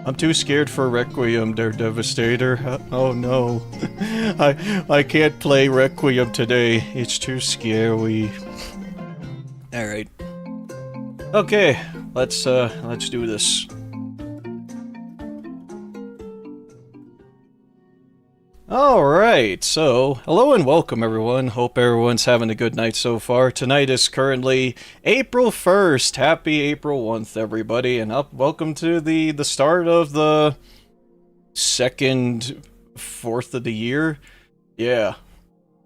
I'm too scared for Requiem, their Devastator. Oh no. I can't play Requiem today. It's too scary. Alright. Okay, let's do this. Alright, so hello and welcome everyone. Hope everyone's having a good night so far. Tonight is currently April 1st. Happy April 1st, everybody, and welcome to the start of the second fourth of the year. Yeah.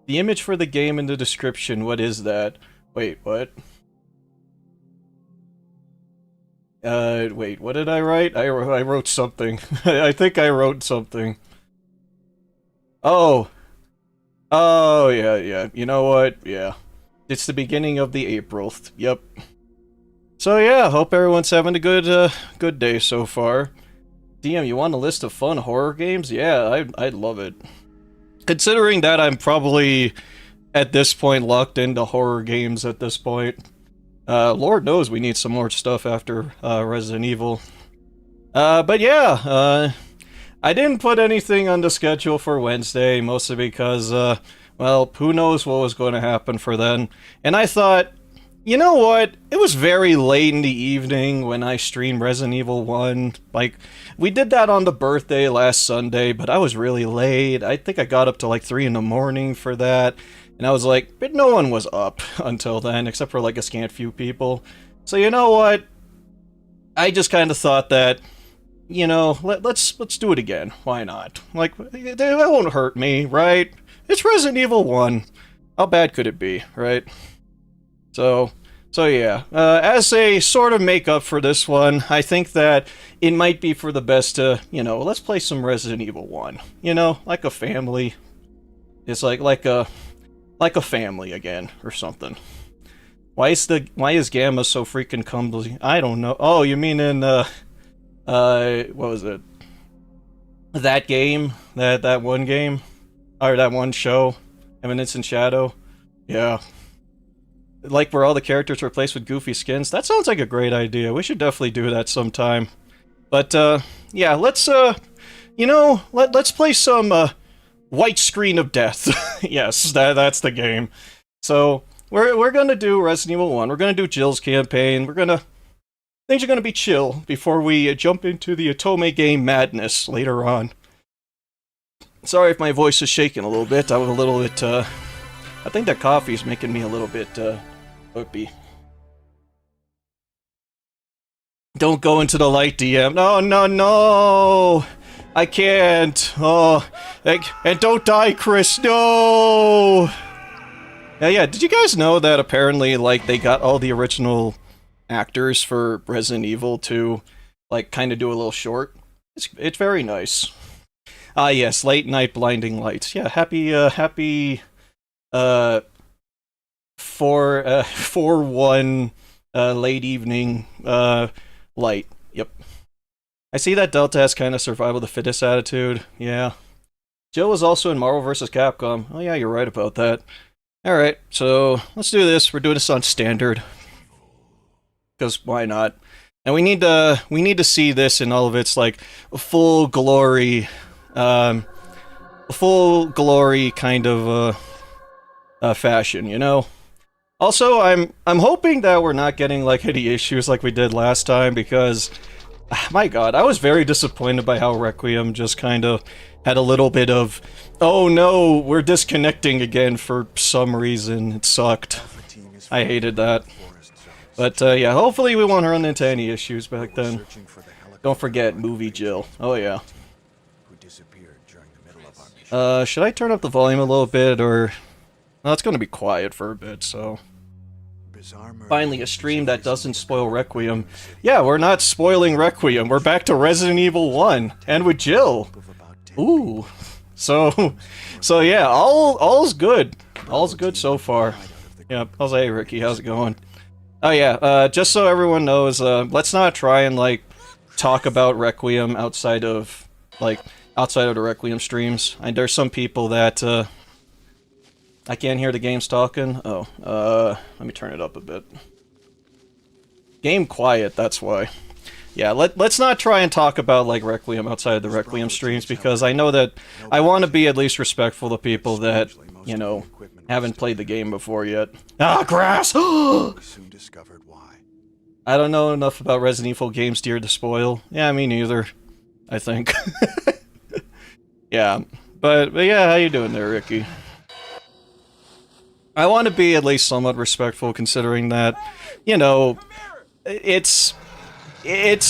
The image for the game in the description, what is that? Wait, what? Wait, what did I write? I wrote something. I think I wrote something. Oh. Oh, yeah. You know what? Yeah. It's the beginning of the April. Yep. So yeah, hope everyone's having a good day so far. DM, you want a list of fun horror games? Yeah, I'd love it. Considering that I'm probably, at this point, locked into horror games at this point. Lord knows we need some more stuff after, Resident Evil. But yeah, I didn't put anything on the schedule for Wednesday, mostly because, well, who knows what was going to happen for then. And I thought, you know what? It was very late in the evening when I streamed Resident Evil 1. Like, we did that on the birthday last Sunday, but I was really late. I think I got up to like 3 in the morning for that. And I was like, but no one was up until then, except for like a scant few people. So you know what? I just kind of thought that, you know, let's do it again. Why not? Like, that won't hurt me, right? It's Resident Evil 1. How bad could it be, right? So yeah. As a sort of make-up for this one, I think that it might be for the best to, you know, let's play some Resident Evil 1. You know, like a family. It's like a family again, or something. Why is Gamma so freaking clumsy? I don't know. Oh, you mean in, what was it? That game? That one game? Or that one show? Eminence in Shadow? Yeah. Like where all the characters were replaced with goofy skins? That sounds like a great idea. We should definitely do that sometime. But, yeah, let's, you know, let's play some, White Screen of Death. Yes, that's the game. So, we're gonna do Resident Evil 1. We're gonna do Jill's campaign. Things are gonna be chill before we jump into the Otome game madness later on. Sorry if my voice is shaking a little bit. I was a little bit, I think that coffee's making me a little bit, whoopy. Don't go into the light, DM. No! I can't. Oh, and don't die, Chris. No. Yeah. Did you guys know that apparently, like, they got all the original actors for Resident Evil to, like, kind of do a little short? It's very nice. Ah, yes, late night blinding lights. Yeah, happy 4/1 late evening light. Yep. I see that Delta has kind of survival of the fittest attitude. Yeah. Jill was also in Marvel vs. Capcom. Oh yeah, you're right about that. Alright, so let's do this. We're doing this on standard. Because why not? And we need to see this in all of its, like, full glory, kind of, fashion, you know? Also, I'm hoping that we're not getting, like, any issues like we did last time, because my god, I was very disappointed by how Requiem just kind of had a little bit of, oh no, we're disconnecting again for some reason. It sucked. I hated that. But yeah, hopefully we won't run into any issues back then. Don't forget, movie Jill. Oh yeah. Should I turn up the volume a little bit, or... Well, it's gonna be quiet for a bit, so... Finally, a stream that doesn't spoil Requiem. Yeah, we're not spoiling Requiem. We're back to Resident Evil 1, and with Jill. Ooh. So yeah, all's good. All's good so far. Yeah, hey Ricky, how's it going? Oh yeah, just so everyone knows, let's not try and, like, talk about Requiem outside of the Requiem streams. There's some people that, I can't hear the games talking. Oh, let me turn it up a bit. Game quiet, that's why. Yeah, let's not try and talk about, like, Requiem outside of the Requiem streams, because I know that I want to be at least respectful to people that, you know, haven't played the game before yet. Ah, grass! Soon discovered why. I don't know enough about Resident Evil games, dear, to spoil. Yeah, me neither, I think. Yeah, but yeah, how you doing there, Ricky? I want to be at least somewhat respectful, considering that, you know, it's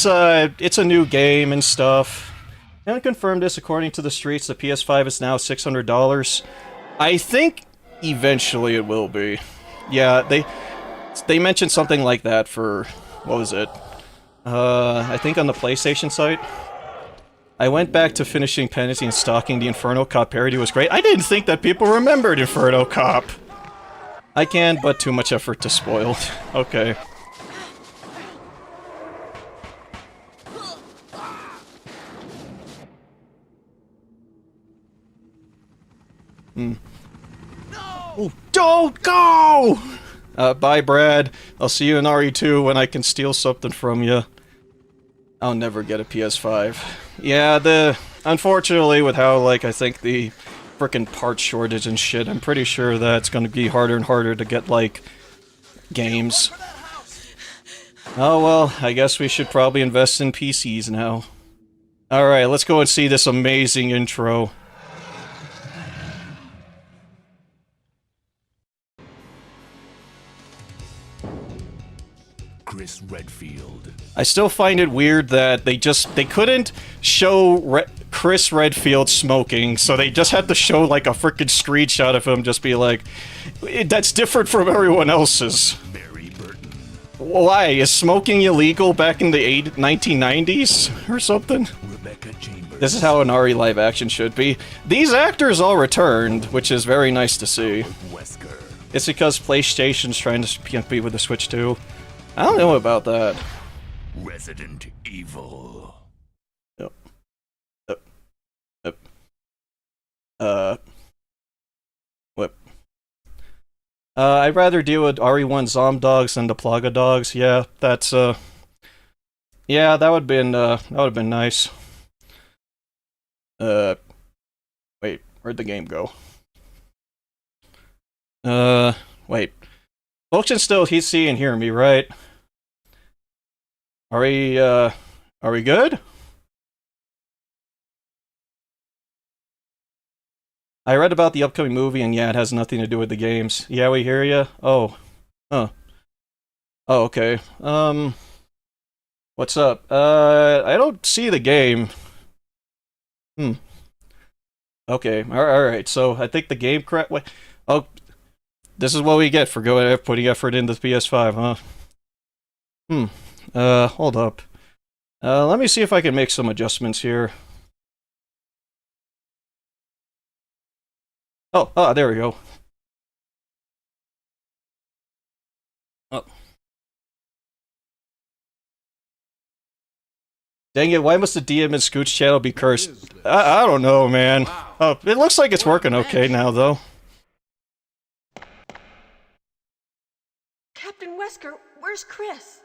a new game and stuff. Can I confirm this? According to the streets, the PS5 is now $600. I think eventually it will be. Yeah, they mentioned something like that for, what was it? I think on the PlayStation site. I went back to finishing Penalty and stalking. The Inferno Cop parody was great. I didn't think that people remembered Inferno Cop. I can, but too much effort to spoil. Okay. Oh, don't go! Bye, Brad. I'll see you in RE2 when I can steal something from you. I'll never get a PS5. Yeah, unfortunately, with how, like, I think the frickin' parts shortage and shit, I'm pretty sure that it's gonna be harder and harder to get, like, games. Oh well, I guess we should probably invest in PCs now. Alright, let's go and see this amazing intro. Chris Redfield. I still find it weird that they couldn't show Chris Redfield smoking, so they just had to show, like, a frickin' screenshot of him just be like, that's different from everyone else's. Barry Burton. Why? Is smoking illegal back in the 1990s or something? Rebecca Chambers. This is how an RE live action should be. These actors all returned, which is very nice to see. Wesker. It's because PlayStation's trying to compete with the Switch too. I don't know about that. Resident Evil. Yep. Whip. I'd rather deal with RE1 Zom dogs than the Plaga dogs. Yeah, that's, yeah, that would've been nice. Wait, where'd the game go? Wait. Folks can still see and hear me, right? Are we good? I read about the upcoming movie, and yeah, it has nothing to do with the games. Yeah, we hear ya? Oh. Huh. Oh, okay. What's up? I don't see the game. Okay, alright, so I think the game wait, oh, this is what we get for putting effort into the PS5, huh? Hold up. Let me see if I can make some adjustments here. Oh, there we go. Oh. Dang it, why must the DM and Scooch channel be cursed? I don't know, man. Oh, it looks like it's working okay now, though. Captain Wesker, where's Chris?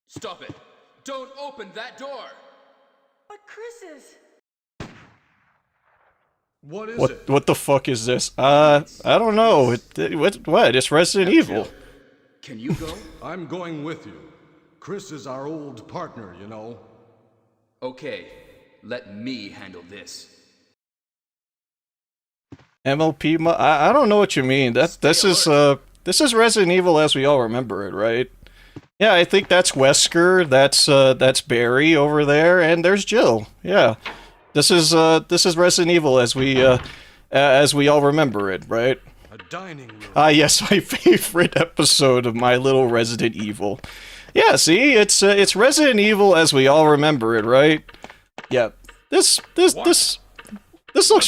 Stop it! Don't open that door! But Chris is... What is it? What the fuck is this? I don't know. What? It's Resident Evil. Can you go? I'm going with you. Chris is our old partner, you know. Okay, let me handle this. MLP? I don't know what you mean. This is Resident Evil as we all remember it, right? Yeah, I think that's Wesker. That's Barry over there, and there's Jill. Yeah. This is Resident Evil as we all remember it, right? A dining room. Ah, yes, my favorite episode of My Little Resident Evil. Yeah, see, it's Resident Evil as we all remember it, right? Yeah, this looks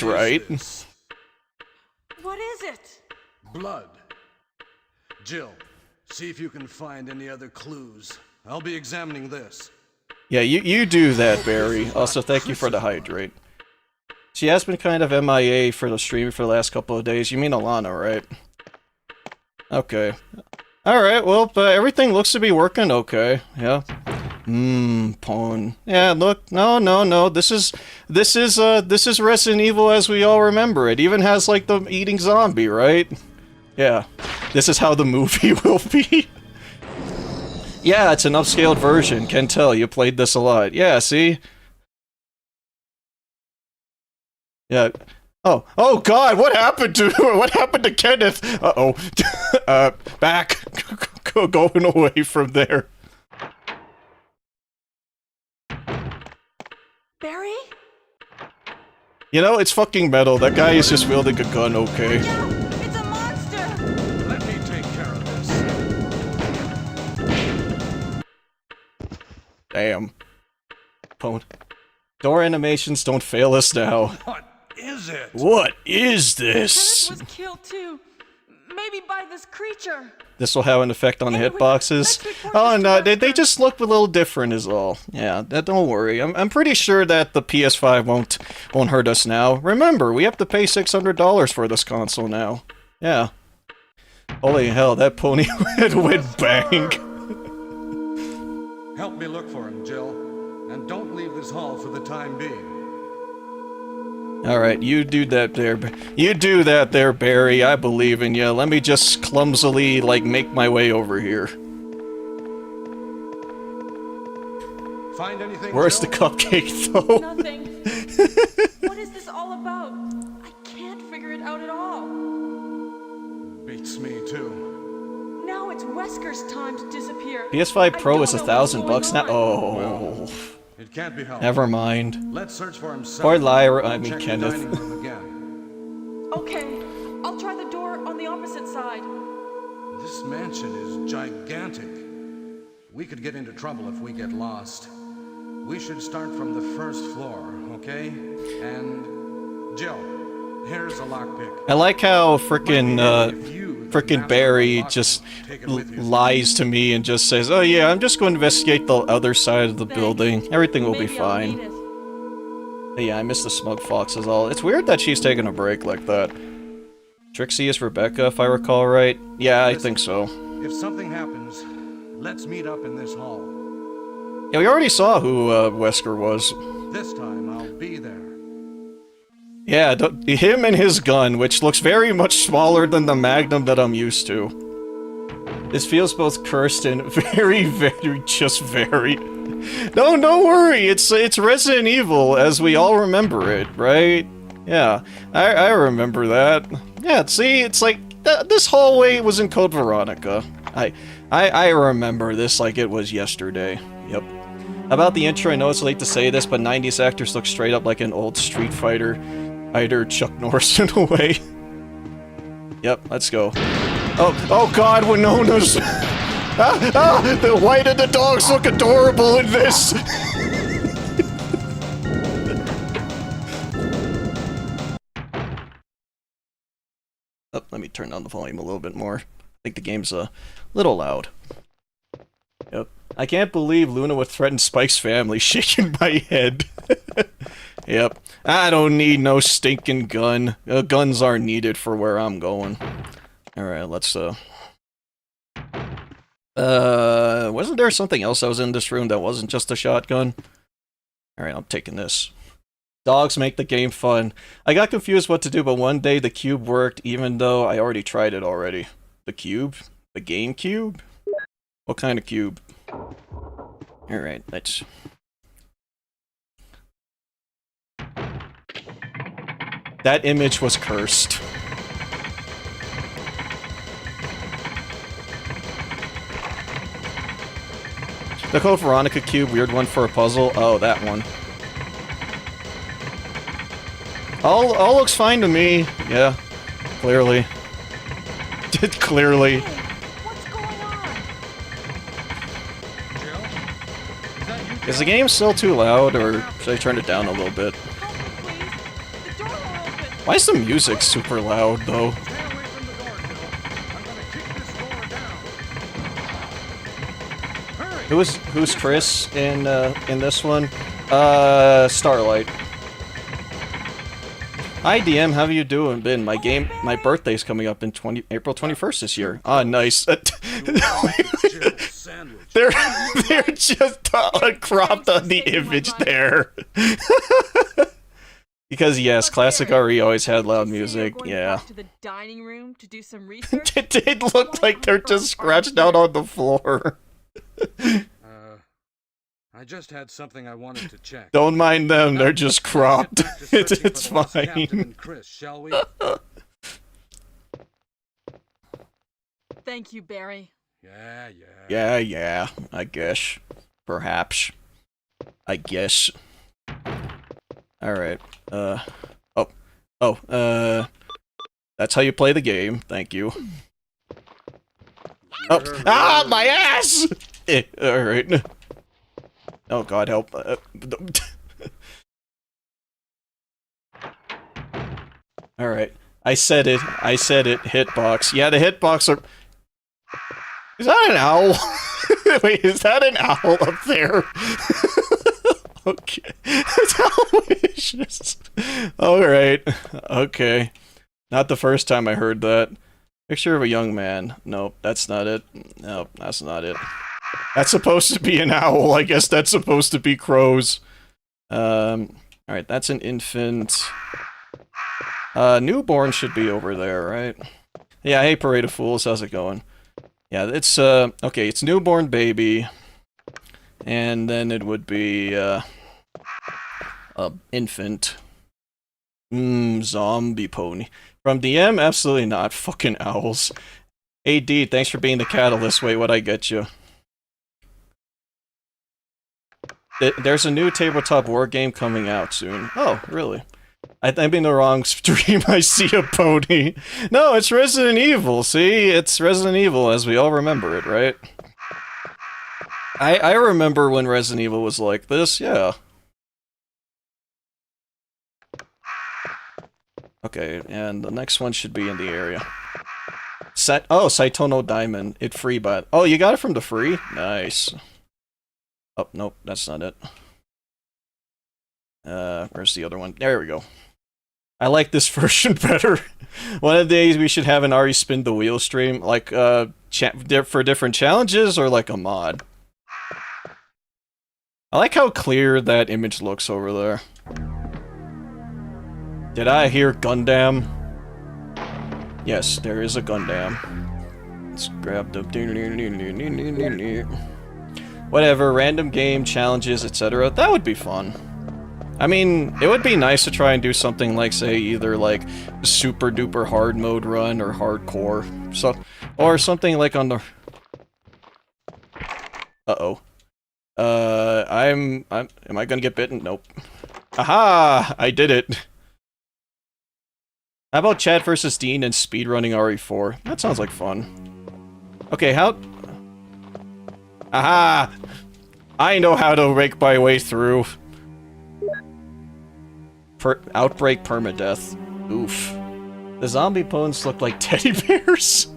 right. This? What is it? Blood. Jill, see if you can find any other clues. I'll be examining this. Yeah, you do that, Barry. Also, thank you for the hydrate. She has been kind of MIA for the stream for the last couple of days. You mean Alana, right? Okay. Alright, well, everything looks to be working okay. Yeah. Pwn. Yeah, look, no. This is Resident Evil as we all remember. It even has, like, the eating zombie, right? Yeah. This is how the movie will be. Yeah, it's an upscaled version. Can tell, you played this a lot. Yeah, see? Yeah. Oh god, what happened to Kenneth? Uh-oh. Back. Going away from there. Barry? You know, it's fucking metal. That guy is just wielding a gun, okay. No, it's a monster! Let me take care of this. Damn. Pwn. Door animations don't fail us now. What is it? What is Kenneth this? was killed too. Maybe by this creature. This will have an effect on the Anyway, hitboxes. let's report Oh, this to no, they Wesker. just look a little different is all. Yeah, don't worry. I'm pretty sure that the PS5 won't hurt us now. Remember, we have to pay $600 for this console now. Yeah. Holy hell, that pony went bang. Help me look for him, Jill. And don't leave this hall for the time being. Alright, you do that there. You do that there, Barry. I believe in you. Let me just clumsily, like, make my way over here. Find anything, Where's the Jill? cupcake, though? Nothing. What is this all about? I can't figure it out at all. Beats me, too. Now it's Wesker's time to disappear. PS5 Pro I is don't know what's $1,000 now. going Oh, on. It can't be helped. never mind. Let's search for him. Or Lyra, I I'll mean check Kenneth. The dining room again. Okay, I'll try the door on the opposite side. This mansion is gigantic. We could get into trouble if we get lost. We should start from the first floor, okay? And Jill, here's a lockpick. I like how frickin' Barry just lies to me and just says, "Oh yeah, I'm just going to investigate the other side of the building. Everything will be Maybe I'll need fine." it. But yeah, I miss the smug fox is all. It's weird that she's taking a break like that. Trixie is Rebecca, if I recall right. Yeah, I think so. If something happens, let's meet up in this hall. Yeah, we already saw who Wesker was. This time I'll be there. Yeah, him and his gun, which looks very much smaller than the Magnum that I'm used to. This feels both cursed and very, just very... No, don't worry, it's Resident Evil, as we all remember it, right? Yeah, I remember that. Yeah, see, it's like, this hallway was in Code Veronica. I remember this like it was yesterday. Yep. About the intro, I know it's late to say this, but 90s actors look straight up like an old Street Fighter Chuck Norris in a way. Yep, let's go. Oh god, Winona's... why did the dogs look adorable in this? Oh, let me turn down the volume a little bit more. I think the game's a little loud. Yep. I can't believe Luna would threaten Spike's family, shaking my head. Yep. I don't need no stinking gun. Guns are needed for where I'm going. Alright, let's, wasn't there something else that was in this room that wasn't just a shotgun? Alright, I'm taking this. Dogs make the game fun. I got confused what to do, but one day the cube worked, even though I already tried it already. The cube? The game cube? What kind of cube? Alright, let's... That image was cursed. The Code Veronica cube, weird one for a puzzle. Oh, that one. All looks fine to me. Yeah, clearly. Clearly. Hey, what's going on? Jill? Is that you? Is the game still too loud, or should I turn it down a little bit? Help me, please. The door won't open. Why is the music super loud, though? Stay away from the door, Jill. I'm gonna kick this door down. Hurry! Who's Chris in this one? Starlight. Hi DM, how you doing? My birthday's coming up in April 21st this year. Ah, nice. they're just cropped on the image there. Because yes, classic RE always had loud music. Yeah. To the dining room to do some research. It did look like they're just scratched out on the floor. I just had something I wanted to check. Don't mind them, they're just cropped. It's fine. Captain and Chris, shall we? Thank you, Barry. Yeah, I guess. Perhaps. I guess. Alright, that's how you play the game, thank you. Oh, ah, my ass! Alright. Oh god, help. Alright. I said it, hitbox. Yeah, the hitbox are... Is that an owl? Wait, is that an owl up there? Okay. That's owlicious. Alright. Okay. Not the first time I heard that. Picture of a young man. Nope, that's not it. Nope, that's not it. That's supposed to be an owl. I guess that's supposed to be crows. Alright, that's an infant. Newborn should be over there, right? Yeah, hey Parade of Fools, how's it going? Yeah, it's, okay, it's newborn baby. And then it would be, infant. Zombie pony. From DM, absolutely not. Fucking owls. AD, thanks for being the catalyst. Wait, what'd I get you? There's a new tabletop war game coming out soon. Oh, really? I'm in the wrong stream. I see a pony. No, it's Resident Evil. See? It's Resident Evil as we all remember it, right? I remember when Resident Evil was like this, yeah. Okay, and the next one should be in the area. Saitono Diamond. It free but oh, you got it from the free? Nice. Oh, nope, that's not it. Where's the other one? There we go. I like this version better. One of the days we should have an RE spin the wheel stream, like, for different challenges, or like a mod. I like how clear that image looks over there. Did I hear Gundam? Yes, there is a Gundam. Let's grab the... Whatever, random game, challenges, etc. That would be fun. I mean, it would be nice to try and do something like, say, either like super duper hard mode run or hardcore. So, or something like on the... Uh-oh. Am I gonna get bitten? Nope. Aha! I did it. How about Chad versus Dean and speedrunning RE4? That sounds like fun. Okay, how... Aha! I know how to rake my way through. Outbreak permadeath. Oof. The zombie ponies look like teddy bears.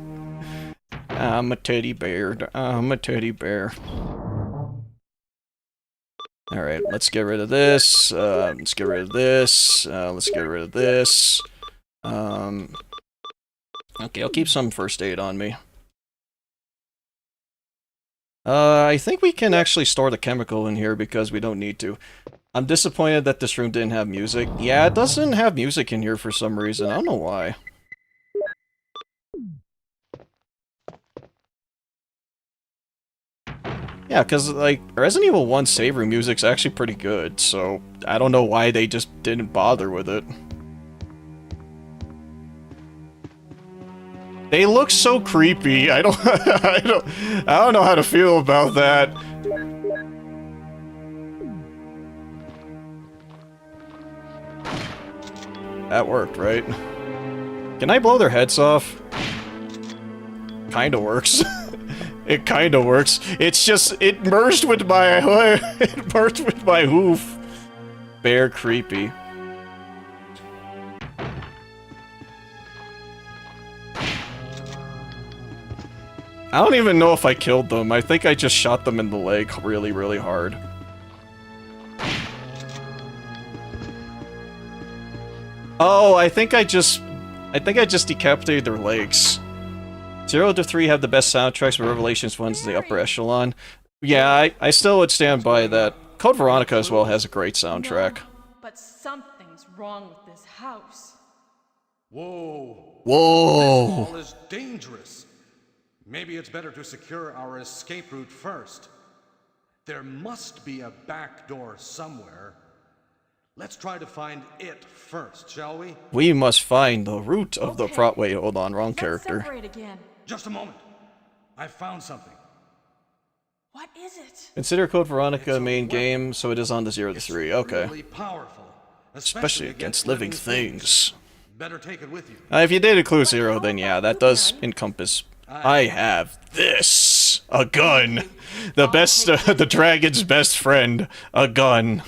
I'm a teddy bear. I'm a teddy bear. Alright, let's get rid of this. Let's get rid of this. Let's get rid of this. Okay, I'll keep some first aid on me. I think we can actually store the chemical in here because we don't need to. I'm disappointed that this room didn't have music. Yeah, it doesn't have music in here for some reason. I don't know why. Yeah, because, like, Resident Evil 1 save room music's actually pretty good, so I don't know why they just didn't bother with it. They look so creepy. I don't know how to feel about that. That worked, right? Can I blow their heads off? Kinda works. It kinda works. It's just, it merged with my hoof. Bear creepy. I don't even know if I killed them. I think I just shot them in the leg really, really hard. Oh, I think I just decapitated their legs. 0 to 3 have the best soundtracks, but Revelations 1's the upper echelon. Yeah, I still would stand by that. Code Veronica as well has a great soundtrack. No, but something's wrong with this house. Whoa. Whoa! This wall is dangerous. Maybe it's better to secure our escape route first. There must be a back door somewhere. Let's try to find it first, shall we? We must find the root of the Okay. Wait, hold on, wrong Let's character. separate again. Just a moment. I found something. What is it? Consider Code Veronica main game, so it is on the 0 to 3. Okay. Really powerful, Especially against living things. Better take it with you. If you did include 0, then yeah, that does encompass. I have this! A gun! The best, the dragon's best friend. A gun.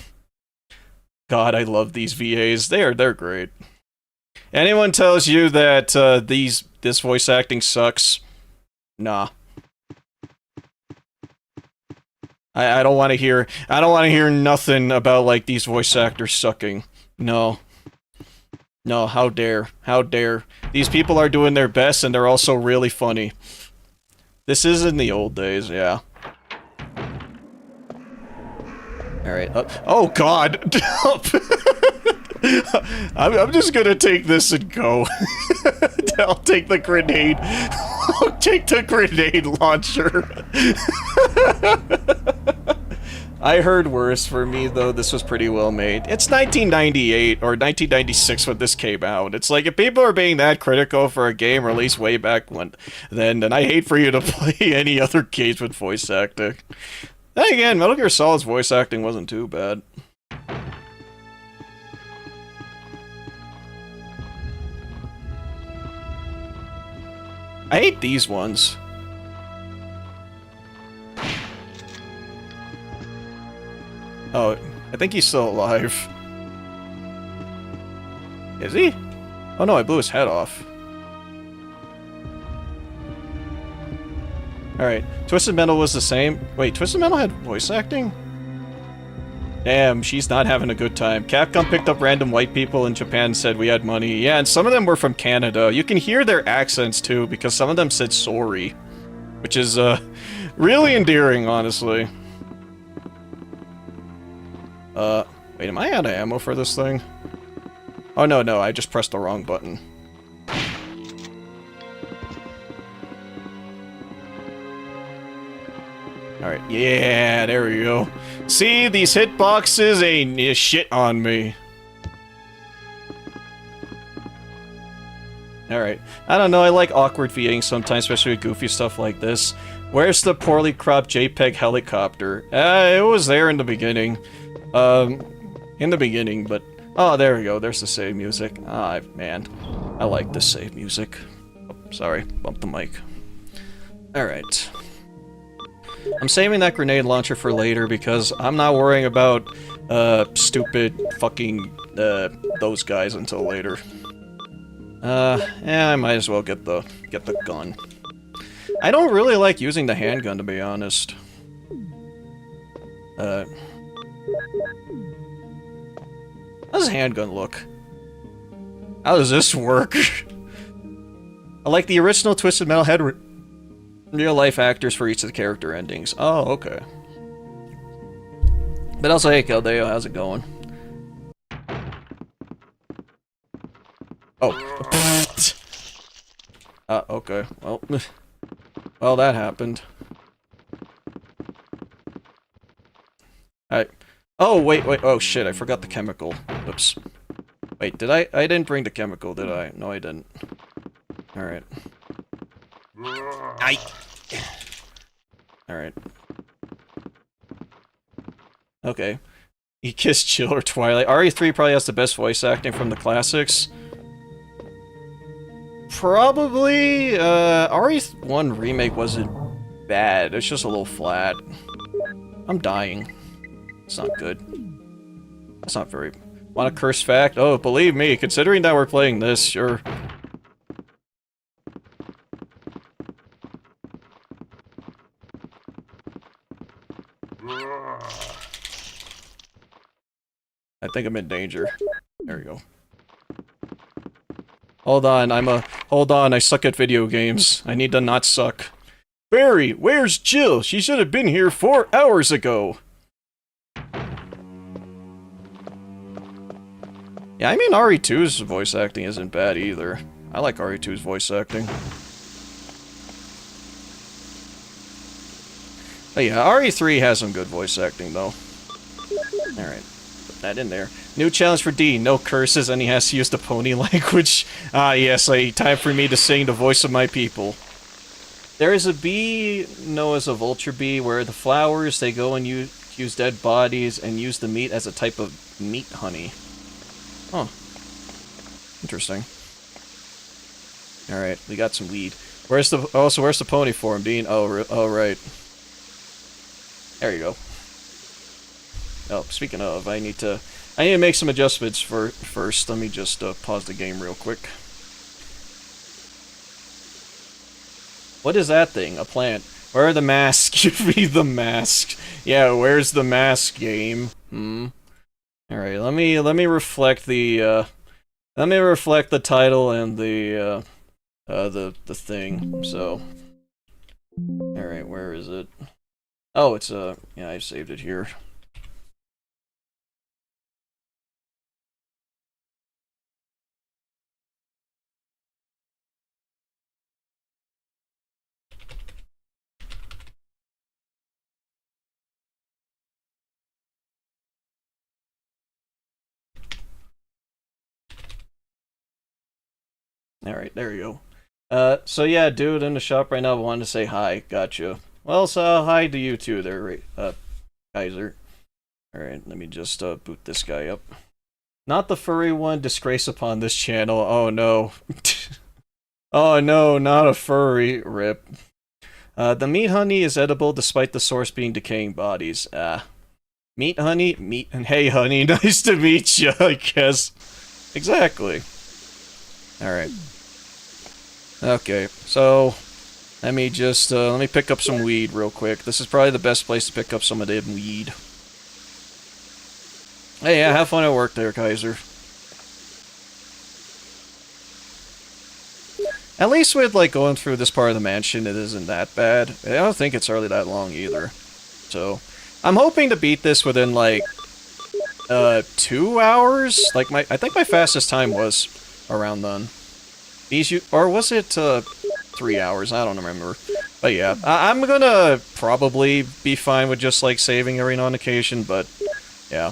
God, I love these VAs. They're great. Anyone tells you that this voice acting sucks? Nah. I don't want to hear. I don't want to hear nothing about like these voice actors sucking. No. No, how dare. How dare. These people are doing their best and they're also really funny. This is in the old days, yeah. Alright, oh god! I'm just gonna take this and go. I'll take the grenade. I'll take the grenade launcher. I heard worse. For me, though, this was pretty well made. It's 1998 or 1996 when this came out. It's like, if people are being that critical for a game released way back when, then I hate for you to play any other games with voice acting. Then again, Metal Gear Solid's voice acting wasn't too bad. I hate these ones. Oh, I think he's still alive. Is he? Oh no, I blew his head off. Alright, Twisted Metal was the same. Wait, Twisted Metal had voice acting? Damn, she's not having a good time. Capcom picked up random white people in Japan and said we had money. Yeah, and some of them were from Canada. You can hear their accents too, because some of them said sorry. Which is, really endearing, honestly. Wait, am I out of ammo for this thing? Oh, no, I just pressed the wrong button. Alright, yeah, there we go. See, these hitboxes ain't shit on me. Alright, I don't know, I like awkward VAing sometimes, especially with goofy stuff like this. Where's the poorly cropped JPEG helicopter? It was there in the beginning. But... Oh, there we go, there's the save music. Ah, man. I like this save music. Oh, sorry, bumped the mic. Alright. I'm saving that grenade launcher for later because I'm not worrying about, stupid fucking, those guys until later. Yeah, I might as well get the gun. I don't really like using the handgun, to be honest. How does a handgun look? How does this work? I like the original Twisted Metal had real-life actors for each of the character endings. Oh, okay. But also, hey, Caldeo, how's it going? Oh. Okay. Well, well, that happened. Oh, wait, oh shit, I forgot the chemical. Oops. Wait, did I didn't bring the chemical, did I? No, I didn't. Alright. Alright. Okay. He kissed Jill or Twilight. RE3 probably has the best voice acting from the classics. Probably, RE1 remake wasn't bad, it's just a little flat. I'm dying. It's not good. That's not very... Want a curse fact? Oh, believe me, considering that we're playing this, sure. I think I'm in danger. There we go. Hold on, hold on, I suck at video games. I need to not suck. Barry, where's Jill? She should have been here 4 hours ago. Yeah, I mean, RE2's voice acting isn't bad either. I like RE2's voice acting. But yeah, RE3 has some good voice acting, though. Alright, put that in there. New challenge for D, no curses, and he has to use the pony language. Ah, yes, time for me to sing the voice of my people. There is a bee known as a vulture bee, where the flowers, they go and use dead bodies and use the meat as a type of meat honey. Huh. Interesting. Alright, we got some weed. Where's the pony form, Dean? Oh, right. There you go. Oh, speaking of, I need to make some adjustments first. Let me just pause the game real quick. What is that thing? A plant. Where are the masks? Give me the mask. Yeah, where's the mask, game? Alright, let me reflect the title and the thing. So, alright, where is it? Oh, it's yeah, I saved it here. Alright, there you go. So yeah, dude in the shop right now wanted to say hi. Gotcha. Well, so hi to you too there, Kaiser. Alright, let me just boot this guy up. Not the furry one, disgrace upon this channel. Oh no. Oh no, not a furry. Rip. The meat honey is edible despite the source being decaying bodies. Meat honey? Meat and hey honey, nice to meet you, I guess. Exactly. Alright. Okay, so let me just let me pick up some weed real quick. This is probably the best place to pick up some of the weed. Hey, yeah, have fun at work there, Kaiser. At least with like going through this part of the mansion, it isn't that bad. I don't think it's hardly that long either. So I'm hoping to beat this within like 2 hours. Like I think my fastest time was around then. Or was it 3 hours? I don't remember. But yeah, I'm gonna probably be fine with just like saving every on occasion, but yeah.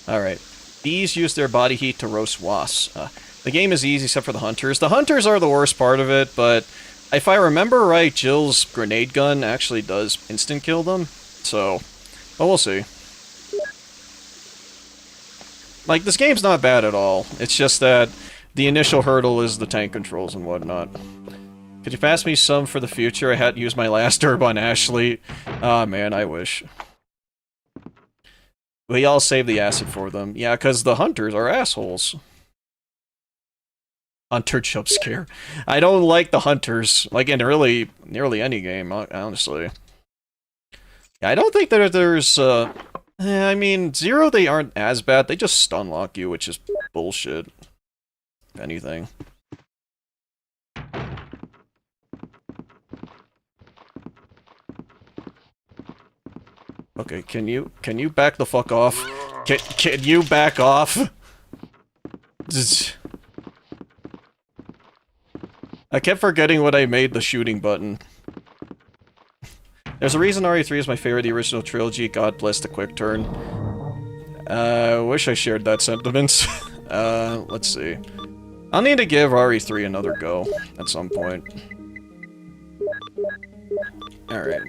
Alright. Bees use their body heat to roast wasps. The game is easy except for the hunters. The hunters are the worst part of it, but if I remember right, Jill's grenade gun actually does instant kill them. So, but we'll see. Like, this game's not bad at all. It's just that the initial hurdle is the tank controls and whatnot. Could you pass me some for the future? I had to use my last herb on Ashley. Ah, man, I wish. We all save the acid for them. Yeah, because the hunters are assholes. Hunter jump scare. I don't like the hunters. Like in nearly any game, honestly. Yeah, I don't think that there's, I mean, Zero, they aren't as bad. They just stun lock you, which is bullshit. If anything. Okay, can you back the fuck off? Can you back off? I kept forgetting what I made the shooting button. There's a reason RE3 is my favorite, the original trilogy. God bless the quick turn. Wish I shared that sentiment. Let's see. I'll need to give RE3 another go at some point. Alright,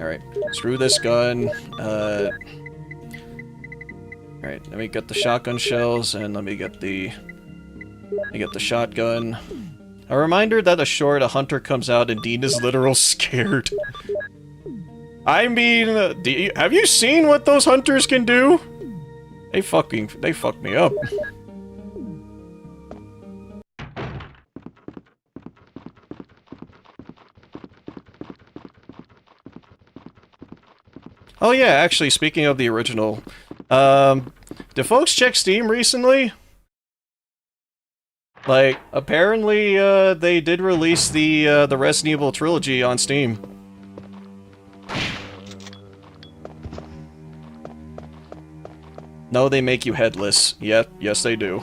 alright, screw this gun, alright, let me get the shotgun shells, and let me get the shotgun. A reminder that a hunter comes out and Dean is literal scared. I mean, have you seen what those hunters can do? They fucked me up. Oh yeah, actually, speaking of the original, did folks check Steam recently? Like, apparently, they did release the Resident Evil trilogy on Steam. No, they make you headless. Yep, yes they do.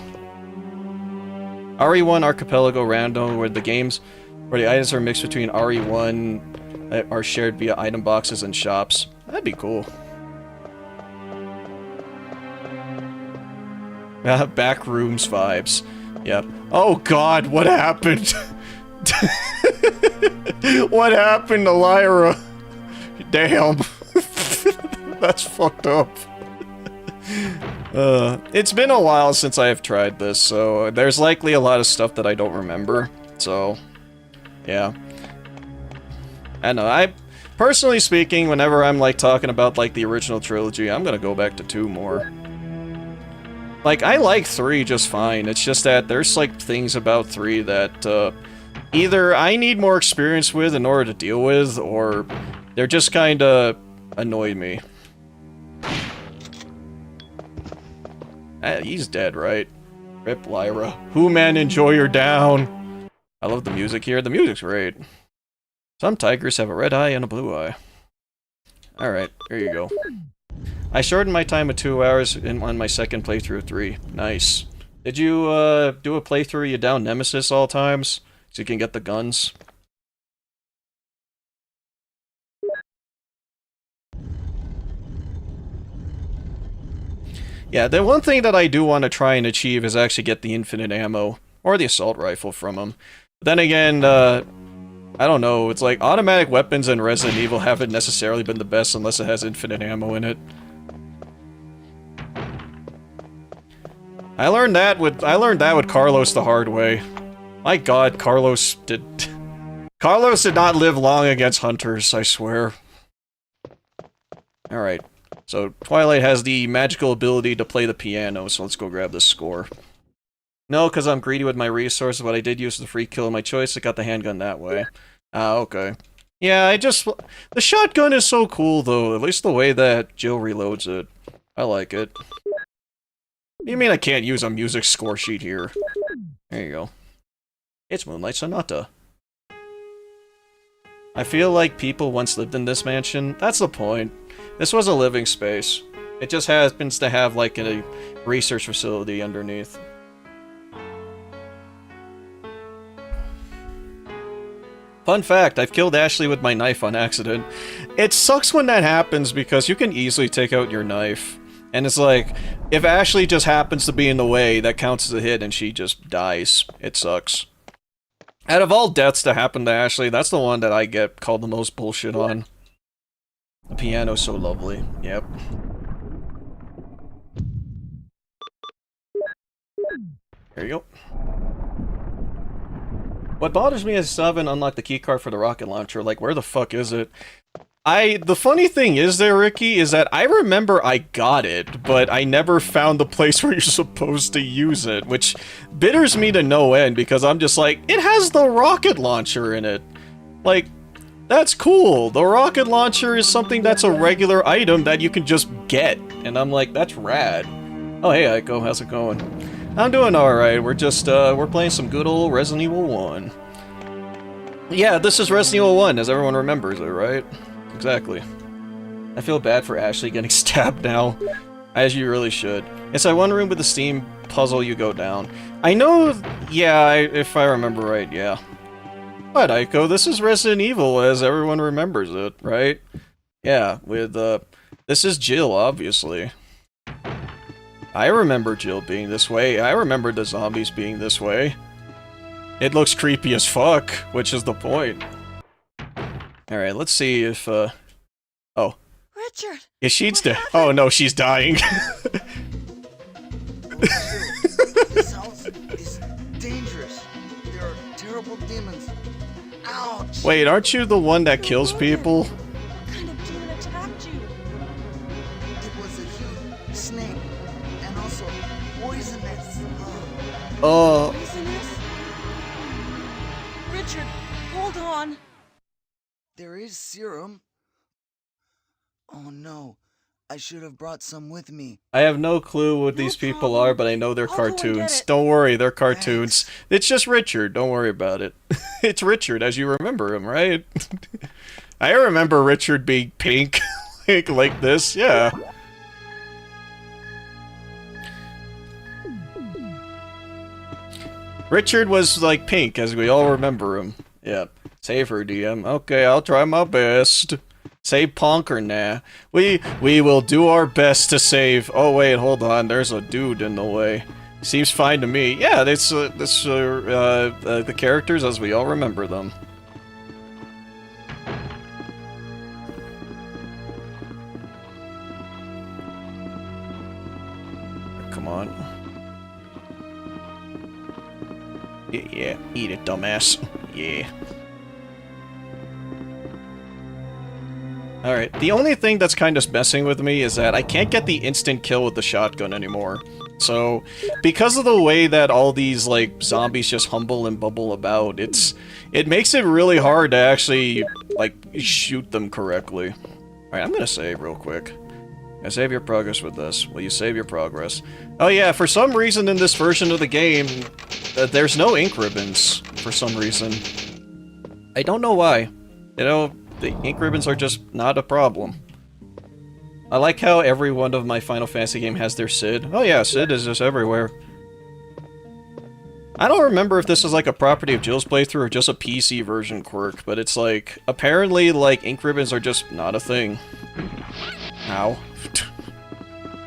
RE1 Archipelago Random, where the items are mixed between RE1 that are shared via item boxes and shops. That'd be cool. Back rooms vibes. Yep. Oh god, what happened? What happened to Lyra? Damn. That's fucked up. It's been a while since I have tried this, so there's likely a lot of stuff that I don't remember. So, yeah. I know, personally speaking, whenever I'm like talking about like the original trilogy, I'm gonna go back to 2 more. Like, I like 3 just fine, it's just that there's like things about 3 that either I need more experience with in order to deal with, or they're just kinda annoy me. He's dead, right? Rip Lyra. Who man, enjoy your down! I love the music here, the music's great. Some tigers have a red eye and a blue eye. Alright, here you go. I shortened my time of 2 hours on my second playthrough of 3. Nice. Did you, do a playthrough you down Nemesis all times? So you can get the guns? Yeah, the one thing that I do want to try and achieve is actually get the infinite ammo. Or the assault rifle from him. But then again, I don't know, it's like automatic weapons in Resident Evil haven't necessarily been the best unless it has infinite ammo in it. I learned that with Carlos the hard way. My god, Carlos did not live long against hunters, I swear. Alright. So, Twilight has the magical ability to play the piano, so let's go grab this score. No, because I'm greedy with my resources, but I did use the free kill of my choice, I got the handgun that way. Ah, okay. Yeah, the shotgun is so cool, though, at least the way that Jill reloads it. I like it. You mean I can't use a music score sheet here? There you go. It's Moonlight Sonata. I feel like people once lived in this mansion. That's the point. This was a living space. It just happens to have, like, a research facility underneath. Fun fact, I've killed Ashley with my knife on accident. It sucks when that happens because you can easily take out your knife. And it's like, if Ashley just happens to be in the way, that counts as a hit and she just dies. It sucks. Out of all deaths to happen to Ashley, that's the one that I get called the most bullshit on. The piano's so lovely. Yep. There you go. What bothers me is I haven't unlocked the keycard for the rocket launcher. Like, where the fuck is it? The funny thing is there, Ricky, is that I remember I got it, but I never found the place where you're supposed to use it, which bitters me to no end, because I'm just like, it has the rocket launcher in it. Like, that's cool. The rocket launcher is something that's a regular item that you can just get, and I'm like, that's rad. Oh, hey, Aiko, how's it going? I'm doing alright, we're just, we're playing some good old Resident Evil 1. Yeah, this is Resident Evil 1, as everyone remembers it, right? Exactly. I feel bad for Ashley getting stabbed now, as you really should. It's that one room with the steam puzzle you go down. I know, yeah, if I remember right, yeah. But Aiko, this is Resident Evil, as everyone remembers it, right? Yeah, with, this is Jill, obviously. I remember Jill being this way. I remember the zombies being this way. It looks creepy as fuck, which is the point. Alright, let's see if, oh. Richard! Is she dead? Oh no, she's dying. This house is dangerous. There are terrible demons. Ouch! Wait, aren't you the one that kills people? What kind of demon attacked you? It was a huge snake and also poisonous. Poisonous? Richard, hold on. There is serum. Oh no, I should have brought some with me. I have no clue what No these people problem. are, but I know they're I'll go and get cartoons. it. Don't worry, they're cartoons. Thanks. It's just Richard, don't worry about it. It's Richard as you remember him, right? I remember Richard being pink, like this, yeah. Richard was like pink, as we all remember him. Yep. Save her, DM. Okay, I'll try my best. Save Punk or nah? We will do our best to save. Oh wait, hold on. There's a dude in the way. Seems fine to me. Yeah, the characters as we all remember them. Come on. Yeah, eat it, dumbass. Yeah. Alright, the only thing that's kind of messing with me is that I can't get the instant kill with the shotgun anymore. So, because of the way that all these, like, zombies just humble and bubble about, it makes it really hard to actually, like, shoot them correctly. Alright, I'm gonna save real quick. Save your progress with this. Will you save your progress? Oh yeah, for some reason in this version of the game, there's no ink ribbons, for some reason. I don't know why. You know, the ink ribbons are just not a problem. I like how every one of my Final Fantasy game has their Sid. Oh yeah, Sid is just everywhere. I don't remember if this is like a property of Jill's playthrough or just a PC version quirk, but it's like, apparently like ink ribbons are just not a thing. Ow.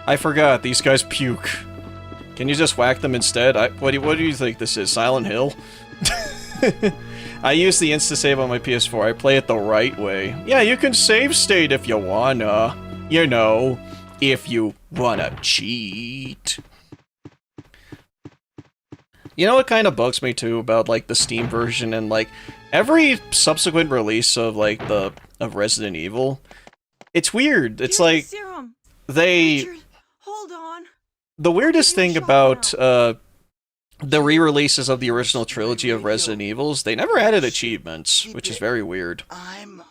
I forgot, these guys puke. Can you just whack them instead? What do you think this is, Silent Hill? I use the insta-save on my PS4, I play it the right way. Yeah, you can save state if you wanna. You know, if you wanna cheat. You know what kind of bugs me too about, like, the Steam version and, like, every subsequent release of, like, of Resident Evil? It's weird, it's Here's the like, serum. they... Richard, hold on. The weirdest Give me a thing shot about, now. the re-releases of the original trilogy of Resident Evils, they never added achievements, which is very weird. I'm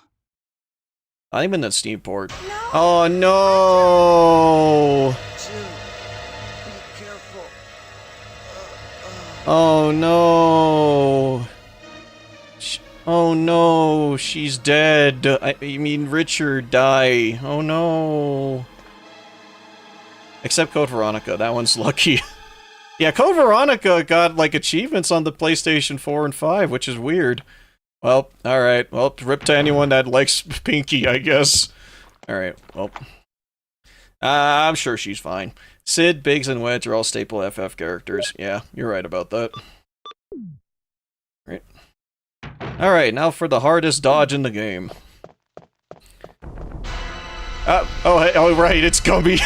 I'm in the Steam port. No. Oh no! Jill. Be careful. Oh no! Oh no, she's dead. I mean, Richard, die. Oh no. Except Code Veronica, that one's lucky. Yeah, Code Veronica got, like, achievements on the PlayStation 4 and 5, which is weird. Well, alright. Well, rip to anyone that likes Pinky, I guess. Alright, well. I'm sure she's fine. Sid, Biggs, and Wedge are all staple FF characters. Yeah, you're right about that. Right. Alright, now for the hardest dodge in the game. Oh, right, it's Gummy.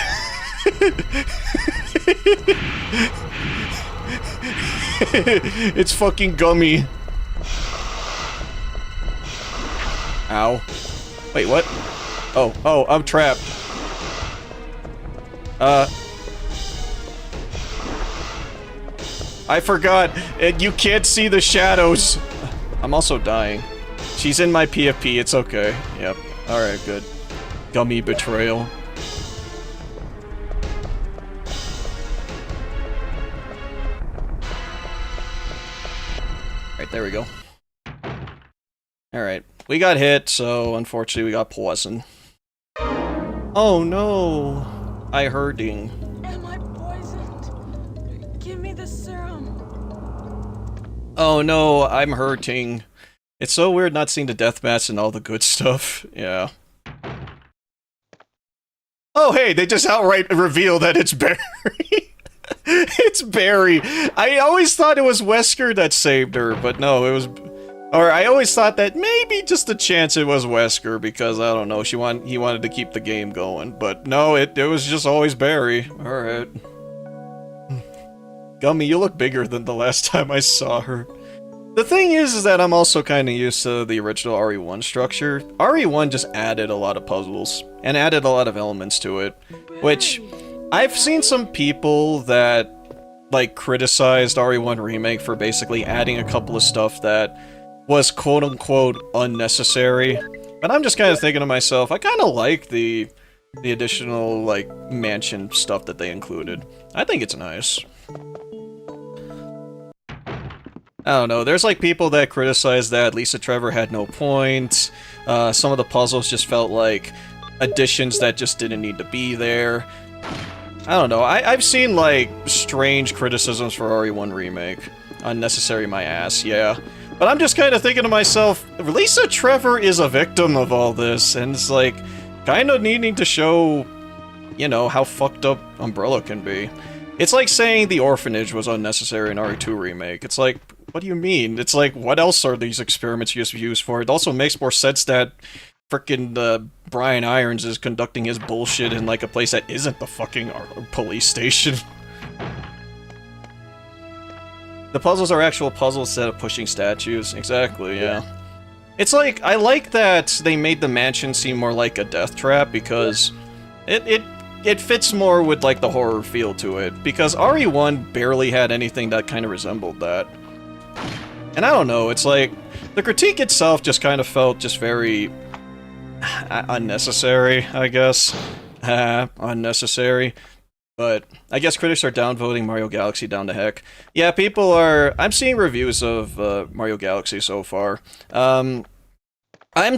It's fucking Gummy. Ow. Wait, what? Oh, I'm trapped. I forgot. You can't see the shadows. I'm also dying. She's in my PFP, it's okay. Yep. Alright, good. Gummy betrayal. Right, there we go. Alright. We got hit, so unfortunately we got poisoned. Oh no! I hurting. Am I poisoned? Give me the serum. Oh no, I'm hurting. It's so weird not seeing the deathmatch and all the good stuff. Yeah. Oh hey, they just outright reveal that it's Barry. It's Barry. I always thought it was Wesker that saved her, but no, it was... Or I always thought that maybe just a chance it was Wesker, because, I don't know, he wanted to keep the game going. But no, it was just always Barry. Alright. Gummy, you look bigger than the last time I saw her. The thing is that I'm also kind of used to the original RE1 structure. RE1 just added a lot of puzzles, and added a lot of elements to it, which... I've seen some people that, like, criticized RE1 Remake for basically adding a couple of stuff that was quote-unquote unnecessary. But I'm just kind of thinking to myself, I kind of like the the additional, like, mansion stuff that they included. I think it's nice. I don't know, there's like people that criticize that Lisa Trevor had no point, some of the puzzles just felt like additions that just didn't need to be there. I don't know, I've seen like strange criticisms for RE1 Remake. Unnecessary my ass, yeah. But I'm just kind of thinking to myself, Lisa Trevor is a victim of all this, and it's like, kind of needing to show, you know, how fucked up Umbrella can be. It's like saying The Orphanage was unnecessary in RE2 Remake. It's like, what do you mean? It's like, what else are these experiments used for? It also makes more sense that frickin' Brian Irons is conducting his bullshit in like a place that isn't the fucking police station. The puzzles are actual puzzles instead of pushing statues. Exactly, yeah. It's like, I like that they made the mansion seem more like a death trap because it fits more with like the horror feel to it. Because RE1 barely had anything that kind of resembled that. And I don't know, it's like, the critique itself just kind of felt just very unnecessary, I guess. Unnecessary. But I guess critics are downvoting Mario Galaxy down to heck. Yeah, people are... I'm seeing reviews of Mario Galaxy so far. I'm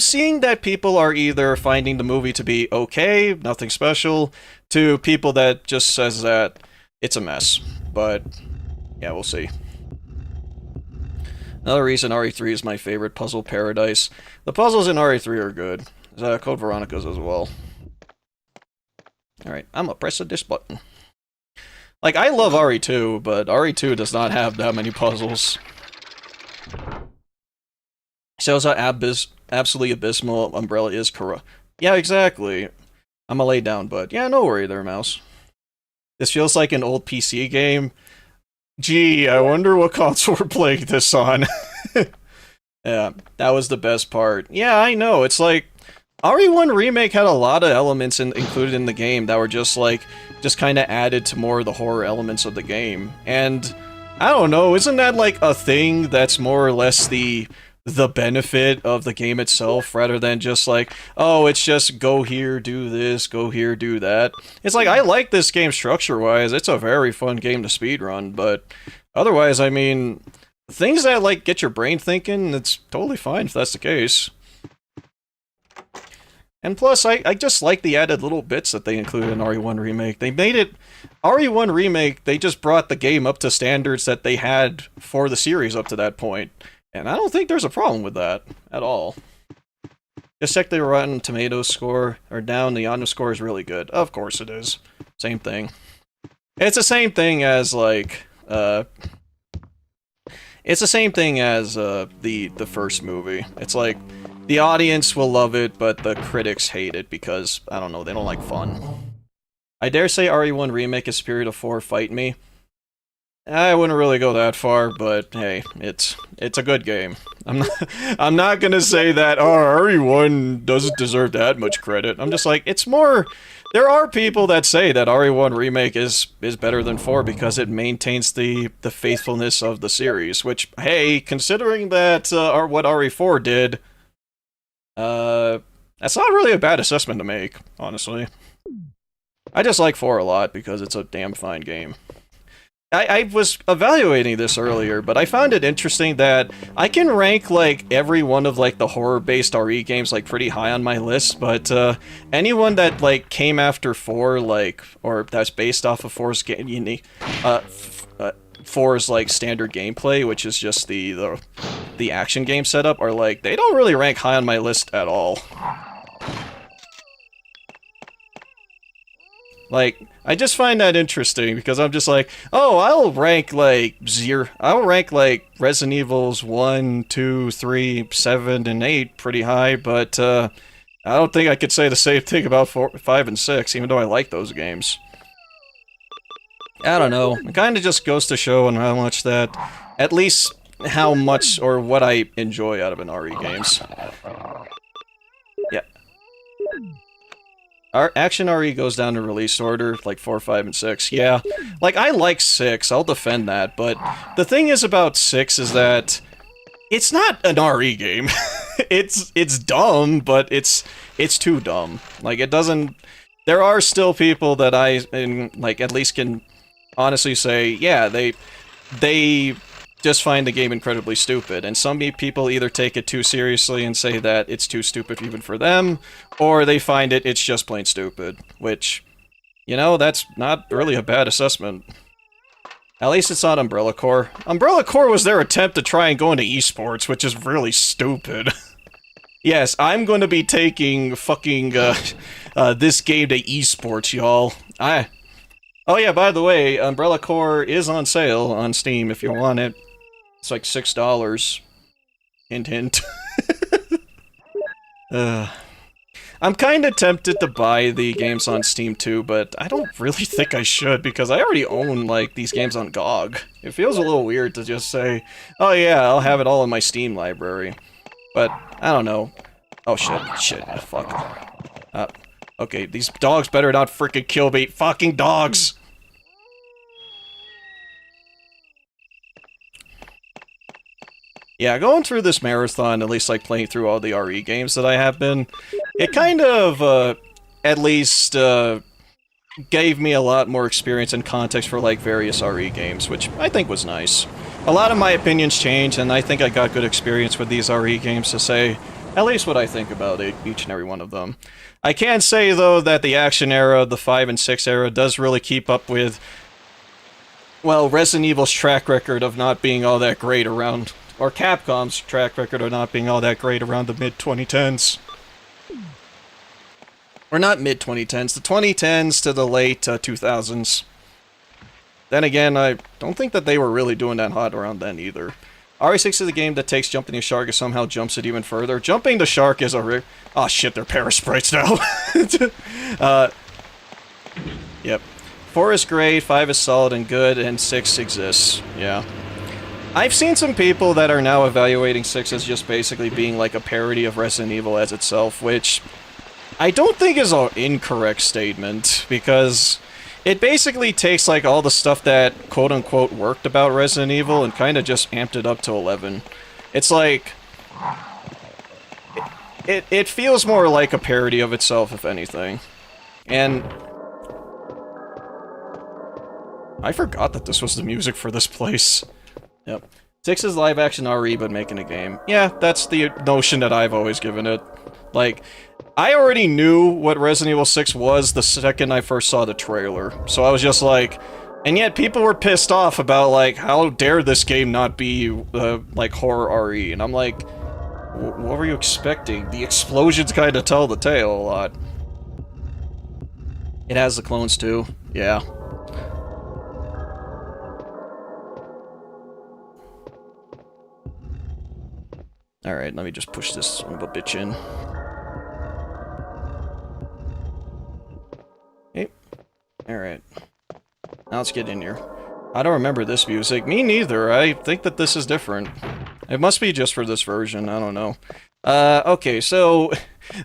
seeing that people are either finding the movie to be okay, nothing special, to people that just says that it's a mess. But, yeah, we'll see. Another reason RE3 is my favorite puzzle paradise. The puzzles in RE3 are good. Code Veronica's as well. Alright, I'm gonna press this button. Like, I love RE2, but RE2 does not have that many puzzles. Shows how absolutely abysmal Umbrella is corrupt. Yeah, exactly. I'm gonna lay down, but yeah, no worry there, mouse. This feels like an old PC game. Gee, I wonder what console we're playing this on. Yeah, that was the best part. Yeah, I know, it's like, RE1 Remake had a lot of elements included in the game that were just like, just kind of added to more of the horror elements of the game. And, I don't know, isn't that like a thing that's more or less the benefit of the game itself, rather than just like, oh, it's just go here, do this, go here, do that. It's like, I like this game structure-wise, it's a very fun game to speedrun, but otherwise, I mean, things that like get your brain thinking, it's totally fine if that's the case. And plus, I just like the added little bits that they included in RE1 Remake. They made it... RE1 Remake, they just brought the game up to standards that they had for the series up to that point. And I don't think there's a problem with that, at all. Just check the Rotten Tomatoes score, or down, the Yondu score is really good. Of course it is. Same thing. It's the same thing as, like, it's the same thing as, the first movie. It's like... The audience will love it, but the critics hate it because, I don't know, they don't like fun. I dare say RE1 Remake is superior to 4 Fight Me. I wouldn't really go that far, but hey, it's a good game. I'm not gonna say that, oh, RE1 doesn't deserve that much credit. I'm just like, it's more... There are people that say that RE1 Remake is better than 4 because it maintains the faithfulness of the series, which, hey, considering that what RE4 did... that's not really a bad assessment to make, honestly. I just like 4 a lot because it's a damn fine game. I was evaluating this earlier, but I found it interesting that I can rank, like, every one of, like, the horror-based RE games, like, pretty high on my list, but, anyone that, like, came after 4, like, or that's based off of 4's game, 4's, like, standard gameplay, which is just the action game setup, are like, they don't really rank high on my list at all. Like, I just find that interesting, because I'm just like, oh, I'll rank, like, I'll rank, like, Resident Evil's 1, 2, 3, 7, and 8 pretty high, but, I don't think I could say the same thing about 4, 5, and 6, even though I like those games. I don't know, it kinda just goes to show on how much that, at least how much, or what I enjoy out of an RE games. Yeah. Our Action RE goes down in release order, like 4, 5, and 6. Yeah, like, I like 6, I'll defend that, but the thing is about 6 is that it's not an RE game. It's dumb, but it's too dumb. Like, it doesn't there are still people that like, at least can honestly say, yeah, they just find the game incredibly stupid. And some people either take it too seriously and say that it's too stupid even for them, or they find it's just plain stupid, which, you know, that's not really a bad assessment. At least it's not Umbrella Corps. Umbrella Corps was their attempt to try and go into esports, which is really stupid. Yes, I'm going to be taking fucking, this game to esports, y'all. Oh yeah, by the way, Umbrella Corps is on sale on Steam if you want it. It's like $6. Hint, hint. I'm kind of tempted to buy the games on Steam too, but I don't really think I should because I already own, like, these games on GOG. It feels a little weird to just say, oh yeah, I'll have it all in my Steam library. But, I don't know. Oh shit, fuck. Okay, these dogs better not freaking kill me. Fucking dogs! Yeah, going through this marathon, at least like playing through all the RE games that I have been, it kind of, at least, gave me a lot more experience and context for, like, various RE games, which I think was nice. A lot of my opinions changed, and I think I got good experience with these RE games to say at least what I think about each and every one of them. I can say, though, that the action era, the 5 and 6 era, does really keep up with, well, Resident Evil's track record of not being all that great around, or Capcom's track record of not being all that great around the mid-2010s. Or not mid-2010s, the 2010s to the late 2000s. Then again, I don't think that they were really doing that hot around then either. RE6 is a game that takes jumping the shark and somehow jumps it even further. Jumping the shark is a oh shit, they're parasprites now. Yep. 4 is great, 5 is solid and good, and 6 exists. Yeah. I've seen some people that are now evaluating 6 as just basically being like a parody of Resident Evil as itself, which I don't think is an incorrect statement, because it basically takes like all the stuff that quote-unquote worked about Resident Evil and kind of just amped it up to 11. It's like it feels more like a parody of itself, if anything. And I forgot that this was the music for this place. Yep. 6 is live-action RE, but making a game. Yeah, that's the notion that I've always given it. Like, I already knew what Resident Evil 6 was the second I first saw the trailer. So I was just like... And yet people were pissed off about, like, how dare this game not be, like, horror RE. And I'm like, what were you expecting? The explosions kind of tell the tale a lot. It has the clones, too. Yeah. Alright, let me just push this son of a bitch in. Okay. Alright. Now let's get in here. I don't remember this music. Me neither. I think that this is different. It must be just for this version. I don't know. Okay, so...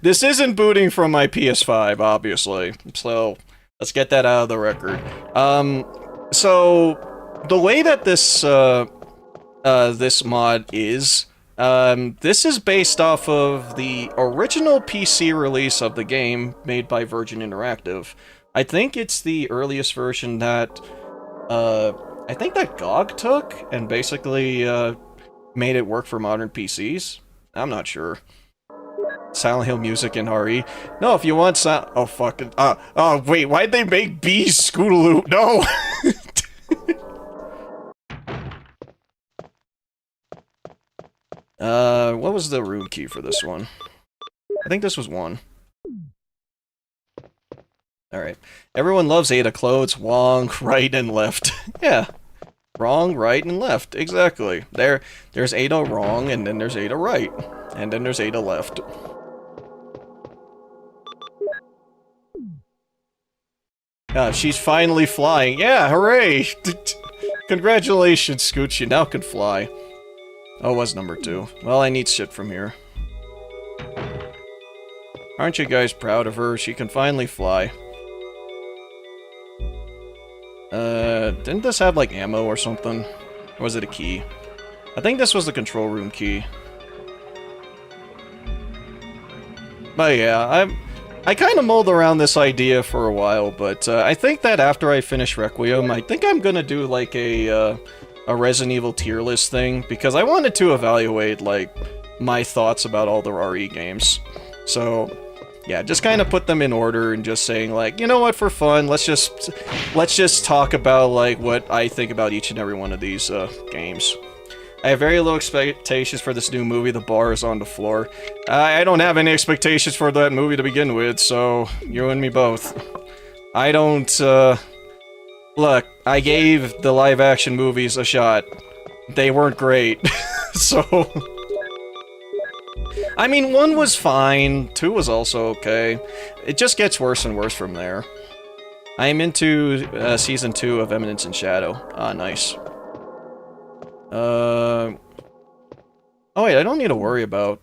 This isn't booting from my PS5, obviously. So, let's get that out of the record. So... The way that this, this mod is... this is based off of the original PC release of the game made by Virgin Interactive. I think it's the earliest version that, I think that GOG took and basically, made it work for modern PCs. I'm not sure. Silent Hill music in RE. No, if you want oh, fucking, oh, wait, why'd they make Bees Scootaloo? No! What was the room key for this one? I think this was 1. Alright. Everyone loves Ada clothes. Wrong, right, and left. Yeah. Wrong, right, and left. Exactly. There's Ada wrong, and then there's Ada right. And then there's Ada left. She's finally flying. Yeah, hooray! Congratulations, Scooch, you now can fly. Oh, it was number 2. Well, I need shit from here. Aren't you guys proud of her? She can finally fly. Didn't this have, like, ammo or something? Or was it a key? I think this was the control room key. But yeah, I kind of mulled around this idea for a while, but I think that after I finish Requiem, I think I'm gonna do like a Resident Evil tier list thing, because I wanted to evaluate like my thoughts about all the RE games. So yeah, just kind of put them in order and just saying like, you know what, for fun, let's just talk about like what I think about each and every one of these games. I have very low expectations for this new movie. The bar is on the floor. I don't have any expectations for that movie to begin with, so you and me both. I don't, look, I gave the live-action movies a shot. They weren't great, so... I mean, 1 was fine, 2 was also okay. It just gets worse and worse from there. I am into Season 2 of Eminence and Shadow. Ah, nice. Oh wait, I don't need to worry about...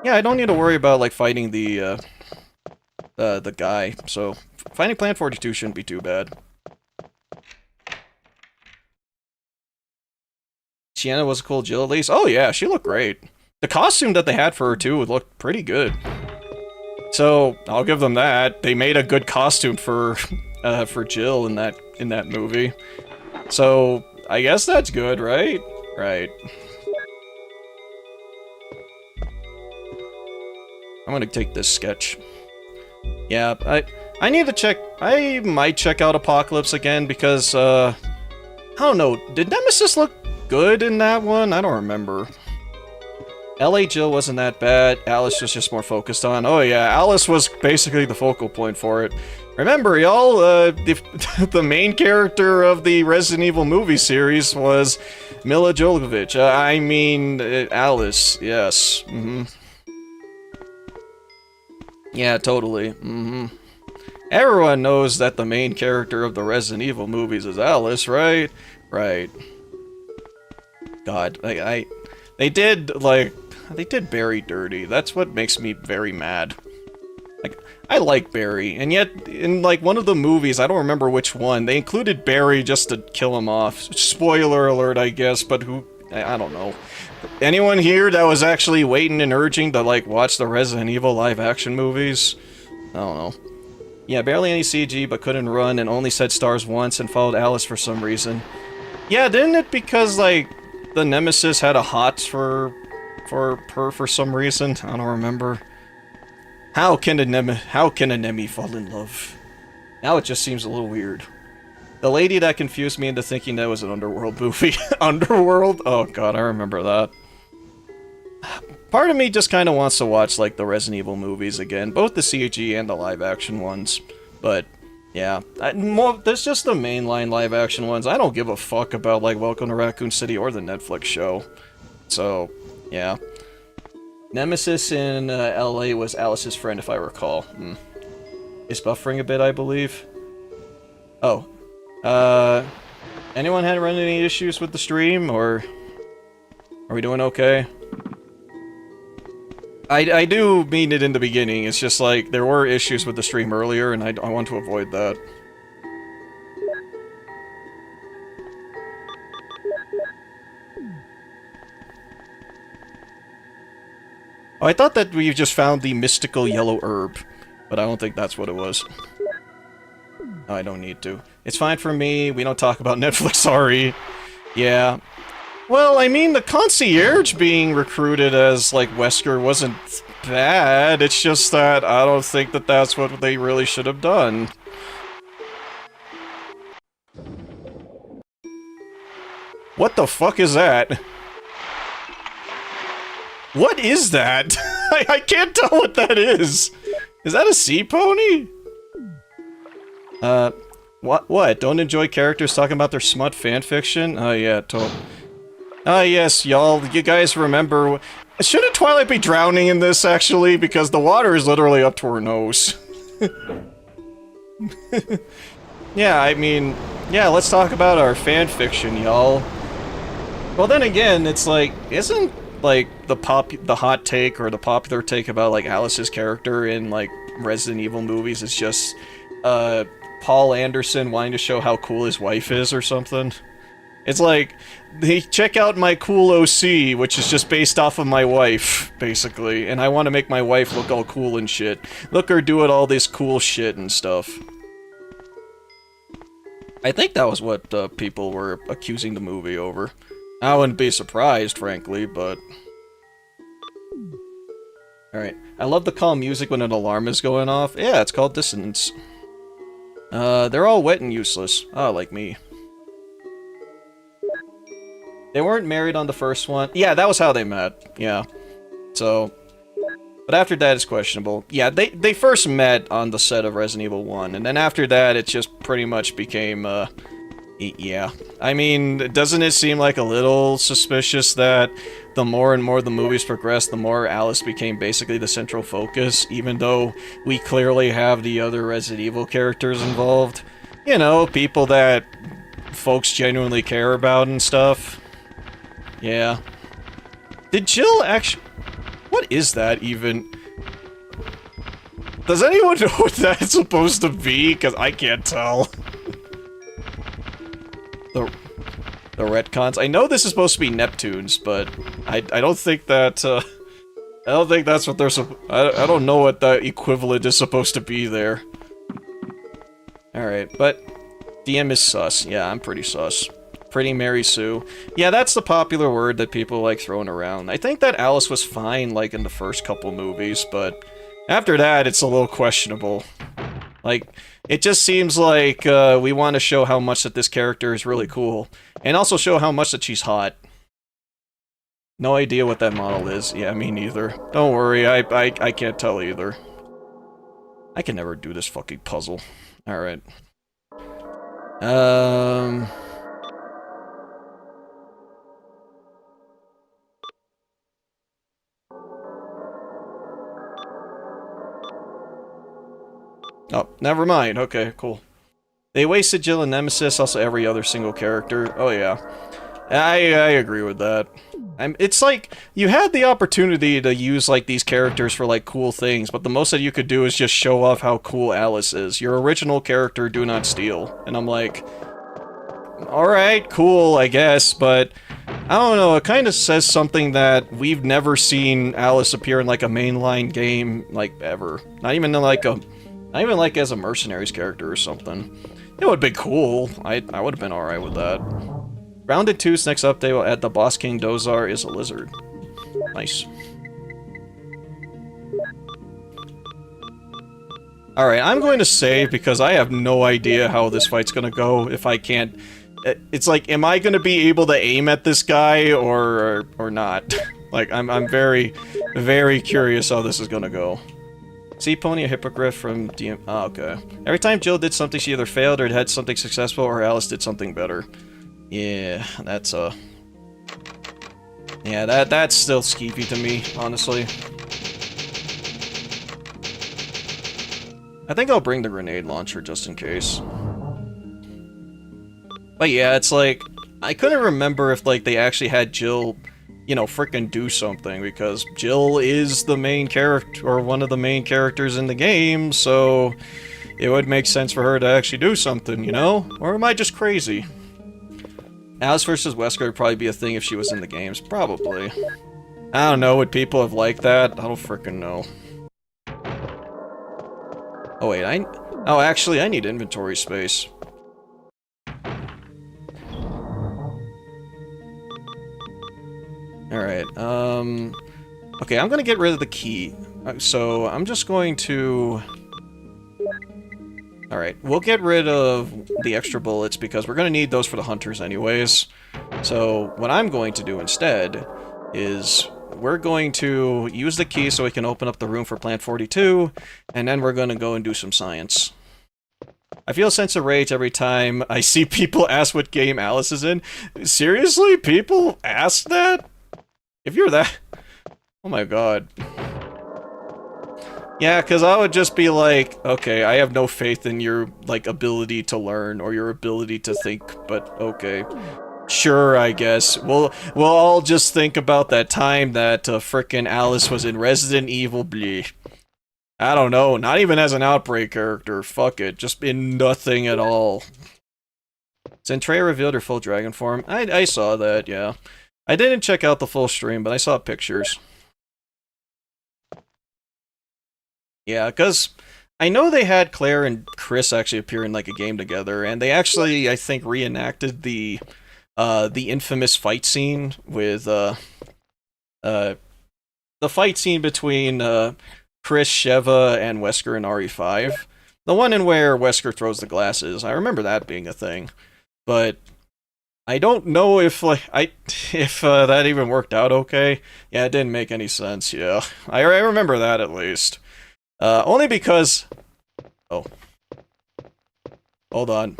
Yeah, I don't need to worry about, like, fighting the guy, so... Finding Plan 42 shouldn't be too bad. Sienna was a cool Jill, at least? Oh yeah, she looked great. The costume that they had for her, too, looked pretty good. So, I'll give them that. They made a good costume for Jill in that movie. So... I guess that's good, right? Right. I'm gonna take this sketch. Yeah, I need to check... I might check out Apocalypse again, because, I don't know, did Nemesis look good in that one? I don't remember. LA Jill wasn't that bad, Alice was just more focused on... Oh yeah, Alice was basically the focal point for it. Remember, y'all, the main character of the Resident Evil movie series was Mila Jovovich. I mean, Alice, yes. Yeah, totally. Everyone knows that the main character of the Resident Evil movies is Alice, right? Right. God, they did Barry dirty. That's what makes me very mad. Like, I like Barry, and yet, in, like, one of the movies, I don't remember which one, they included Barry just to kill him off. Spoiler alert, I guess, but who... I don't know. Anyone here that was actually waiting and urging to, like, watch the Resident Evil live-action movies? I don't know. Yeah, barely any CG, but couldn't run, and only said stars once, and followed Alice for some reason. Yeah, didn't it because, like, the Nemesis had a hots for her for some reason? I don't remember. How can a Nemi fall in love? Now it just seems a little weird. The lady that confused me into thinking that was an Underworld movie. Underworld? Oh god, I remember that. Part of me just kind of wants to watch, like, the Resident Evil movies again. Both the CG and the live-action ones. But, yeah. There's just the mainline live-action ones. I don't give a fuck about, like, Welcome to Raccoon City or the Netflix show. So, yeah. Nemesis in LA was Alice's friend, if I recall. Is buffering a bit, I believe. Oh. Anyone had run any issues with the stream, or... Are we doing okay? I do mean it in the beginning, it's just like, there were issues with the stream earlier, and I want to avoid that. Oh, I thought that we just found the mystical yellow herb, but I don't think that's what it was. No, I don't need to. It's fine for me, we don't talk about Netflix, sorry. Yeah. Well, I mean, the concierge being recruited as, like, Wesker wasn't bad, it's just that I don't think that that's what they really should have done. What the fuck is that? What is that? I can't tell what that is. Is that a sea pony? What? Don't enjoy characters talking about their smut fanfiction? Oh yeah, ah yes, y'all, you guys remember... Shouldn't Twilight be drowning in this, actually? Because the water is literally up to her nose. Yeah, I mean... Yeah, let's talk about our fanfiction, y'all. Well then again, it's like, isn't... like, the hot take or the popular take about, like, Alice's character in, like, Resident Evil movies is just, Paul Anderson wanting to show how cool his wife is or something? It's like, hey, check out my cool OC, which is just based off of my wife, basically. And I want to make my wife look all cool and shit. Look her doing all this cool shit and stuff. I think that was what people were accusing the movie over. I wouldn't be surprised, frankly, but... Alright. I love the calm music when an alarm is going off. Yeah, it's called dissonance. They're all wet and useless. Oh, like me. They weren't married on the first one. Yeah, that was how they met. Yeah. So... But after that, it's questionable. Yeah, they first met on the set of Resident Evil 1, and then after that, it just pretty much became, yeah. I mean, doesn't it seem like a little suspicious that the more and more the movies progressed, the more Alice became basically the central focus, even though we clearly have the other Resident Evil characters involved? You know, people that folks genuinely care about and stuff. Yeah. Did Jill actually... What is that, even? Does anyone know what that's supposed to be? Because I can't tell. The retcons. I know this is supposed to be Neptune's, but I don't think that, I don't think that's what they're I don't know what the equivalent is supposed to be there. Alright, but DM is sus. Yeah, I'm pretty sus. Pretty Mary Sue. Yeah, that's the popular word that people like throwing around. I think that Alice was fine, like, in the first couple movies, but after that, it's a little questionable. Like, it just seems like we want to show how much that this character is really cool, and also show how much that she's hot. No idea what that model is. Yeah, me neither. Don't worry, I can't tell either. I can never do this fucking puzzle. Alright. Oh, never mind. Okay, cool. They wasted Jill and Nemesis, also every other single character. Oh yeah. I agree with that. It's like, you had the opportunity to use, like, these characters for, like, cool things, but the most that you could do is just show off how cool Alice is. Your original character, do not steal. And I'm like, alright, cool, I guess, but I don't know, it kind of says something that we've never seen Alice appear in, like, a mainline game, like, ever. Not even as a mercenaries character or something. It would be cool. I would have been alright with that. Grounded 2's next update will add the Boss King Dozar is a lizard. Nice. Alright, I'm going to save because I have no idea how this fight's gonna go if I can't... It's like, am I gonna be able to aim at this guy or not? Like, I'm very, very curious how this is gonna go. See Pony, a hypocrite from DM... Oh, okay. Every time Jill did something, she either failed or had something successful, or Alice did something better. Yeah, that's, yeah, that's still skeevy to me, honestly. I think I'll bring the grenade launcher just in case. But yeah, it's like, I couldn't remember if, like, they actually had Jill... you know, frickin' do something, because Jill is the main character, or one of the main characters in the game, so it would make sense for her to actually do something, you know? Or am I just crazy? Alice versus Wesker would probably be a thing if she was in the games, probably. I don't know, would people have liked that? I don't frickin' know. Oh wait, oh actually, I need inventory space. Alright, okay, I'm gonna get rid of the key. So, I'm just going to... Alright, we'll get rid of the extra bullets because we're gonna need those for the hunters anyways. So, what I'm going to do instead is we're going to use the key so we can open up the room for Plant 42, and then we're gonna go and do some science. I feel a sense of rage every time I see people ask what game Alice is in. Seriously? People ask that? If you're that... Oh my god. Yeah, because I would just be like, okay, I have no faith in your, like, ability to learn or your ability to think, but okay. Sure, I guess. We'll all just think about that time that frickin' Alice was in Resident Evil Bleh. I don't know, not even as an Outbreak character, fuck it, just in nothing at all. Centrea revealed her full dragon form. I saw that, yeah. I didn't check out the full stream, but I saw pictures. Yeah, because I know they had Claire and Chris actually appear in like a game together, and they actually, I think, reenacted the infamous fight scene with the fight scene between Chris, Sheva, and Wesker in RE5. The one in where Wesker throws the glasses. I remember that being a thing, but I don't know if that even worked out okay. Yeah, it didn't make any sense. Yeah, I remember that at least. Only because... Oh. Hold on.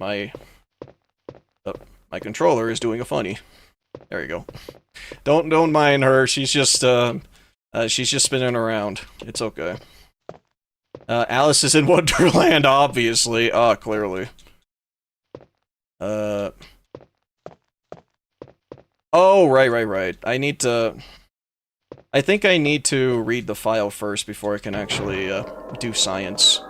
My controller is doing a funny. There you go. Don't mind her. She's just spinning around. It's okay. Alice is in Wonderland, obviously. Clearly. Oh, right. I think I need to read the file first before I can actually, do science.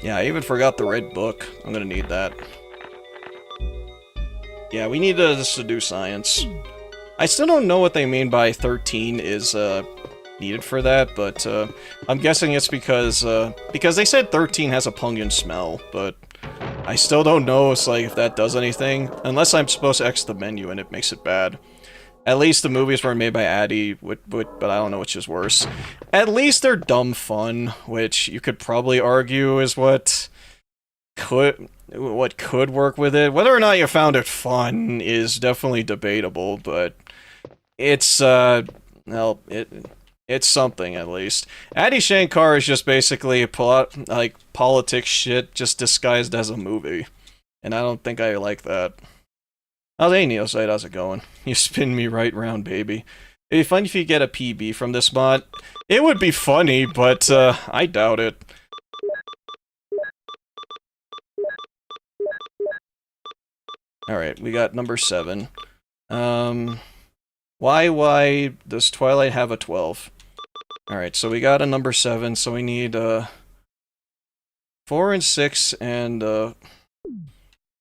Yeah, I even forgot the red book. I'm gonna need that. Yeah, we need to do science. I still don't know what they mean by 13 is, needed for that, but, I'm guessing it's because they said 13 has a pungent smell, but I still don't know, it's like, if that does anything, unless I'm supposed to exit the menu and it makes it bad. At least the movies were made by Addy, but I don't know which is worse. At least they're dumb fun, which you could probably argue is what could work with it. Whether or not you found it fun is definitely debatable, but it's, well, it's something, at least. Adi Shankar is just basically politics shit just disguised as a movie. And I don't think I like that. Oh, hey, Neosite, how's it going? You spin me right round, baby. It'd be fun if you get a PB from this mod. It would be funny, but, I doubt it. Alright, we got number 7. Why does Twilight have a 12? Alright, so we got a number 7, so we need, 4 and 6 and,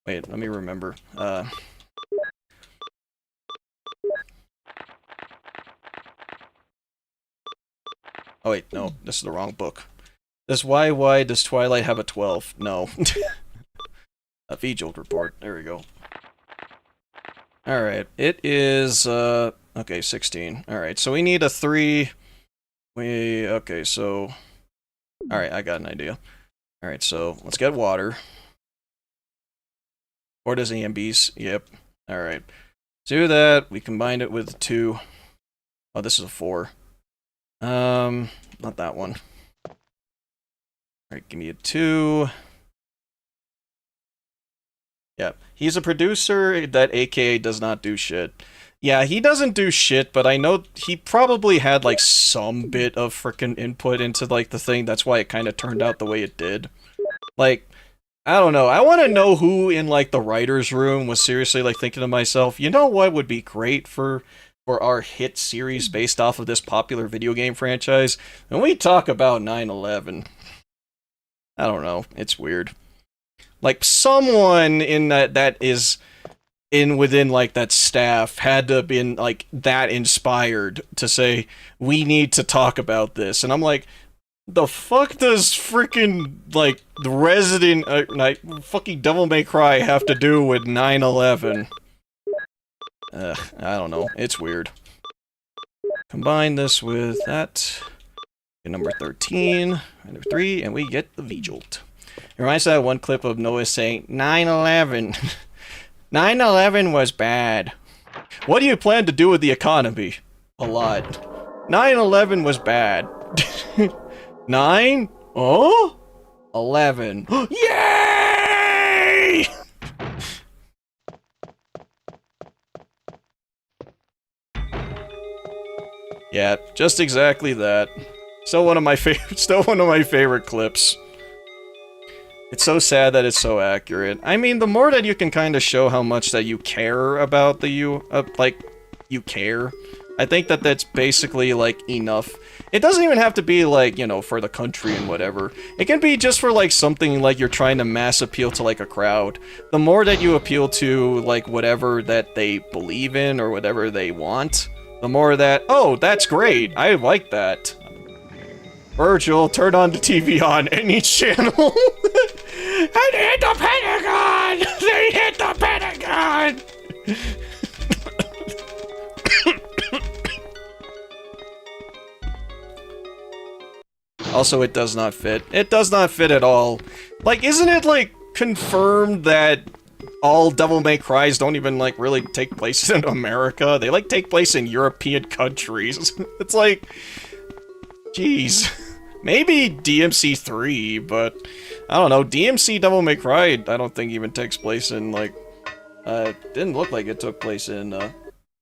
wait, let me remember. Oh wait, no, this is the wrong book. Why does Twilight have a 12? No. A Vjold report, there we go. Alright, it is, okay, 16. Alright, so we need a 3... okay, so... Alright, I got an idea. Alright, so, let's get water. Or does EMBs? Yep. Alright. Do that, we combined it with 2. Oh, this is a 4. Not that one. Alright, give me a 2. Yeah, he's a producer that AKA does not do shit. Yeah, he doesn't do shit, but I know he probably had, like, some bit of frickin' input into, like, the thing. That's why it kind of turned out the way it did. Like, I don't know. I want to know who in, like, the writer's room was seriously, like, thinking to myself, you know what would be great for our hit series based off of this popular video game franchise? And we talk about 9/11. I don't know. It's weird. Like, someone in that is within, like, that staff had to have been, like, that inspired to say, we need to talk about this. And I'm like, the fuck does freaking, like, the Resident, fucking Devil May Cry have to do with 9/11? I don't know. It's weird. Combine this with that. Number 13, number 3, and we get the V-Jolt. It reminds me of that one clip of Noah saying, 9/11. 9/11 was bad. What do you plan to do with the economy? A lot. 9/11 was bad. 9? Oh? 11. Yay! Yeah, just exactly that. Still one of my favorite clips. It's so sad that it's so accurate. I mean, the more that you can kind of show how much that you care about the you care, I think that that's basically, like, enough. It doesn't even have to be, like, you know, for the country and whatever. It can be just for, like, something like you're trying to mass appeal to, like, a crowd. The more that you appeal to, like, whatever that they believe in or whatever they want, the more that, oh, that's great, I like that. Virgil, turn on the TV on any channel. And they hit the Pentagon! They hit the Pentagon! Also, it does not fit. It does not fit at all. Like, isn't it, like, confirmed that all Devil May Cries don't even, like, really take place in America? They, like, take place in European countries. It's like... Jeez. Maybe DMC 3, but... I don't know. DMC Devil May Cry, I don't think even takes place in, like... didn't look like it took place in,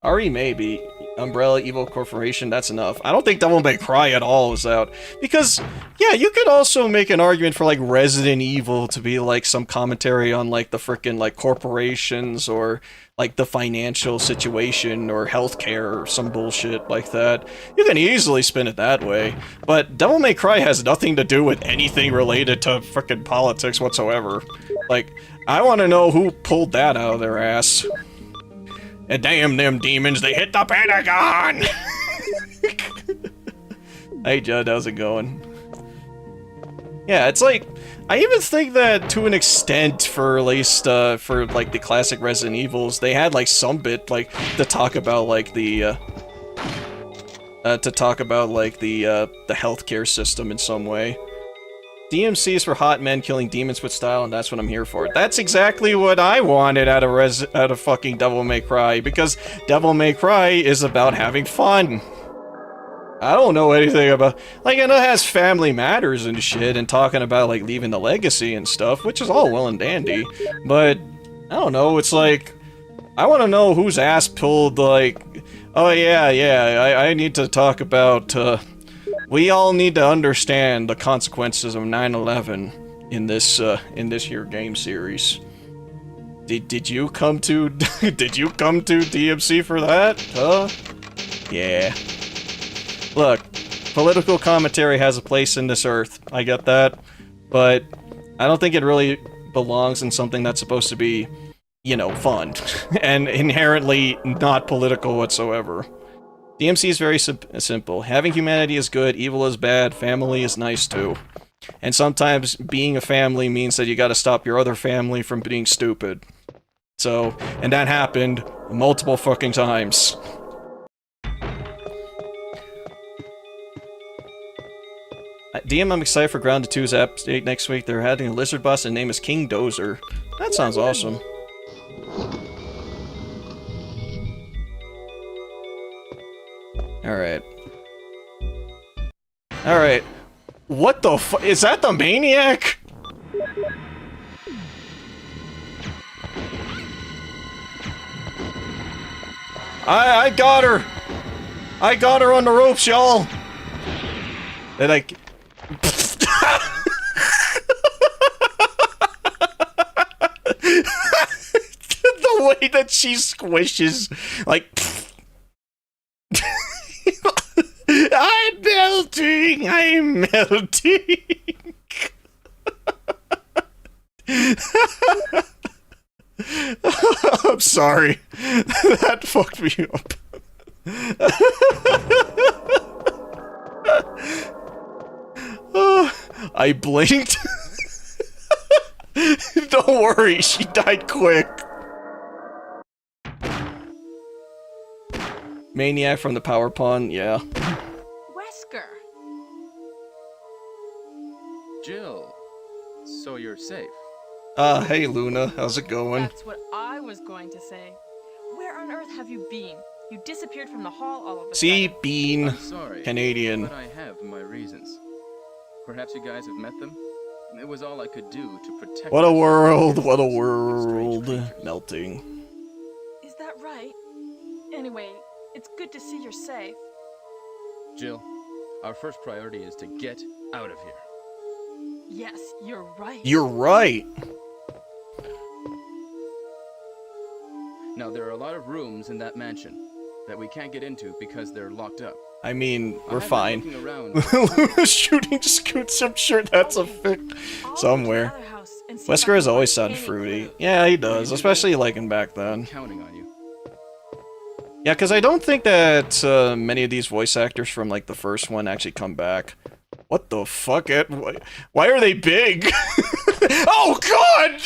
RE maybe. Umbrella, Evil Corporation, that's enough. I don't think Devil May Cry at all is out. Because, yeah, you could also make an argument for, like, Resident Evil to be, like, some commentary on, like, the frickin', like, corporations or, like, the financial situation or healthcare or some bullshit like that. You can easily spin it that way. But Devil May Cry has nothing to do with anything related to frickin' politics whatsoever. Like, I want to know who pulled that out of their ass. And damn them demons, they hit the Pentagon! Hey Judd, how's it going? Yeah, it's like, I even think that to an extent, for at least, for like the classic Resident Evils, they had like some bit, like, to talk about like the healthcare system in some way. DMC is for hot men killing demons with style, and that's what I'm here for. That's exactly what I wanted out of fucking Devil May Cry, because Devil May Cry is about having fun. I don't know anything about... Like, I know it has family matters and shit, and talking about, like, leaving the legacy and stuff, which is all well and dandy, but, I don't know, it's like... I want to know whose ass pulled, like... Oh, yeah, I need to talk about, we all need to understand the consequences of 9/11 in this here game series. Did you come to did you come to DMC for that? Huh? Yeah. Look, political commentary has a place in this earth. I get that, but I don't think it really belongs in something that's supposed to be, you know, fun and inherently not political whatsoever. DMC is very simple. Having humanity is good, evil is bad, family is nice too. And sometimes being a family means that you gotta stop your other family from being stupid. So, and that happened multiple fucking times. DM, I'm excited for Grounded 2's update next week. They're adding a lizard boss and name is King Dozer. That sounds awesome. Alright. Alright. What the fu- is that the maniac? I got her! I got her on the ropes, y'all! And I... The way that she squishes, like... I'm melting! I'm melting! I'm sorry. That fucked me up. I blinked. Don't worry, she died quick. Maniac from the power pawn, yeah. Wesker. Jill, so you're safe. Hey Luna, how's it going? That's what I was going to say. Where on earth have you been? You disappeared from the hall all of a See, sudden. Bean, I'm sorry, Canadian. but I have my reasons. Perhaps you guys have met them? It was all I could do to protect What a us world, against what a these world. strange creatures. Melting. Is that right? Anyway, it's good to see you're safe. Jill, our first priority is to get out of here. Yes, you're right. You're right. Now, there are a lot of rooms in that mansion that we can't get into because they're locked up. I mean, we're I have been fine. looking around. Shooting scoots, I'm sure that's a fic I'll somewhere. go to the other house and see if I Wesker can has find always sounded any fruity. clue. Yeah, he does, especially like in back then. Counting on you. Yeah, because I don't think that many of these voice actors from like the first one actually come back. What the fuck? Why are they big? Oh god!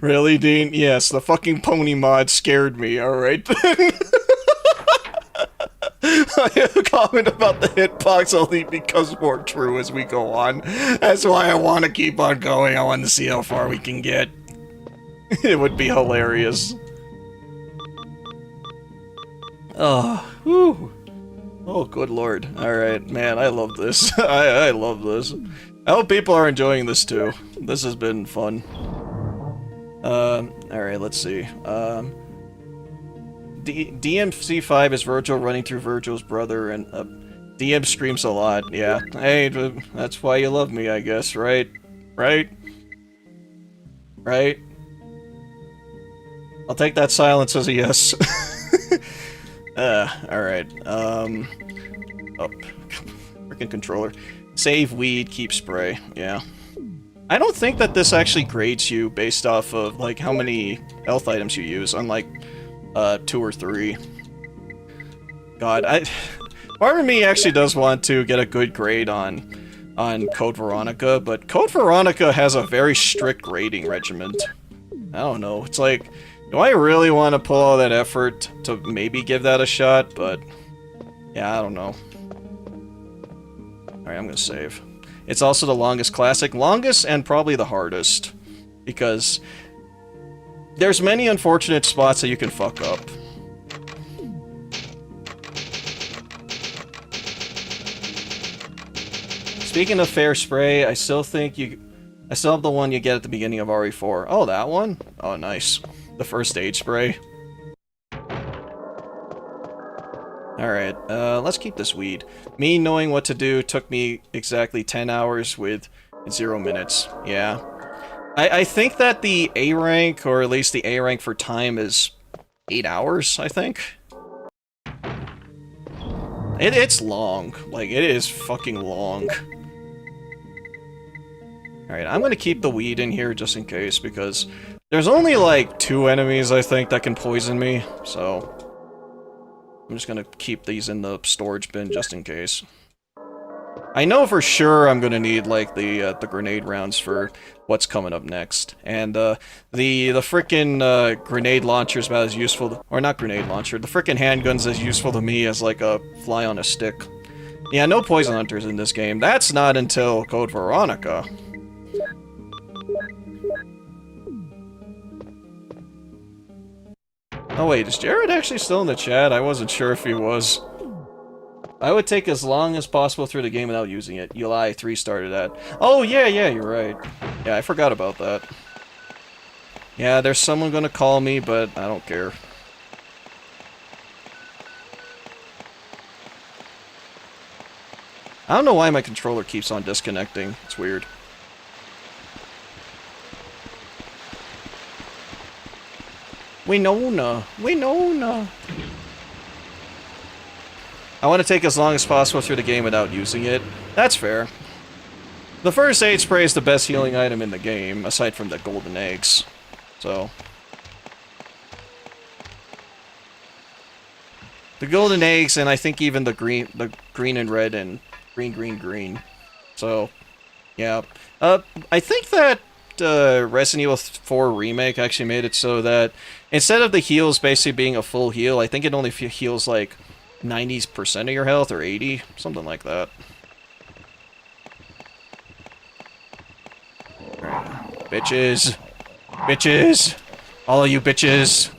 Really, Dean? Yes, the fucking pony mod scared me, alright then. I have a comment about the hitbox only because more true as we go on. That's why I want to keep on going. I want to see how far we can get. It would be hilarious. Oh, whew. Oh, good lord. Alright, man, I love this. I love this. I hope people are enjoying this too. This has been fun. Alright, let's see. DMC5 is Virgil running through Virgil's brother, and DM screams a lot. Yeah. Hey, that's why you love me, I guess, right? Right? Right? I'll take that silence as a yes. Alright. Oh. Freaking controller. Save weed, keep spray. Yeah. I don't think that this actually grades you based off of, like, how many health items you use, unlike 2 or 3. God, part of me actually does want to get a good grade on Code Veronica, but Code Veronica has a very strict grading regimen. I don't know, it's like, do I really want to pull all that effort to maybe give that a shot? But, yeah, I don't know. Alright, I'm gonna save. It's also the longest classic. Longest and probably the hardest. Because there's many unfortunate spots that you can fuck up. Speaking of fair spray, I still have the one you get at the beginning of RE4. Oh, that one? Oh, nice. The first aid spray. Alright, let's keep this weed. Me knowing what to do took me exactly 10 hours with 0 minutes. Yeah. I think that the A rank, or at least the A rank for time, is 8 hours, I think. It's long. Like, it is fucking long. Alright, I'm gonna keep the weed in here just in case, because there's only like 2 enemies, I think, that can poison me, so I'm just gonna keep these in the storage bin just in case. I know for sure I'm gonna need, like, the grenade rounds for what's coming up next. And, the frickin', grenade launcher's about as useful, or not grenade launcher, the frickin' handgun's as useful to me as, like, a fly on a stick. Yeah, no poison hunters in this game. That's not until Code Veronica. Oh wait, is Jared actually still in the chat? I wasn't sure if he was. I would take as long as possible through the game without using it. Eli 3 started at. Oh yeah, you're right. Yeah, I forgot about that. Yeah, there's someone gonna call me, but I don't care. I don't know why my controller keeps on disconnecting. It's weird. Winona. I want to take as long as possible through the game without using it. That's fair. The first aid spray is the best healing item in the game, aside from the golden eggs. So the golden eggs, and I think even the green and red and green. So yeah. I think that Resident Evil 4 Remake actually made it so that instead of the heals basically being a full heal, I think it only heals like 90% of your health, or 80, something like that. Bitches. Bitches! All of you bitches!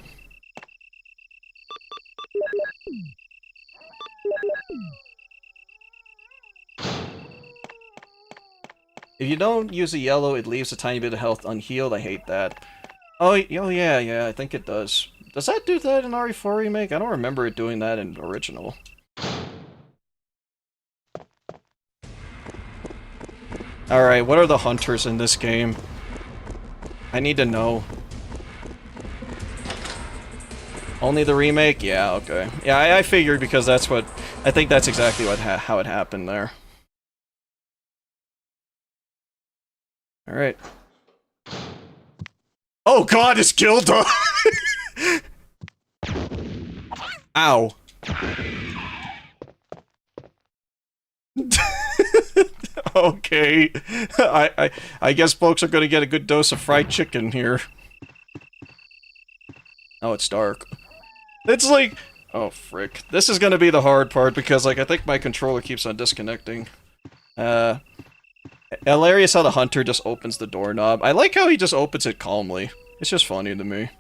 If you don't use a yellow, it leaves a tiny bit of health unhealed. I hate that. Oh yeah, I think it does. Does that do that in RE4 Remake? I don't remember it doing that in original. Alright, what are the hunters in this game? I need to know. Only the remake? Yeah, okay. Yeah, I figured because that's what... I think that's exactly what how it happened there. Alright. Oh god, it's Gilda! Ow. Okay. I guess folks are gonna get a good dose of fried chicken here. Oh, it's dark. It's like... Oh, frick. This is gonna be the hard part because, like, I think my controller keeps on disconnecting. Hilarious how the hunter just opens the doorknob. I like how he just opens it calmly. It's just funny to me.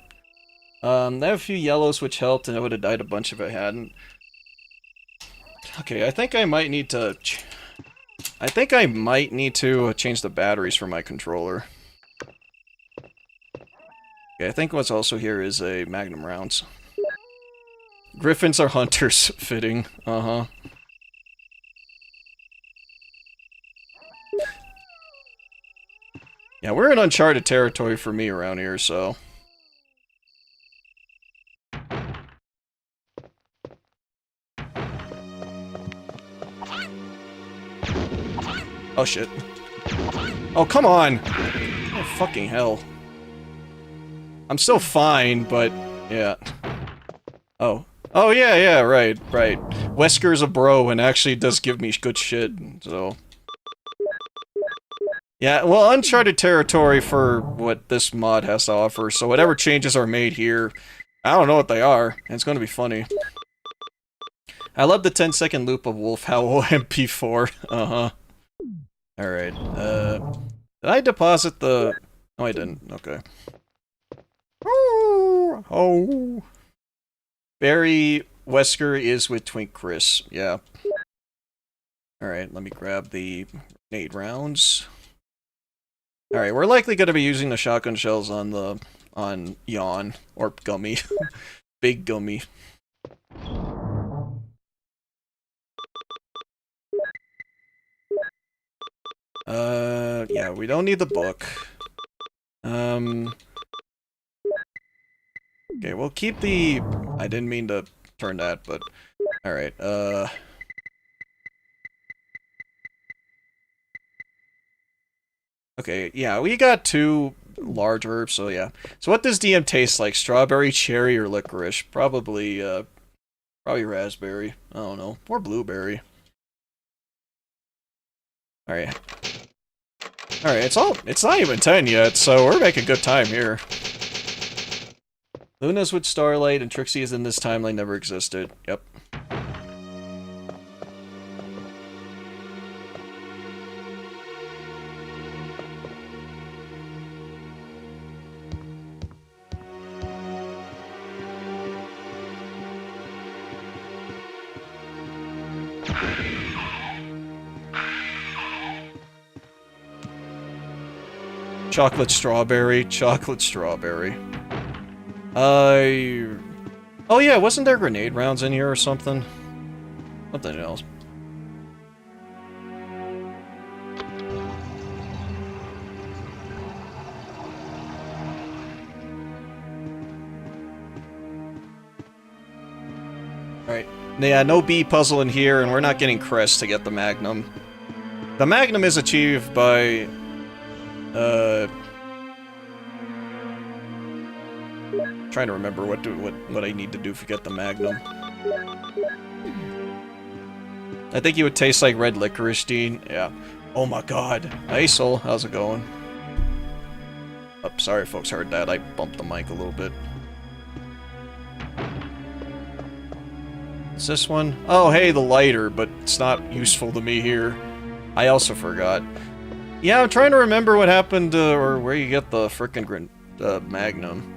They have a few yellows which helped, and I would have died a bunch if I hadn't. Okay, I think I might need to... change the batteries for my controller. Okay, I think what's also here is a Magnum rounds. Griffins are hunters, fitting. Uh-huh. Yeah, we're in uncharted territory for me around here, so... Oh shit. Oh, come on! Oh, fucking hell. I'm still fine, but... yeah. Oh. Oh, yeah, right. Wesker's a bro and actually does give me good shit, so... Yeah, well, uncharted territory for what this mod has to offer, so whatever changes are made here, I don't know what they are, and it's gonna be funny. I love the 10-second loop of Wolf Howl MP4, uh-huh. Alright, did I deposit the... No, I didn't, okay. Oh. Barry Wesker is with Twink Chris, yeah. Alright, let me grab the grenade rounds. Alright, we're likely going to be using the shotgun shells on Yawn, or Gummy. Big Gummy. Yeah, we don't need the book. Okay, we'll keep the... I didn't mean to turn that, but... Alright, okay, yeah, we got 2 large herbs, so yeah. So what does DM taste like? Strawberry, cherry, or licorice? Probably, probably raspberry. I don't know. Or blueberry. Alright. Alright, it's not even 10 yet, so we're making good time here. Luna's with Starlight, and Trixie is in this timeline never existed. Yep. Chocolate strawberry, chocolate strawberry. Oh yeah, wasn't there grenade rounds in here or something? Something else. Alright. Yeah, no B puzzle in here, and we're not getting Crest to get the Magnum. The Magnum is achieved by... trying to remember what I need to do to get the Magnum. I think it would taste like red licorice, Dean. Yeah. Oh my god. Hey, Soul. How's it going? Oh, sorry folks heard that. I bumped the mic a little bit. Is this one? Oh, hey, the lighter, but it's not useful to me here. I also forgot. Yeah, I'm trying to remember what happened, or where you get the frickin' Magnum.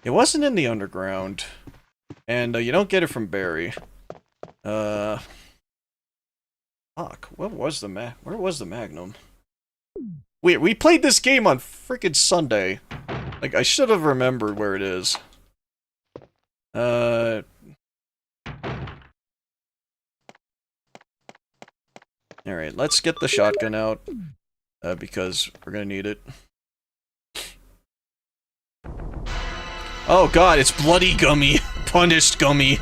It wasn't in the underground. And, you don't get it from Barry. Fuck, where was the Magnum? We played this game on frickin' Sunday. Like, I should have remembered where it is. Alright, let's get the shotgun out. Because we're gonna need it. Oh god, it's Bloody Gummy! Punished Gummy!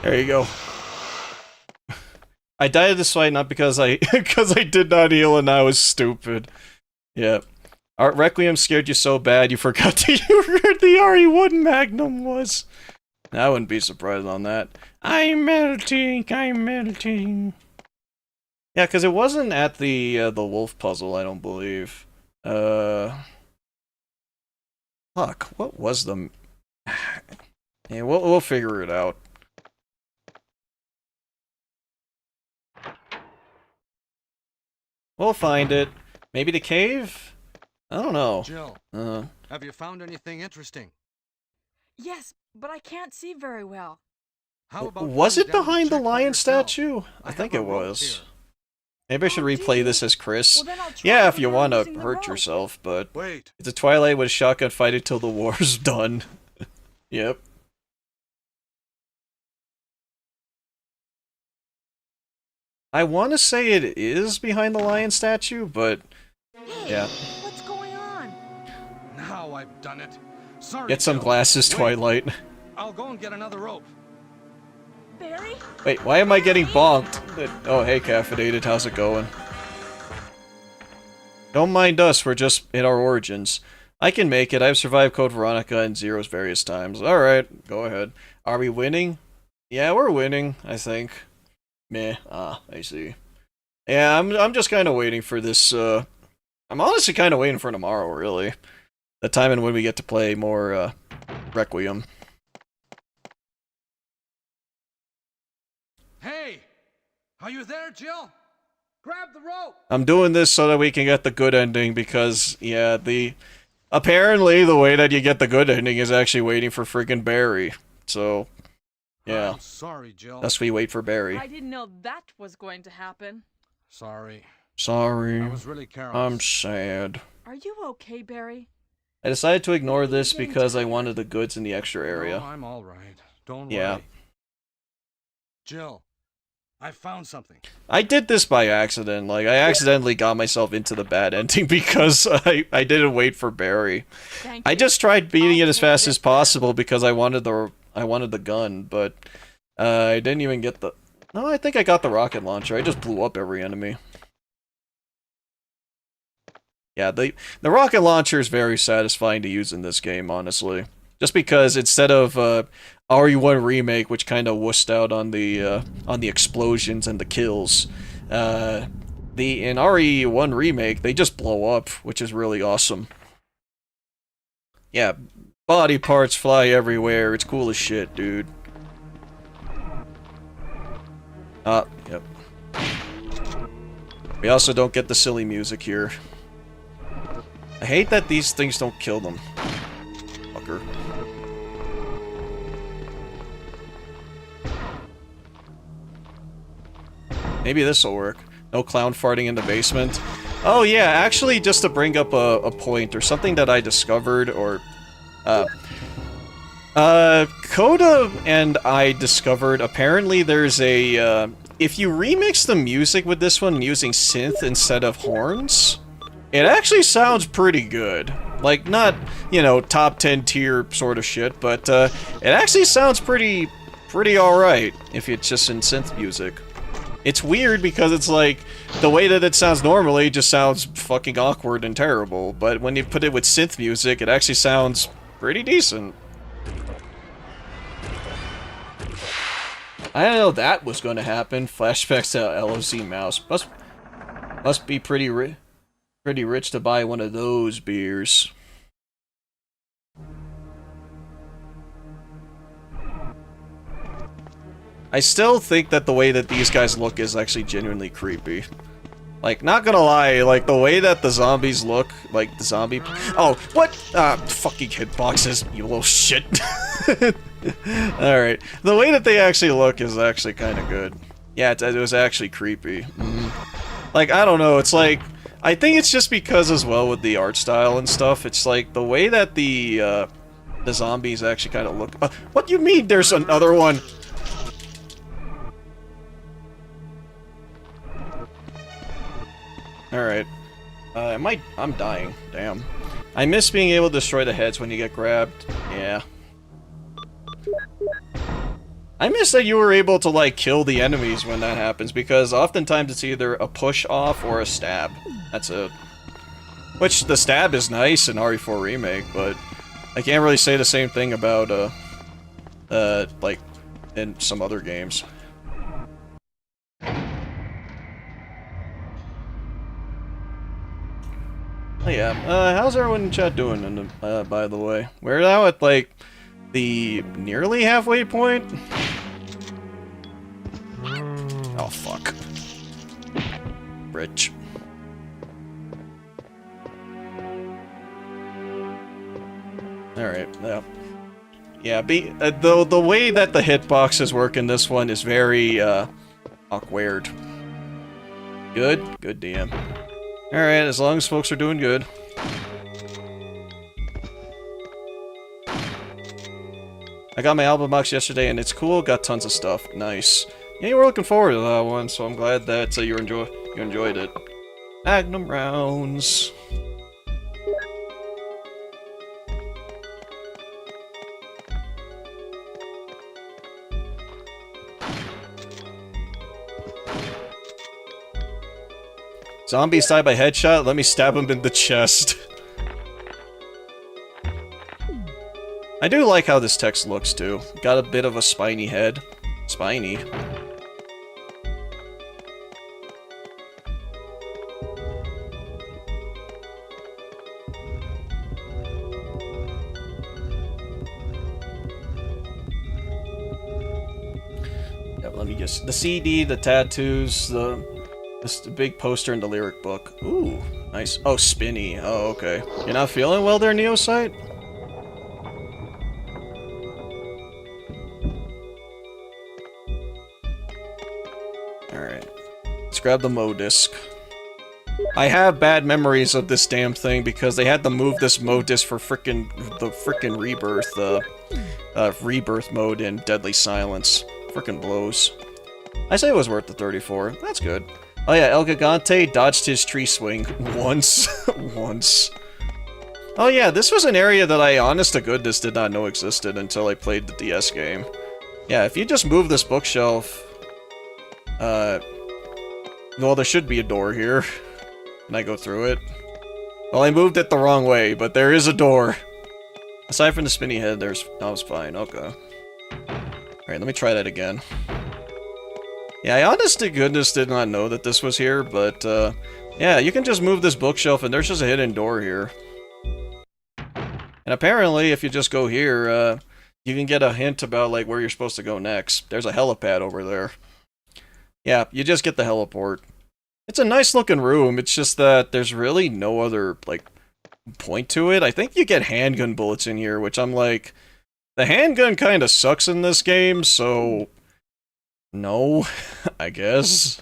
There you go. I died this fight not because I did not heal and I was stupid. Yep. Art Requiem scared you so bad you forgot to where the RE1 Magnum was. I wouldn't be surprised on that. I'm melting, I'm melting. Yeah, because it wasn't at the wolf puzzle, I don't believe. Fuck, what was the... Yeah, we'll figure it out. We'll find it. Maybe the cave? I don't know. Jill, have you found anything interesting? Yes, but I can't see very well. How about Was it going down to behind the check for lion yourself? statue? I think have it a rope was. here. Maybe I should Oh, replay dear. this as Chris. Well, then I'll try Yeah, if you without want to using the hurt rope. yourself, but Wait. it's a Twilight with a shotgun fight until the war's done. Yep. I want to say it is behind the lion statue, but Hey, yeah. what's going on? Now I've done it. Sorry. Get some Jill. glasses, Wait, Twilight. I'll go and get another rope. Barry? Wait, why am I getting bonked? Oh, hey, Caffeinated, how's it going? Don't mind us, we're just in our origins. I can make it, I've survived Code Veronica and Zeros various times. Alright, go ahead. Are we winning? Yeah, we're winning, I think. Meh, I see. Yeah, I'm just kind of waiting for this, I'm honestly kind of waiting for tomorrow, really. The time and when we get to play more, Requiem. Hey! Are you there, Jill? Grab the rope! I'm doing this so that we can get the good ending because, yeah, apparently the way that you get the good ending is actually waiting for friggin' Barry. So, yeah. I'm sorry, Jill. Thus we wait for Barry. I didn't know that was going to happen. Sorry. Sorry. I was really careless. I'm sad. Are you okay, Barry? I decided to ignore this because I wanted the goods in the extra area. No, I'm all right. Don't Yeah. worry. Jill, I found something. I did this by accident. Like, I accidentally got myself into the bad ending because I didn't wait for Barry. Thank I you. just tried beating it as I'll fast take as this possible because I wanted the gun, but I didn't even get the... No, I think I got the rocket launcher. I just blew up every enemy. Yeah, the rocket launcher is very satisfying to use in this game, honestly. Just because instead of RE1 Remake, which kind of wussed out on the explosions and the kills, in RE1 Remake they just blow up, which is really awesome. Yeah, body parts fly everywhere. It's cool as shit, dude. Yep. We also don't get the silly music here. I hate that these things don't kill them. Fucker. Maybe this'll work. No clown farting in the basement. Oh yeah, actually, just to bring up a point, or something that I discovered, or... Coda and I discovered, apparently there's a, if you remix the music with this one using synth instead of horns, it actually sounds pretty good. Like, not, you know, top 10 tier sort of shit, but, it actually sounds pretty alright if it's just in synth music. It's weird because it's like, the way that it sounds normally just sounds fucking awkward and terrible, but when you put it with synth music, it actually sounds pretty decent. I didn't know that was going to happen. Flashbacks to LOC mouse. Must be pretty rich to buy one of those beers. I still think that the way that these guys look is actually genuinely creepy. Like, not gonna lie, like, the way that the zombies look, like, the zombie... Oh, what? Fucking hitboxes, you little shit. Alright. The way that they actually look is actually kind of good. Yeah, it was actually creepy. Like, I don't know, it's like... I think it's just because as well with the art style and stuff, it's like, the way that the zombies actually kind of look... what do you mean there's another one? Alright. I'm dying. Damn. I miss being able to destroy the heads when you get grabbed. Yeah. I miss that you were able to, like, kill the enemies when that happens, because oftentimes it's either a push-off or a stab. That's it. Which, the stab is nice in RE4 Remake, but I can't really say the same thing about, like, in some other games. Oh yeah, how's everyone in chat doing, by the way? We're now at, like, the nearly halfway point? Oh, fuck. Rich. Alright, yeah. Yeah, the way that the hitboxes work in this one is very, awkward. Good? Good DM. Alright, as long as folks are doing good. I got my album box yesterday and it's cool, got tons of stuff. Nice. Yeah, you were looking forward to that one, so I'm glad that you enjoyed it. Magnum rounds. Zombie side by headshot, let me stab him in the chest. I do like how this text looks, too. Got a bit of a spiny head. Spiny. Yeah, let me just... The CD, the tattoos, this big poster and the lyric book. Ooh, nice. Oh, spinny. Oh, okay. You're not feeling well there, Neosite? Alright. Let's grab the Mo disc. I have bad memories of this damn thing because they had to move this Mo disc for the frickin' rebirth, rebirth mode in Deadly Silence. Frickin' blows. I say it was worth the 34. That's good. Oh yeah, El Gigante dodged his tree swing once. Once. Oh yeah, this was an area that I, honest to goodness, did not know existed until I played the DS game. Yeah, if you just move this bookshelf... well, there should be a door here. Can I go through it? Well, I moved it the wrong way, but there is a door. Aside from the spinny head, that was fine. Okay. Alright, let me try that again. Yeah, I honest to goodness did not know that this was here, but, yeah, you can just move this bookshelf and there's just a hidden door here. And apparently, if you just go here, you can get a hint about, like, where you're supposed to go next. There's a helipad over there. Yeah, you just get the heliport. It's a nice looking room, it's just that there's really no other, like, point to it. I think you get handgun bullets in here, which I'm like, the handgun kinda sucks in this game, so... No, I guess.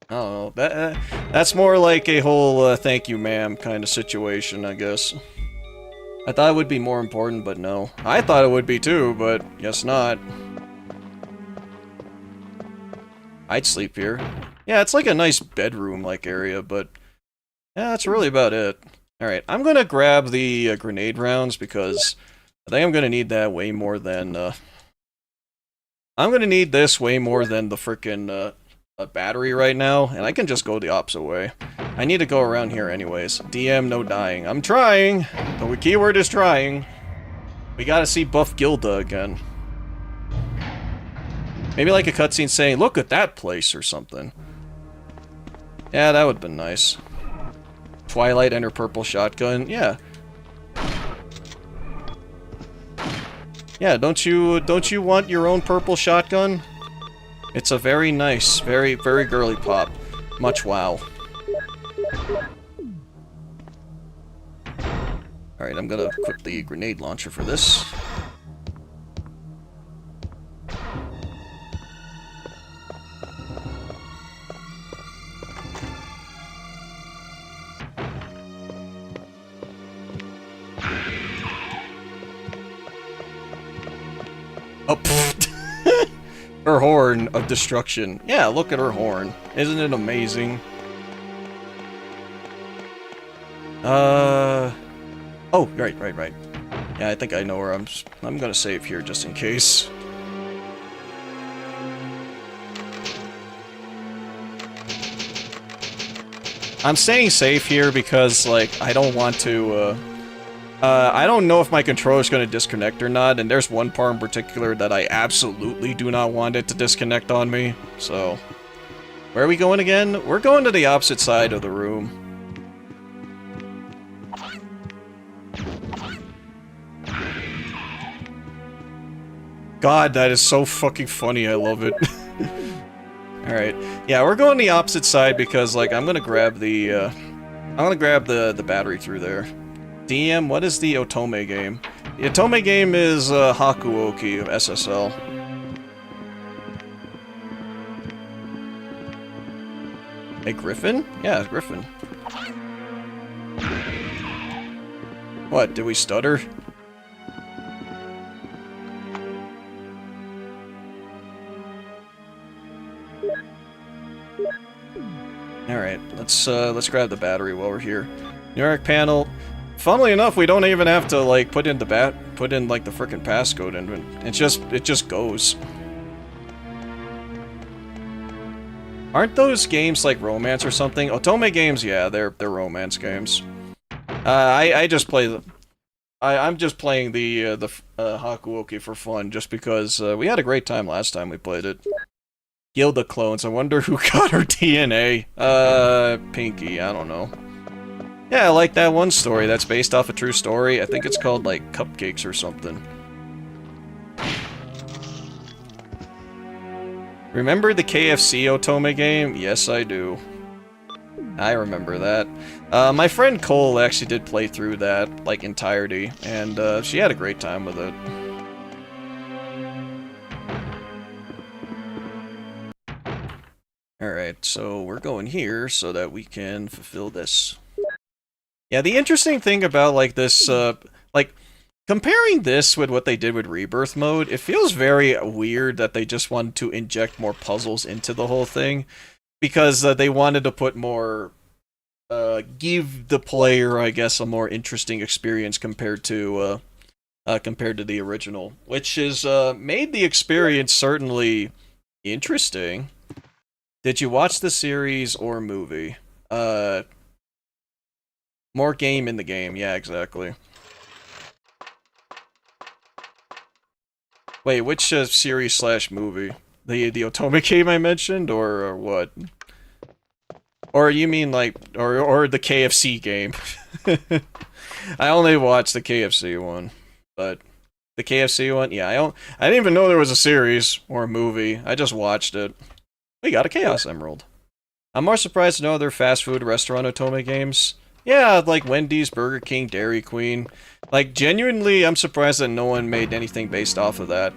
I don't know. That's more like a whole thank you ma'am kind of situation, I guess. I thought it would be more important, but no. I thought it would be too, but guess not. I'd sleep here. Yeah, it's like a nice bedroom-like area, but yeah, that's really about it. Alright, I'm gonna grab the grenade rounds because I think I'm gonna need that way more than, I'm gonna need this way more than the frickin', a battery right now, and I can just go the opposite way. I need to go around here anyways. DM, no dying. I'm trying! The keyword is trying. We gotta see Buff Gilda again. Maybe like a cutscene saying, look at that place or something. Yeah, that would've been nice. Twilight and her purple shotgun, yeah. Yeah, don't you want your own purple shotgun? It's a very nice, very girly pop. Much wow. Alright, I'm gonna equip the grenade launcher for this. Oh, her horn of destruction. Yeah, look at her horn. Isn't it amazing? Oh, right. Yeah, I think I know where I'm gonna save here just in case. I'm staying safe here because, like, I don't want to, I don't know if my controller's gonna disconnect or not, and there's one part in particular that I absolutely do not want it to disconnect on me, so... Where are we going again? We're going to the opposite side of the room. God, that is so fucking funny, I love it. Alright. Yeah, we're going the opposite side because, like, I'm gonna grab the battery through there. DM, what is the Otome game? The Otome game is, Hakuoki of SSL. A Griffin? Yeah, Griffin. What, did we stutter? Alright, let's grab the battery while we're here. Numeric panel. Funnily enough, we don't even have to, like, put in like, the frickin' passcode in it. It just goes. Aren't those games like romance or something? Otome games, yeah, they're romance games. I just play the... I'm just playing the Hakuoki for fun, just because we had a great time last time we played it. Gilda clones, I wonder who got her DNA. Pinky, I don't know. Yeah, I like that one story that's based off a true story. I think it's called, like, Cupcakes or something. Remember the KFC Otome game? Yes, I do. I remember that. My friend Cole actually did play through that, like, entirety, and she had a great time with it. Alright, so we're going here so that we can fulfill this. Yeah, the interesting thing about, like, this, like, comparing this with what they did with Rebirth mode, it feels very weird that they just wanted to inject more puzzles into the whole thing. Because they wanted to put more, give the player, I guess, a more interesting experience compared to the original. Which has, made the experience certainly interesting. Did you watch the series or movie? More game in the game, yeah, exactly. Wait, which series slash movie? The Otome game I mentioned, or what? Or you mean like, or the KFC game? I only watched the KFC one, but the KFC one, yeah, I didn't even know there was a series or a movie. I just watched it. We got a Chaos Emerald. I'm more surprised to know other fast food restaurant Otome games. Yeah, like Wendy's, Burger King, Dairy Queen. Like, genuinely, I'm surprised that no one made anything based off of that.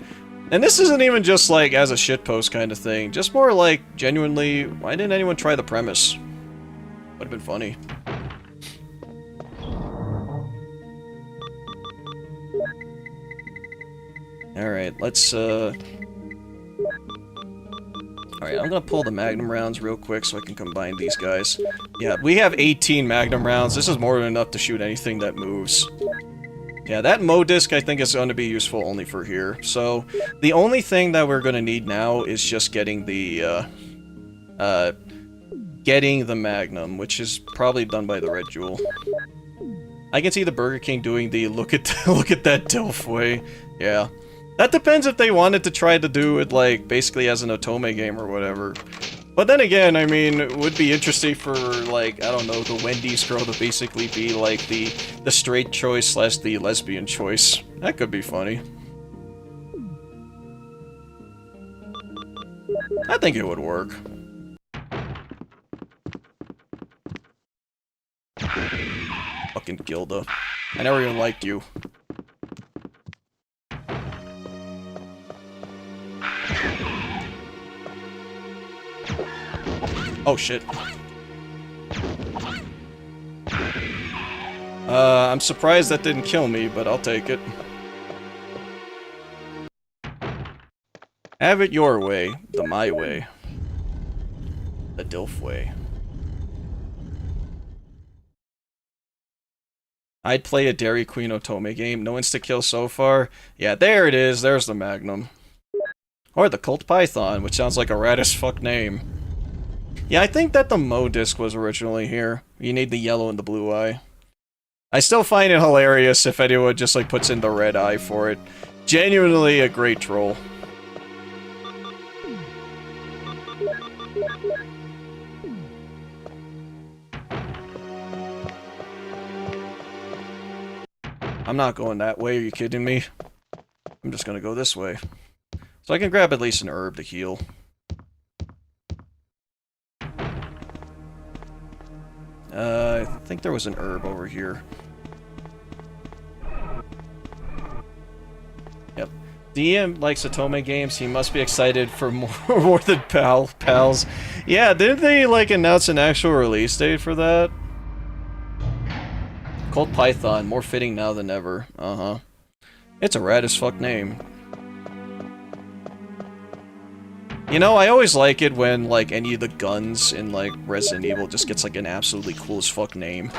And this isn't even just, like, as a shitpost kind of thing. Just more like, genuinely, why didn't anyone try the premise? Would have been funny. Alright, let's, Alright, I'm gonna pull the Magnum rounds real quick so I can combine these guys. Yeah, we have 18 Magnum rounds. This is more than enough to shoot anything that moves. Yeah, that Mo disc I think is going to be useful only for here. So, the only thing that we're going to need now is just getting the getting the Magnum, which is probably done by the Red Jewel. I can see the Burger King doing the look at that Dilf way. Yeah. That depends if they wanted to try to do it, like, basically as an Otome game or whatever. But then again, I mean, it would be interesting for, like, I don't know, the Wendy's girl to basically be, like, the straight choice slash the lesbian choice. That could be funny. I think it would work. Fucking Gilda. I never even liked you. Oh shit. I'm surprised that didn't kill me, but I'll take it. Have it your way, the my way. The Dilf way. I'd play a Dairy Queen Otome game. No insta-kill so far. Yeah, there it is. There's the Magnum. Or the Colt Python, which sounds like a rad as fuck name. Yeah, I think that the Mo disc was originally here. You need the yellow and the blue eye. I still find it hilarious if anyone just like puts in the red eye for it. Genuinely a great troll. I'm not going that way, are you kidding me? I'm just gonna go this way. So I can grab at least an herb to heal. I think there was an herb over here. Yep. DM likes Otome games, he must be excited for more than pals. Yeah, didn't they, like, announce an actual release date for that? Colt Python, more fitting now than ever. Uh-huh. It's a rad as fuck name. You know, I always like it when, like, any of the guns in, like, Resident Evil just gets, like, an absolutely cool as fuck name.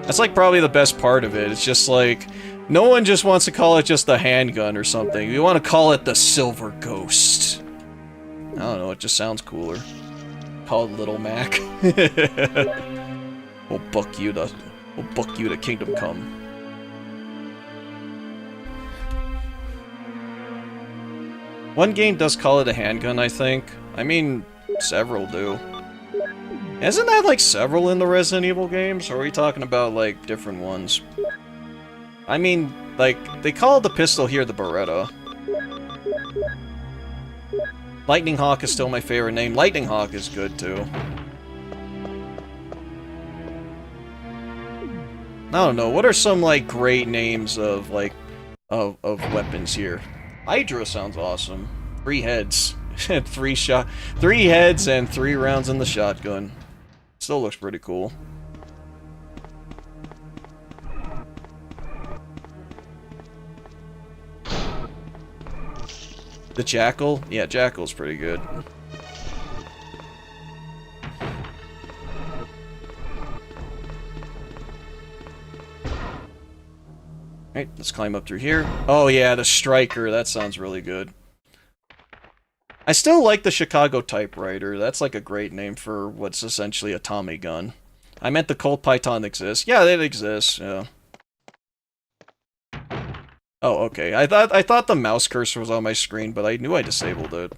That's, like, probably the best part of it. It's just, like, no one just wants to call it just the handgun or something. We want to call it the Silver Ghost. I don't know, it just sounds cooler. Call it Little Mac. We'll buck you to Kingdom Come. One game does call it a handgun, I think. I mean, several do. Isn't that like several in the Resident Evil games? Or are we talking about like different ones? I mean, like, they call the pistol here the Beretta. Lightning Hawk is still my favorite name. Lightning Hawk is good too. I don't know, what are some like great names of like of weapons here? Hydra sounds awesome. 3 heads. 3 heads and 3 rounds in the shotgun. Still looks pretty cool. The Jackal? Yeah, Jackal's pretty good. Alright, let's climb up through here. Oh yeah, the Striker, that sounds really good. I still like the Chicago Typewriter. That's like a great name for what's essentially a Tommy gun. I meant the Colt Python exists. Yeah, it exists, yeah. Oh, okay. I thought the mouse cursor was on my screen, but I knew I disabled it.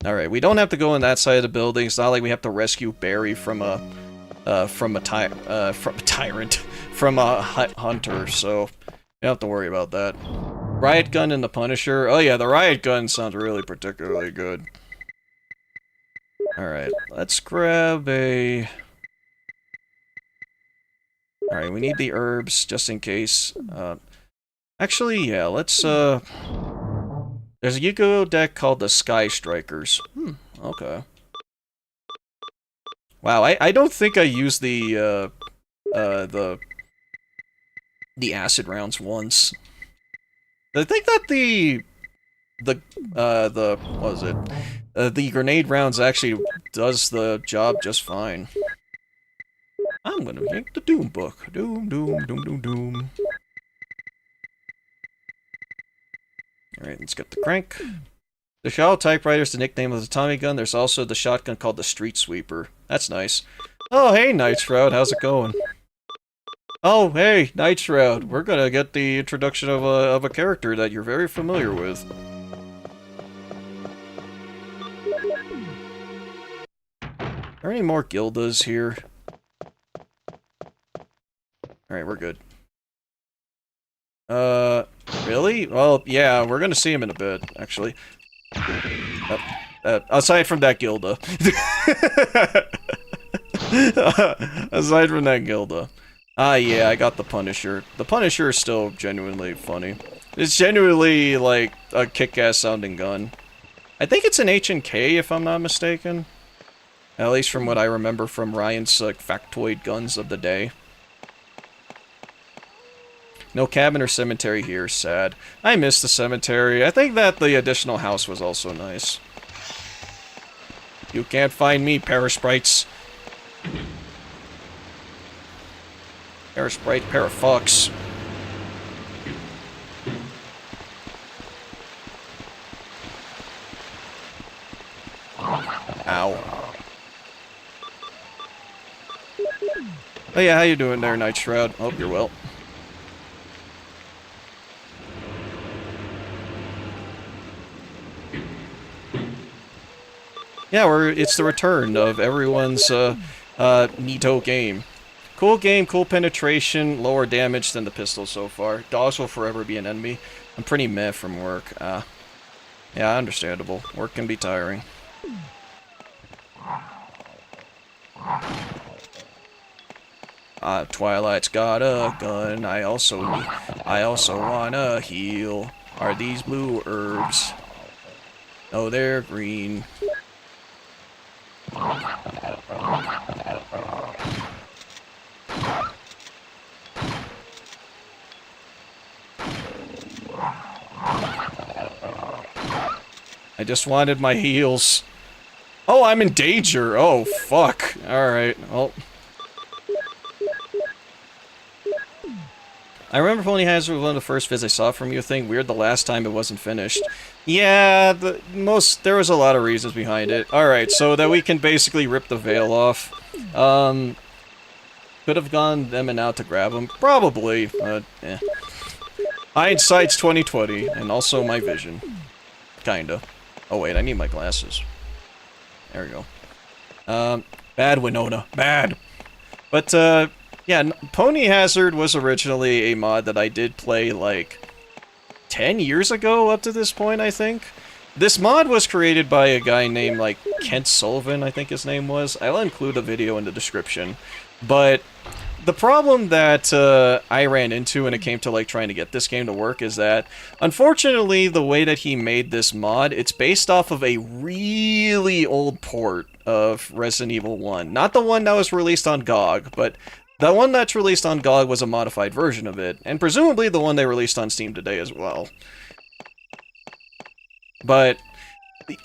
Alright, we don't have to go on that side of the building. It's not like we have to rescue Barry from a tyrant, from a hunter, so you don't have to worry about that. Riot Gun and the Punisher. Oh yeah, the Riot Gun sounds really particularly good. Alright, let's grab a... Alright, we need the herbs, just in case. Actually, yeah, let's, there's a Yu-Gi-Oh deck called the Sky Strikers. Okay. Wow, I don't think I used the acid rounds once. I think that what was it? The grenade rounds actually does the job just fine. I'm gonna yank the Doom book. Doom, doom, doom, doom, doom. Alright, let's get the crank. The Shadow typewriter is the nickname of the Tommy gun. There's also the shotgun called the Street Sweeper. That's nice. Oh, hey, Night Shroud. How's it going? Oh, hey, Night Shroud. We're gonna get the introduction of a character that you're very familiar with. Are there any more Gildas here? Alright, we're good. Really? Well, yeah, we're gonna see him in a bit, actually. Aside from that Gilda. Aside from that Gilda. Ah, yeah, I got the Punisher. The Punisher is still genuinely funny. It's genuinely, like, a kick-ass sounding gun. I think it's an H&K, if I'm not mistaken. At least from what I remember from Ryan's factoid guns of the day. No cabin or cemetery here, sad. I miss the cemetery. I think that the additional house was also nice. You can't find me, Parasprites. Parasprite, pair of fucks. Ow. Oh yeah, how you doing there, Night Shroud? Hope you're well. Yeah, it's the return of everyone's neato game. Cool game, cool penetration, lower damage than the pistol so far. Dogs will forever be an enemy. I'm pretty meh from work. Yeah, understandable. Work can be tiring. Twilight's got a gun. I also wanna heal. Are these blue herbs? No, they're green. I just wanted my heals. Oh, I'm in danger. Oh, fuck. Alright, well. I remember Ponyhazard was one of the first vids I saw from you. Thing weird the last time it wasn't finished. Yeah, there was a lot of reasons behind it. Alright, so that we can basically rip the veil off. Could have gone them and out to grab them. Probably, but eh. Hindsight's 20/20, and also my vision. Kinda. Oh wait, I need my glasses. There we go. Bad Winona. Bad! But, yeah, Ponyhazard was originally a mod that I did play, like, 10 years ago up to this point, I think. This mod was created by a guy named, like, Kent Sullivan, I think his name was. I'll include a video in the description. But the problem that I ran into when it came to, like, trying to get this game to work is that, unfortunately, the way that he made this mod, it's based off of a really old port of Resident Evil 1. Not the one that was released on GOG, but the one that's released on GOG was a modified version of it, and presumably the one they released on Steam today as well. But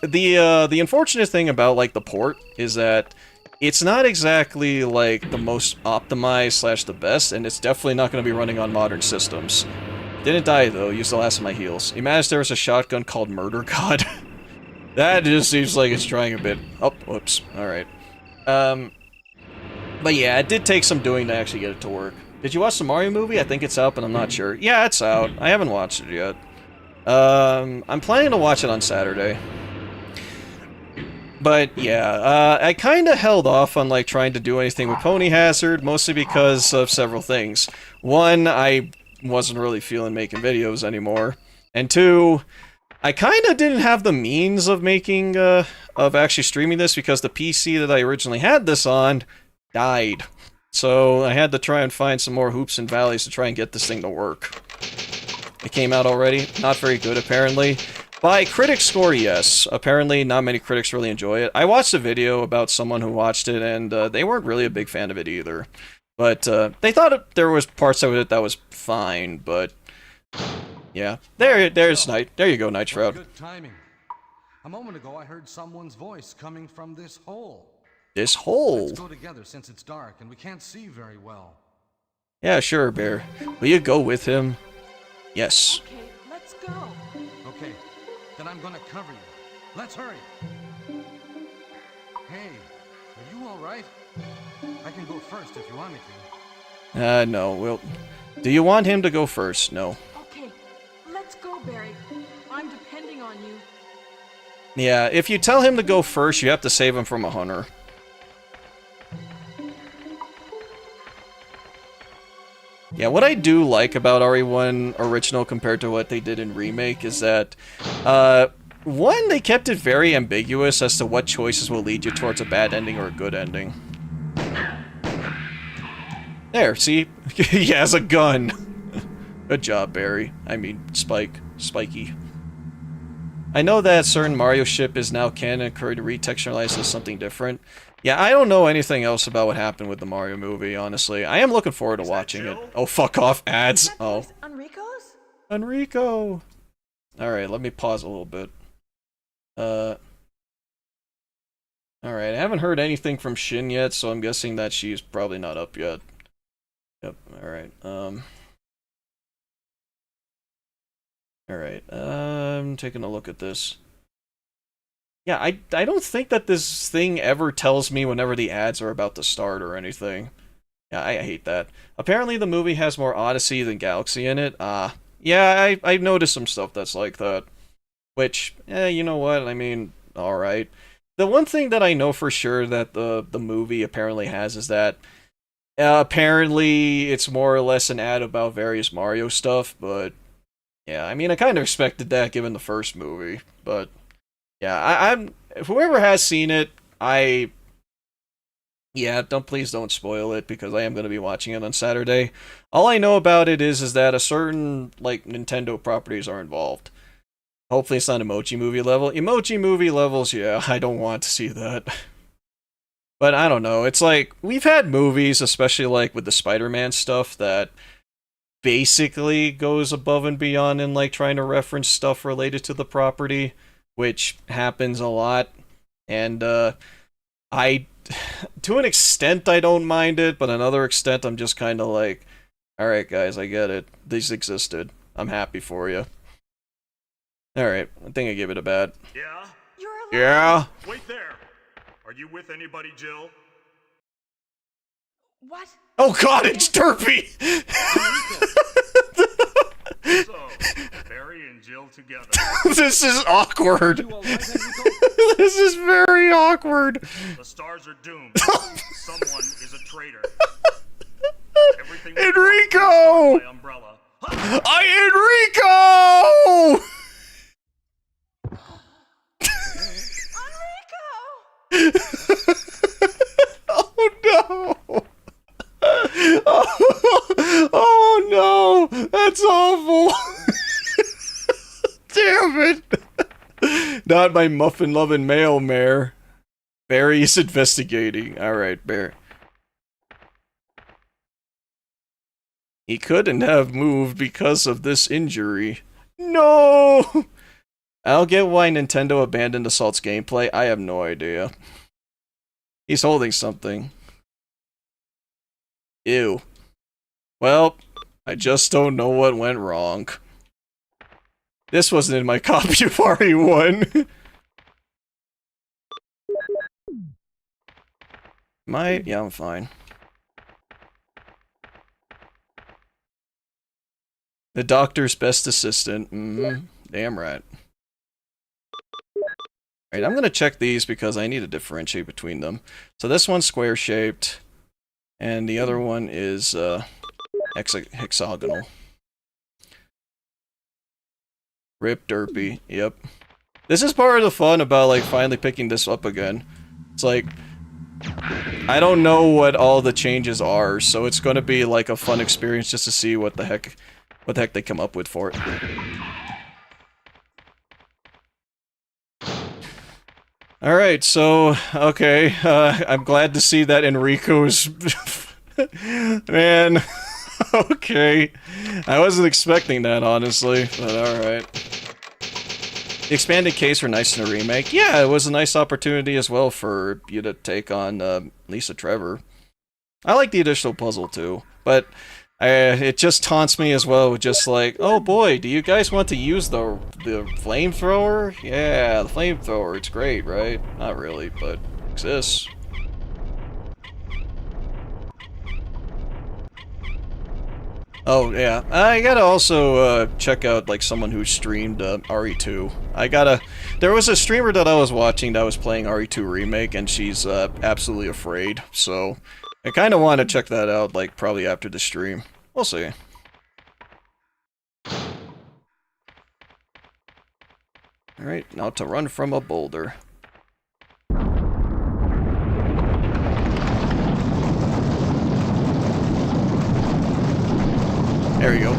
the unfortunate thing about, like, the port is that it's not exactly, like, the most optimized slash the best, and it's definitely not going to be running on modern systems. Didn't die, though. Used the last of my heals. Imagine there was a shotgun called Murder God. That just seems like it's trying a bit. Oh, whoops. Alright. But yeah, it did take some doing to actually get it to work. Did you watch the Mario movie? I think it's out, but I'm not sure. Yeah, it's out. I haven't watched it yet. I'm planning to watch it on Saturday. But yeah, I kind of held off on, like, trying to do anything with Ponyhazard, mostly because of several things. One, I wasn't really feeling making videos anymore. And two, I kind of didn't have the means of making, of actually streaming this because the PC that I originally had this on died. So I had to try and find some more hoops and valleys to try and get this thing to work. It came out already. Not very good, apparently. By critic score, yes. Apparently, not many critics really enjoy it. I watched a video about someone who watched it, and they weren't really a big fan of it either. But they thought there was parts of it that was fine, but yeah. There's Night. There you go, Night Shroud. Good timing. A moment ago, I heard someone's voice coming from this hole. This hole. Let's go together since it's dark and we can't see very well. Yeah, sure, Bear. Will you go with him? Yes. Okay, let's go. Okay, then I'm gonna cover you. Let's hurry. Hey, are you all right? I can go first if you want me to. No, well... Do you want him to go first? No. Okay, let's go, Barry. I'm depending on you. Yeah, if you tell him to go first, you have to save him from a hunter. Yeah, what I do like about RE1 Original compared to what they did in Remake is that, one, they kept it very ambiguous as to what choices will lead you towards a bad ending or a good ending. There, see? He has a gun! Good job, Barry. I mean, Spiky. I know that certain Mario ship is now canon and could retextualize as something different. Yeah, I don't know anything else about what happened with the Mario movie, honestly. I am looking forward to watching it. Oh, fuck off, ads! Oh. Enrico's? Enrico! Alright, let me pause a little bit. Alright, I haven't heard anything from Shin yet, so I'm guessing that she's probably not up yet. Yep, alright, Alright, I'm taking a look at this. Yeah, I don't think that this thing ever tells me whenever the ads are about to start or anything. Yeah, I hate that. Apparently the movie has more Odyssey than Galaxy in it. Yeah, I've noticed some stuff that's like that. Which, you know what, I mean, alright. The one thing that I know for sure that the movie apparently has is that apparently it's more or less an ad about various Mario stuff, but yeah, I mean, I kind of expected that given the first movie, but yeah, I'm whoever has seen it, yeah, please don't spoil it because I am going to be watching it on Saturday. All I know about it is that a certain like Nintendo properties are involved. Hopefully it's not Emoji Movie level. Emoji Movie levels, yeah, I don't want to see that. But I don't know, it's like, we've had movies, especially like with the Spider-Man stuff, that basically goes above and beyond in like trying to reference stuff related to the property, which happens a lot. And to an extent I don't mind it, but another extent I'm just kind of like, alright guys, I get it. These existed. I'm happy for you. Alright, I think I give it a bad. Yeah? You're alive. Yeah? Wait there! Are you with anybody, Jill? What? Oh god, it's Derpy! So, Barry and Jill together. This is awkward. You all right, Enrico? This is very awkward. The stars are doomed. Someone is a traitor. Everything Enrico! my umbrella. Enrico! Oh no! Oh no! That's awful! Damn it! Not my muffin-loving male mare. Barry's investigating. Alright, Barry. He couldn't have moved because of this injury. No! I don't get why Nintendo abandoned Assault's gameplay. I have no idea. He's holding something. Ew. Well, I just don't know what went wrong. This wasn't in my copy of RE1. Yeah, I'm fine. The doctor's best assistant. Damn right. Alright, I'm gonna check these because I need to differentiate between them. So this one's square-shaped, and the other one is hexagonal. Rip Derpy, yep. This is part of the fun about like finally picking this up again. It's like, I don't know what all the changes are, so it's gonna be like a fun experience just to see what the heck they come up with for it. Alright, so, okay, I'm glad to see that Enrico's... Man, okay. I wasn't expecting that, honestly, but alright. The expanded case were nice in the remake. Yeah, it was a nice opportunity as well for you to take on Lisa Trevor. I like the additional puzzle, too, but It just taunts me as well with just like, oh boy, do you guys want to use the flamethrower? Yeah, the flamethrower, it's great, right? Not really, but it exists. Oh yeah, I gotta also check out like someone who streamed RE2. There was a streamer that I was watching that was playing RE2 Remake, and she's absolutely afraid. So I kind of want to check that out, like probably after the stream. We'll see. All right, now to run from a boulder. There we go.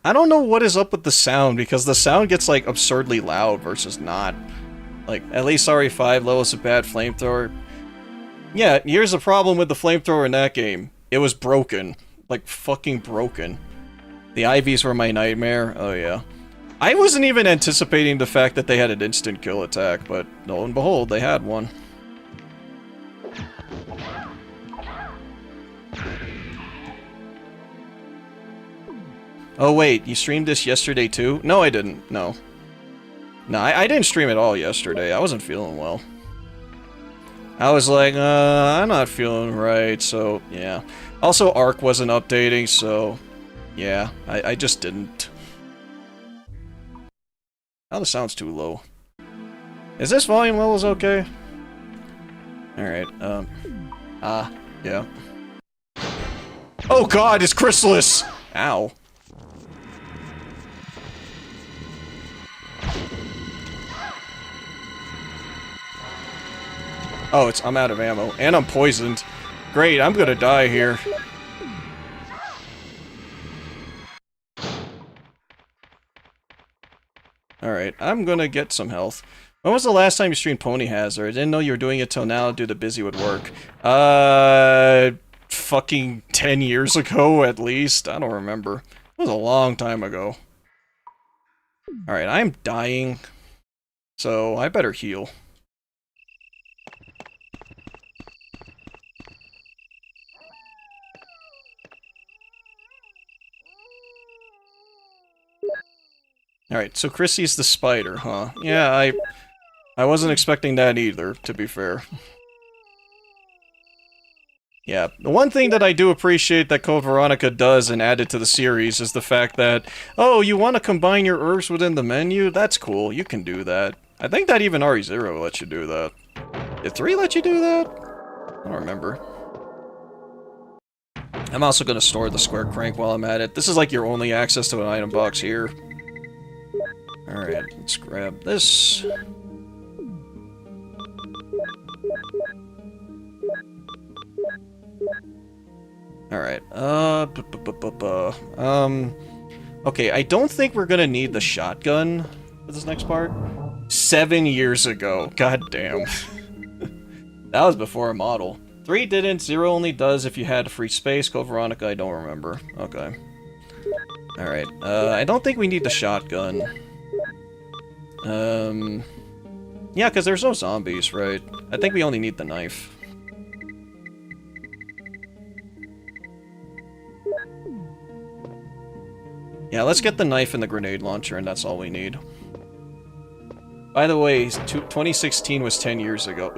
I don't know what is up with the sound, because the sound gets, like, absurdly loud versus not. Like, at least RE5 levels a bad flamethrower. Yeah, here's the problem with the flamethrower in that game. It was broken. Like, fucking broken. The IVs were my nightmare. Oh, yeah. I wasn't even anticipating the fact that they had an instant kill attack, but lo and behold, they had one. Oh wait, you streamed this yesterday too? No, I didn't. No. No, I didn't stream at all yesterday. I wasn't feeling well. I was like, I'm not feeling right, so yeah. Also, Arc wasn't updating, so yeah, I just didn't. Oh, the sound's too low. Is this volume levels okay? Alright, yeah. Oh god, it's Chrysalis! Ow. Oh, I'm out of ammo. And I'm poisoned. Great, I'm gonna die here. Alright, I'm gonna get some health. When was the last time you streamed Ponyhazard? I didn't know you were doing it till now due to busy with work. Fucking 10 years ago, at least. I don't remember. It was a long time ago. Alright, I'm dying. So, I better heal. Alright, so Chrissy's the spider, huh? Yeah, I wasn't expecting that either, to be fair. Yeah, the one thing that I do appreciate that Code Veronica does and added to the series is the fact that, oh, you want to combine your herbs within the menu? That's cool, you can do that. I think that even RE0 lets you do that. Did 3 let you do that? I don't remember. I'm also going to store the square crank while I'm at it. This is like your only access to an item box here. Alright, let's grab this. Alright, okay, I don't think we're gonna need the shotgun for this next part. 7 years ago, god damn. That was before a model. 3 didn't, 0 only does if you had free space. Code Veronica, I don't remember. Okay. Alright, I don't think we need the shotgun. Yeah, because there's no zombies, right? I think we only need the knife. Yeah, let's get the knife and the grenade launcher, and that's all we need. By the way, 2016 was 10 years ago.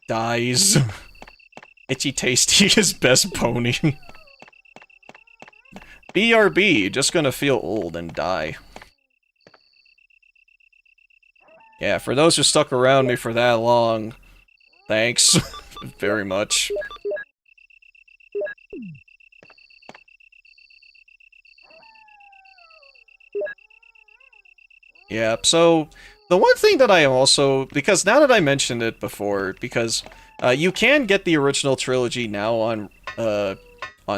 Dies. Itchy Tasty is best pony. BRB, just gonna feel old and die. Yeah, for those who stuck around me for that long, thanks very much. Yeah, so the one thing that I am also, because now that I mentioned it before, because you can get the original trilogy now on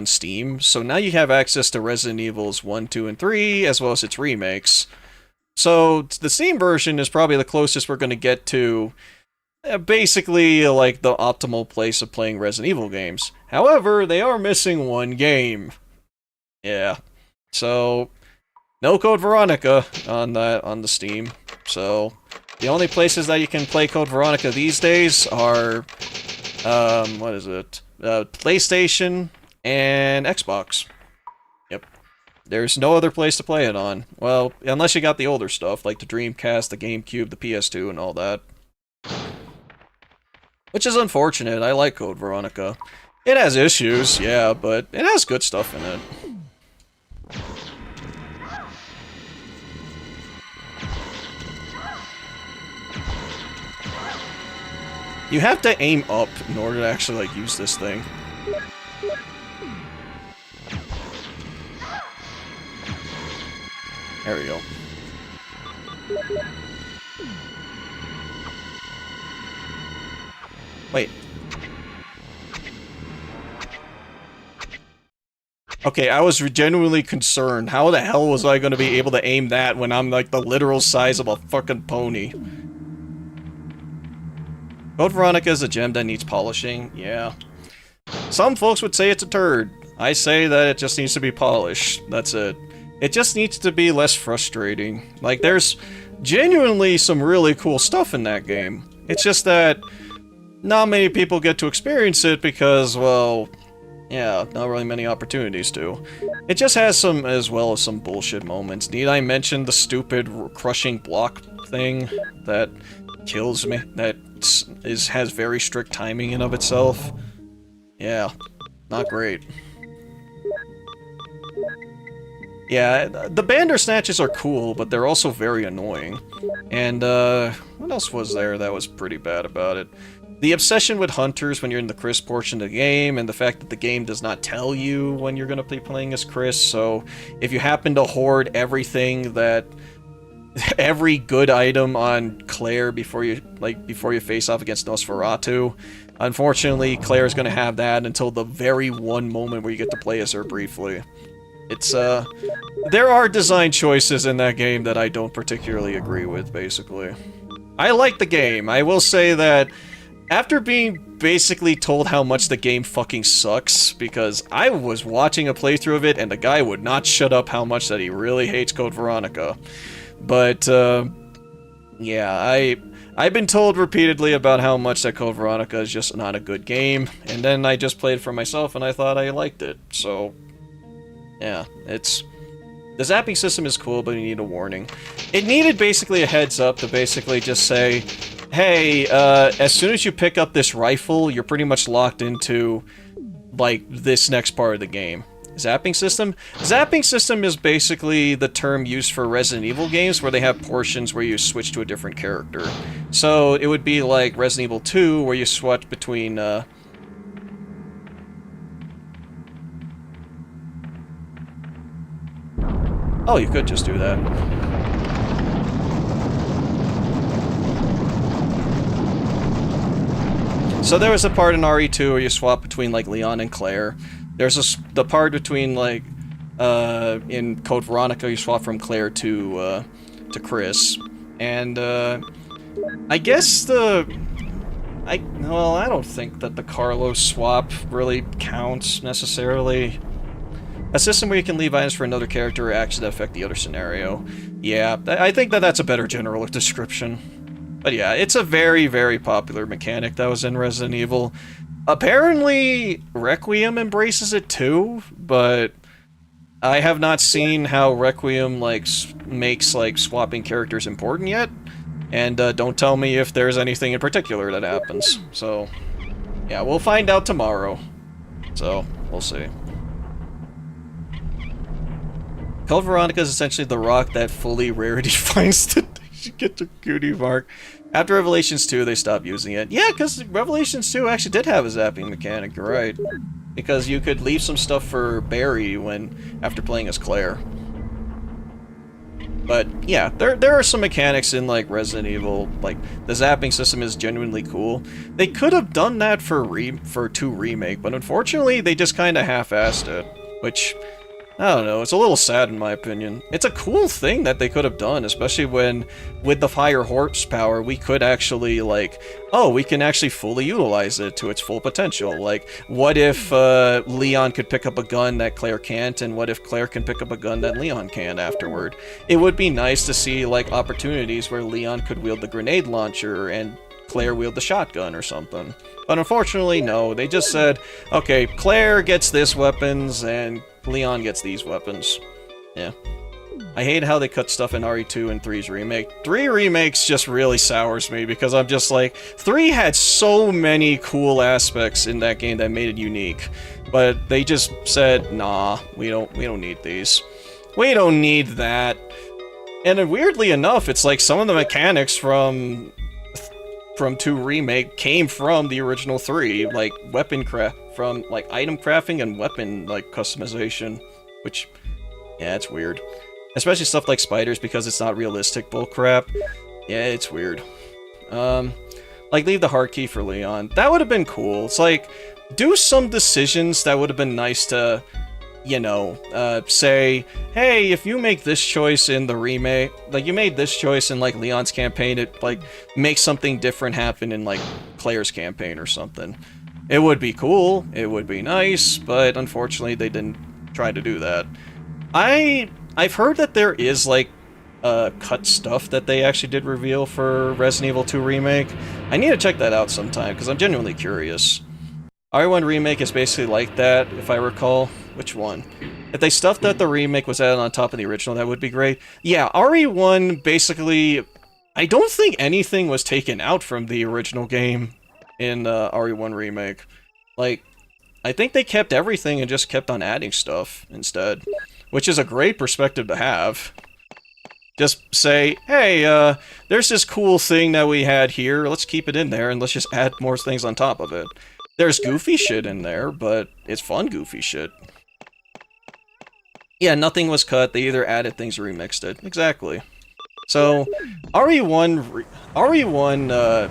Steam, so now you have access to Resident Evils 1, 2, and 3, as well as its remakes. So the Steam version is probably the closest we're going to get to basically like the optimal place of playing Resident Evil games. However, they are missing one game. Yeah, so no Code Veronica on the Steam. So The only places that you can play Code Veronica these days are, what is it? PlayStation and Xbox. Yep. There's no other place to play it on. Well, unless you got the older stuff, like the Dreamcast, the GameCube, the PS2, and all that. Which is unfortunate. I like Code Veronica. It has issues, yeah, but it has good stuff in it. You have to aim up in order to actually, like, use this thing. There we go. Wait. Okay, I was genuinely concerned. How the hell was I going to be able to aim that when I'm, like, the literal size of a fucking pony? Code Veronica is a gem that needs polishing, yeah. Some folks would say it's a turd. I say that it just needs to be polished. That's it. It just needs to be less frustrating. Like, there's genuinely some really cool stuff in that game. It's just that not many people get to experience it because, well, yeah, not really many opportunities to. It just has some, as well as some bullshit moments. Need I mention the stupid crushing block thing that kills me? That has very strict timing in of itself. Yeah, not great. Yeah, the Bandersnatches are cool, but they're also very annoying. And, what else was there that was pretty bad about it? The obsession with hunters when you're in the Chris portion of the game, and the fact that the game does not tell you when you're gonna be playing as Chris, so if you happen to hoard everything that... every good item on Claire before you face off against Nosferatu, unfortunately, Claire's gonna have that until the very one moment where you get to play as her briefly. It's, there are design choices in that game that I don't particularly agree with, basically. I like the game. I will say that after being basically told how much the game fucking sucks, because I was watching a playthrough of it and the guy would not shut up how much that he really hates Code Veronica. But, yeah, I've been told repeatedly about how much that Code Veronica is just not a good game, and then I just played it for myself and I thought I liked it, so... yeah, it's... the zapping system is cool, but you need a warning. It needed basically a heads up to basically just say, hey, as soon as you pick up this rifle, you're pretty much locked into, like, this next part of the game. Zapping system? Zapping system is basically the term used for Resident Evil games where they have portions where you switch to a different character. So, it would be like Resident Evil 2, where you switch between, oh, you could just do that. So there was a part in RE2 where you swap between, like, Leon and Claire. There's the part between, like, in Code Veronica, you swap from Claire to Chris. And, I guess well, I don't think that the Carlos swap really counts, necessarily. A system where you can leave items for another character or action that affect the other scenario. Yeah, I think that that's a better general description. But yeah, it's a very, very popular mechanic that was in Resident Evil. Apparently, Requiem embraces it too, but I have not seen how Requiem, like, makes, like, swapping characters important yet. And don't tell me if there's anything in particular that happens. So, yeah, we'll find out tomorrow. So, we'll see. Code Veronica is essentially the rock that fully rarity finds to get to cutie mark. After Revelations 2, they stopped using it. Yeah, because Revelations 2 actually did have a zapping mechanic, you're right. Because you could leave some stuff for Barry after playing as Claire. But yeah, there are some mechanics in, like, Resident Evil. Like, the zapping system is genuinely cool. They could have done that for 2 Remake, but unfortunately they just kind of half-assed it. Which, I don't know, it's a little sad in my opinion. It's a cool thing that they could have done, especially when, with the higher horsepower, we could actually, like, oh, we can actually fully utilize it to its full potential. Like, what if Leon could pick up a gun that Claire can't, and what if Claire can pick up a gun that Leon can afterward? It would be nice to see, like, opportunities where Leon could wield the grenade launcher and Claire wield the shotgun or something. But unfortunately, no. They just said, okay, Claire gets this weapons, and Leon gets these weapons. Yeah. I hate how they cut stuff in RE2 and 3's remake. 3 remakes just really sours me, because I'm just like, 3 had so many cool aspects in that game that made it unique. But they just said, nah, we don't need these. We don't need that. And then weirdly enough, it's like some of the mechanics from 2 Remake came from the original 3, like weapon craft, from like item crafting and weapon like customization, which, yeah, it's weird. Especially stuff like spiders, because it's not realistic bullcrap. Yeah, it's weird. Like leave the heart key for Leon. That would have been cool. It's like, do some decisions that would have been nice to, you know, say, hey, if you make this choice in the remake, like you made this choice in like Leon's campaign, it like makes something different happen in like Claire's campaign or something. It would be cool, it would be nice, but unfortunately they didn't try to do that. I've heard that there is like cut stuff that they actually did reveal for Resident Evil 2 Remake. I need to check that out sometime, because I'm genuinely curious. RE1 Remake is basically like that, if I recall. Which one? If they stuffed that the remake was added on top of the original, that would be great. Yeah, RE1 basically... I don't think anything was taken out from the original game in RE1 Remake. Like, I think they kept everything and just kept on adding stuff instead. Which is a great perspective to have. Just say, hey, there's this cool thing that we had here, let's keep it in there and let's just add more things on top of it. There's goofy shit in there, but it's fun goofy shit. Yeah, nothing was cut, they either added things or remixed it. Exactly. So, RE1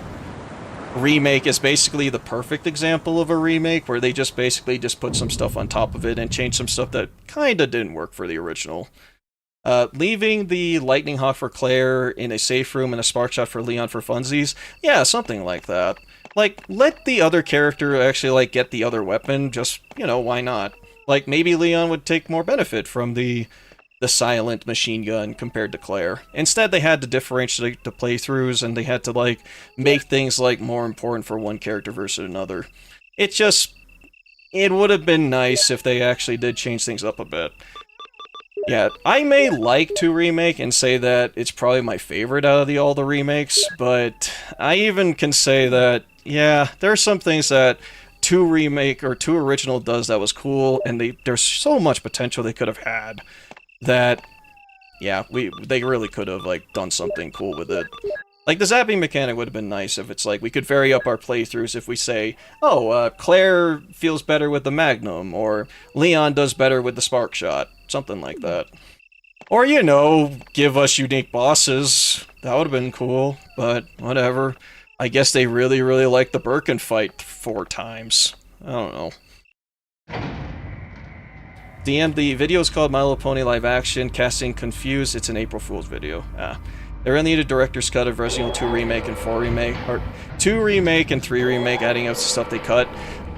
Remake is basically the perfect example of a remake, where they just basically just put some stuff on top of it and changed some stuff that kinda didn't work for the original. Leaving the Lightning Hawk for Claire in a safe room and a Spark Shot for Leon for funsies? Yeah, something like that. Like, let the other character actually, like, get the other weapon, just, you know, why not? Like, maybe Leon would take more benefit from the silent machine gun compared to Claire. Instead, they had to differentiate the playthroughs, and they had to, like, make things, like, more important for one character versus another. It would have been nice if they actually did change things up a bit. Yeah, I may like 2 Remake and say that it's probably my favorite out of all the remakes, but I even can say that, yeah, there are some things that 2 Remake or 2 Original does that was cool, and there's so much potential they could have had that, yeah, they really could have, like, done something cool with it. Like, the zapping mechanic would have been nice if it's like, we could vary up our playthroughs if we say, oh, Claire feels better with the Magnum, or Leon does better with the Spark Shot. Something like that. Or, you know, give us unique bosses. That would have been cool, but whatever. I guess they really, really like the Birkin fight 4 times. I don't know. DM, the video is called My Little Pony Live Action, Casting Confused. It's an April Fool's video. They really need a director's cut of Resident Evil 2 Remake and 4 Remake, or 2 Remake and 3 Remake, adding up the stuff they cut.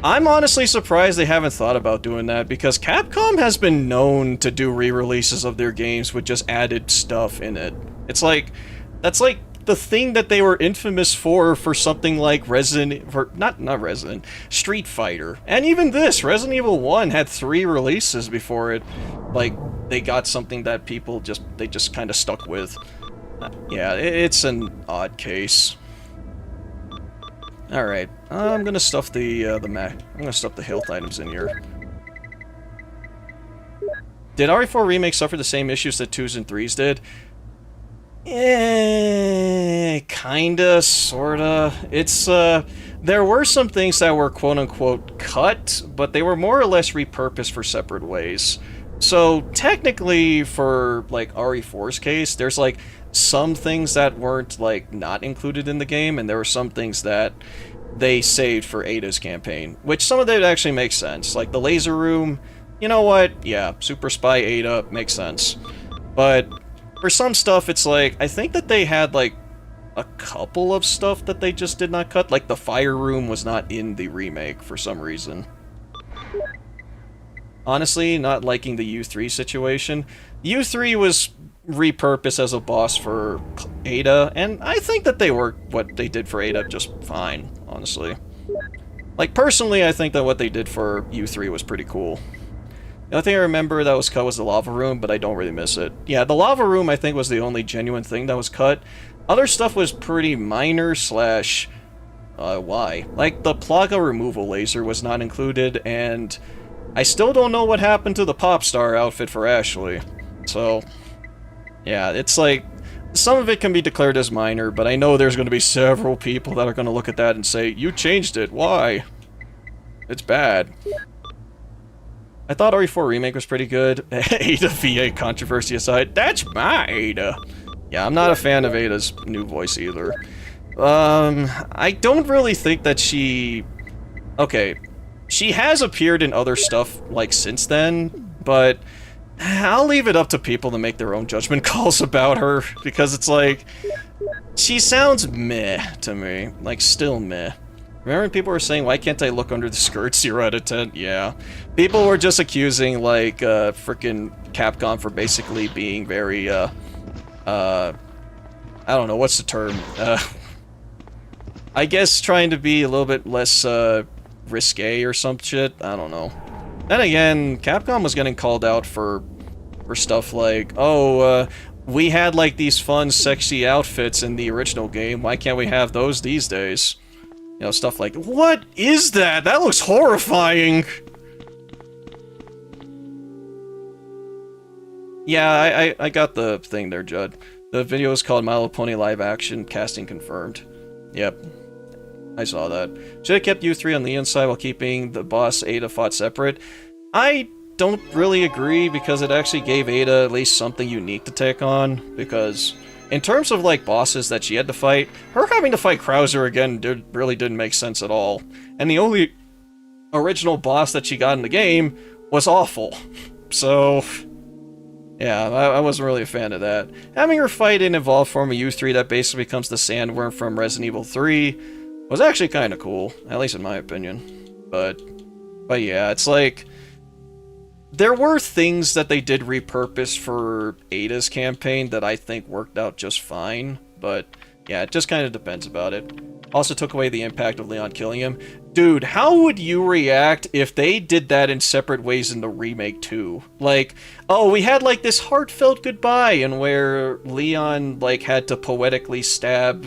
I'm honestly surprised they haven't thought about doing that, because Capcom has been known to do re-releases of their games with just added stuff in it. It's like, that's like the thing that they were infamous for something like Street Fighter. And even this, Resident Evil 1 had 3 releases before it, like, they got something that people just kind of stuck with. Yeah, it's an odd case. Alright, I'm gonna stuff I'm gonna stuff the health items in here. Did RE4 Remake suffer the same issues that 2s and 3s did? Kinda, sorta. It's, there were some things that were quote-unquote cut, but they were more or less repurposed for separate ways. So, technically, for, like, RE4's case, there's, like, some things that weren't, like, not included in the game, and there were some things that they saved for Ada's campaign, which some of that actually makes sense. Like, the laser room, you know what? Yeah, Super Spy Ada makes sense. But for some stuff, it's like, I think that they had, like, a couple of stuff that they just did not cut. Like, the fire room was not in the remake for some reason. Honestly, not liking the U3 situation. U3 was repurposed as a boss for Ada, and I think that they worked what they did for Ada just fine, honestly. Like, personally, I think that what they did for U3 was pretty cool. The only thing I remember that was cut was the lava room, but I don't really miss it. Yeah, the lava room, I think, was the only genuine thing that was cut. Other stuff was pretty minor slash... why? Like, the Plaga removal laser was not included, and I still don't know what happened to the pop star outfit for Ashley. So, yeah, it's like, some of it can be declared as minor, but I know there's going to be several people that are going to look at that and say, you changed it, why? It's bad. I thought RE4 Remake was pretty good. Ada VA controversy aside, that's my Ada. Yeah, I'm not a fan of Ada's new voice either. I don't really think that she... Okay, she has appeared in other stuff, like, since then, but I'll leave it up to people to make their own judgment calls about her, because it's like, she sounds meh to me, like, still meh. Remember when people were saying, why can't I look under the skirt, 0 out of 10? Yeah. People were just accusing, like, frickin' Capcom for basically being very, I don't know, what's the term? I guess trying to be a little bit less, risque or some shit, I don't know. Then again, Capcom was getting called out for stuff like, oh, we had, like, these fun, sexy outfits in the original game, why can't we have those these days? You know, stuff like, what is that? That looks horrifying! Yeah, I got the thing there, Judd. The video is called My Little Pony Live Action, casting confirmed. Yep. I saw that. Should have kept U3 on the inside while keeping the boss Ada fought separate. I don't really agree, because it actually gave Ada at least something unique to take on, because in terms of, like, bosses that she had to fight, her having to fight Krauser again really didn't make sense at all. And the only original boss that she got in the game was awful. So, yeah, I wasn't really a fan of that. Having her fight an evolved form of U3 that basically becomes the Sandworm from Resident Evil 3 was actually kind of cool, at least in my opinion. But yeah, it's like, there were things that they did repurpose for Ada's campaign that I think worked out just fine, but yeah, it just kind of depends about it. Also took away the impact of Leon killing him. Dude, how would you react if they did that in separate ways in the remake too? Like, oh, we had like this heartfelt goodbye, and where Leon like had to poetically stab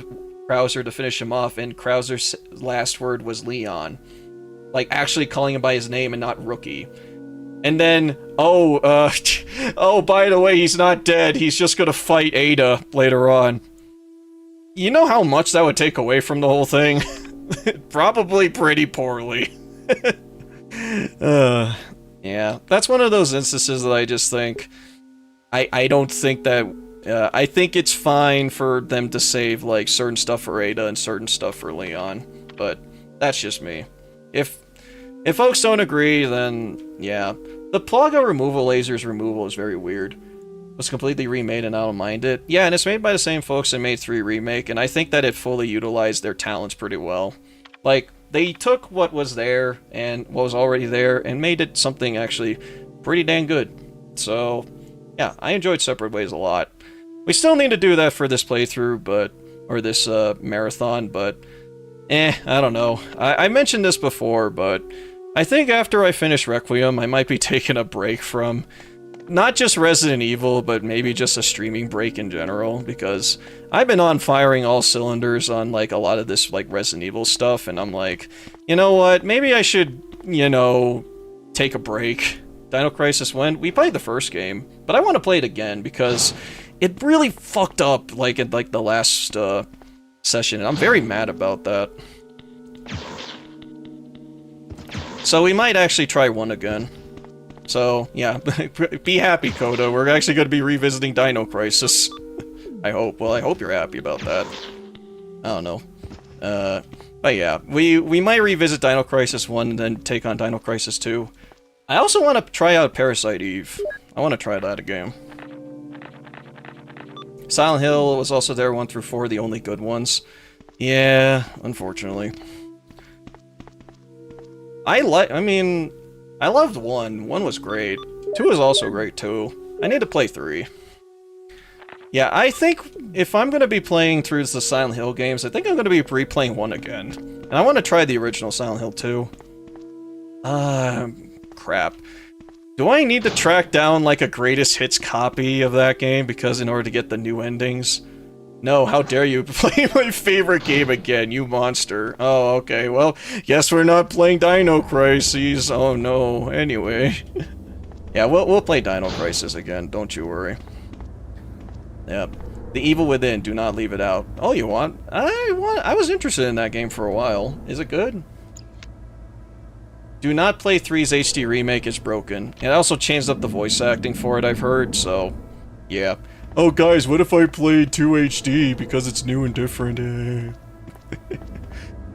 Krauser to finish him off, and Krauser's last word was Leon. Like, actually calling him by his name and not Rookie. And then, oh, by the way, he's not dead. He's just gonna fight Ada later on. You know how much that would take away from the whole thing? Probably pretty poorly. Yeah, that's one of those instances that I just think... I don't think that... I think it's fine for them to save, like, certain stuff for Ada and certain stuff for Leon. But that's just me. If folks don't agree, then, yeah. The Plaga removal laser's removal is very weird. It was completely remade and I don't mind it. Yeah, and it's made by the same folks that made 3 Remake, and I think that it fully utilized their talents pretty well. Like, they took what was there, and what was already there, and made it something actually pretty dang good. So, yeah, I enjoyed Separate Ways a lot. We still need to do that for this playthrough, but... or this, marathon, but... I don't know. I mentioned this before, but... I think after I finish Requiem, I might be taking a break from not just Resident Evil, but maybe just a streaming break in general, because I've been on firing all cylinders on, like, a lot of this, like, Resident Evil stuff, and I'm like, you know what, maybe I should, you know, take a break. Dino Crisis when? We played the first game, but I want to play it again, because it really fucked up, like, in, like, the last, session, and I'm very mad about that. So we might actually try 1 again. So, yeah, be happy, Koda. We're actually going to be revisiting Dino Crisis. I hope. Well, I hope you're happy about that. I don't know. But yeah, we might revisit Dino Crisis 1 and then take on Dino Crisis 2. I also want to try out Parasite Eve. I want to try that again. Silent Hill was also there 1 through 4, the only good ones. Yeah, unfortunately. I loved 1. 1 was great. 2 was also great too. I need to play 3. Yeah, I think if I'm going to be playing through the Silent Hill games, I think I'm going to be replaying 1 again. And I want to try the original Silent Hill 2. Crap. Do I need to track down, like, a greatest hits copy of that game because in order to get the new endings? No, how dare you play my favorite game again, you monster. Oh, okay, well, guess we're not playing Dino Crisis. Oh, no. Anyway. Yeah, we'll play Dino Crisis again, don't you worry. Yep. The Evil Within, do not leave it out. Oh, you want? I was interested in that game for a while. Is it good? Do not play 3's HD remake, it's broken. It also changed up the voice acting for it, I've heard, so... yeah. Oh, guys, what if I played 2 HD because it's new and different?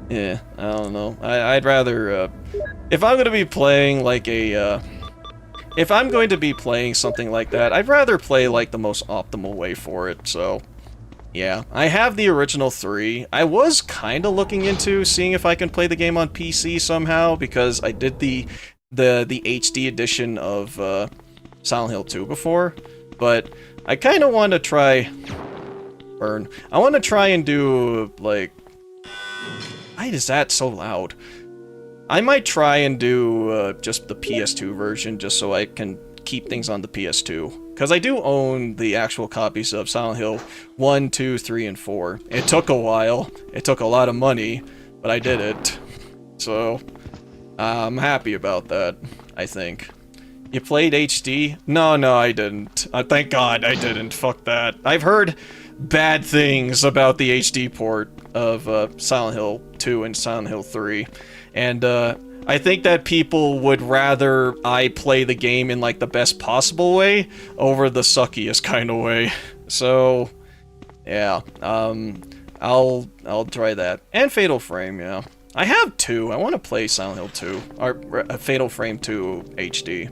Yeah, I don't know. I'd rather, if I'm gonna be playing, like, if I'm going to be playing something like that, I'd rather play, like, the most optimal way for it, so... yeah, I have the original 3. I was kind of looking into seeing if I can play the game on PC somehow, because I did the HD edition of Silent Hill 2 before, but I kind of want to try... burn. I want to try and do, like... why is that so loud? I might try and do just the PS2 version, just so I can keep things on the PS2. Because I do own the actual copies of Silent Hill 1, 2, 3, and 4. It took a while. It took a lot of money, but I did it. So, I'm happy about that, I think. You played HD? No, I didn't. Thank God I didn't. Fuck that. I've heard bad things about the HD port of Silent Hill 2 and Silent Hill 3. And, I think that people would rather I play the game in, like, the best possible way over the suckiest kind of way. So, yeah, I'll try that. And Fatal Frame, yeah. I have 2. I want to play Silent Hill 2, or Fatal Frame 2 HD.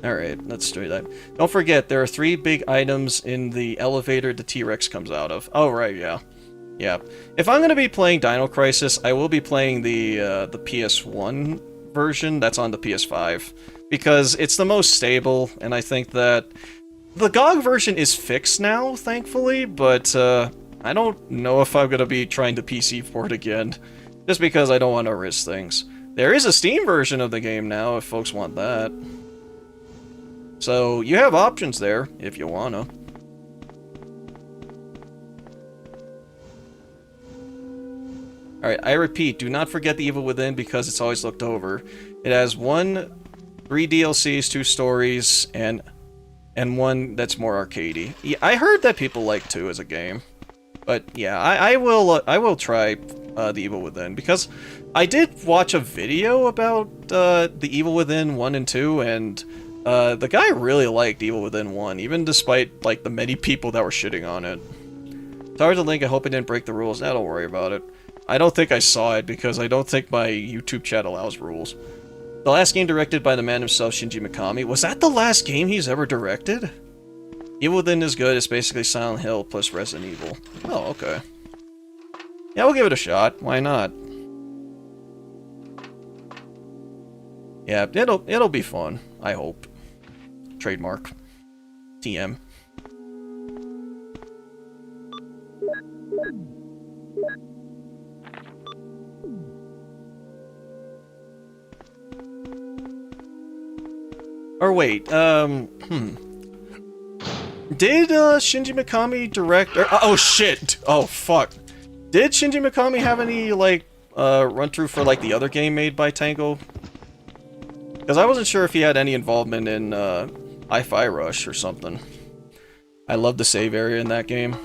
Alright, let's do that. Don't forget, there are 3 big items in the elevator the T-Rex comes out of. Oh, right, yeah. Yeah. If I'm gonna be playing Dino Crisis, I will be playing the PS1 version that's on the PS5. Because it's the most stable, and I think that... the GOG version is fixed now, thankfully, but I don't know if I'm gonna be trying to PC port again. Just because I don't want to risk things. There is a Steam version of the game now, if folks want that. So, you have options there, if you wanna. Alright, I repeat, do not forget The Evil Within because it's always looked over. It has 3 DLCs, 2 stories, and 1 that's more arcadey. Yeah, I heard that people like 2 as a game. But yeah, I will try The Evil Within, because I did watch a video about The Evil Within 1 and 2, and the guy really liked Evil Within 1, even despite, like, the many people that were shitting on it. Sorry to link, I hope it didn't break the rules. Nah, don't worry about it. I don't think I saw it, because I don't think my YouTube chat allows rules. The last game directed by the man himself, Shinji Mikami. Was that the last game he's ever directed? Evil Within is good, it's basically Silent Hill plus Resident Evil. Oh, okay. Yeah, we'll give it a shot, why not? Yeah, it'll be fun, I hope. Trademark. TM. Or wait, Did Shinji Mikami direct... oh shit! Oh fuck. Did Shinji Mikami have any, like, run-through for, like, the other game made by Tango? Because I wasn't sure if he had any involvement in, Hi-Fi Rush or something. I love the save area in that game.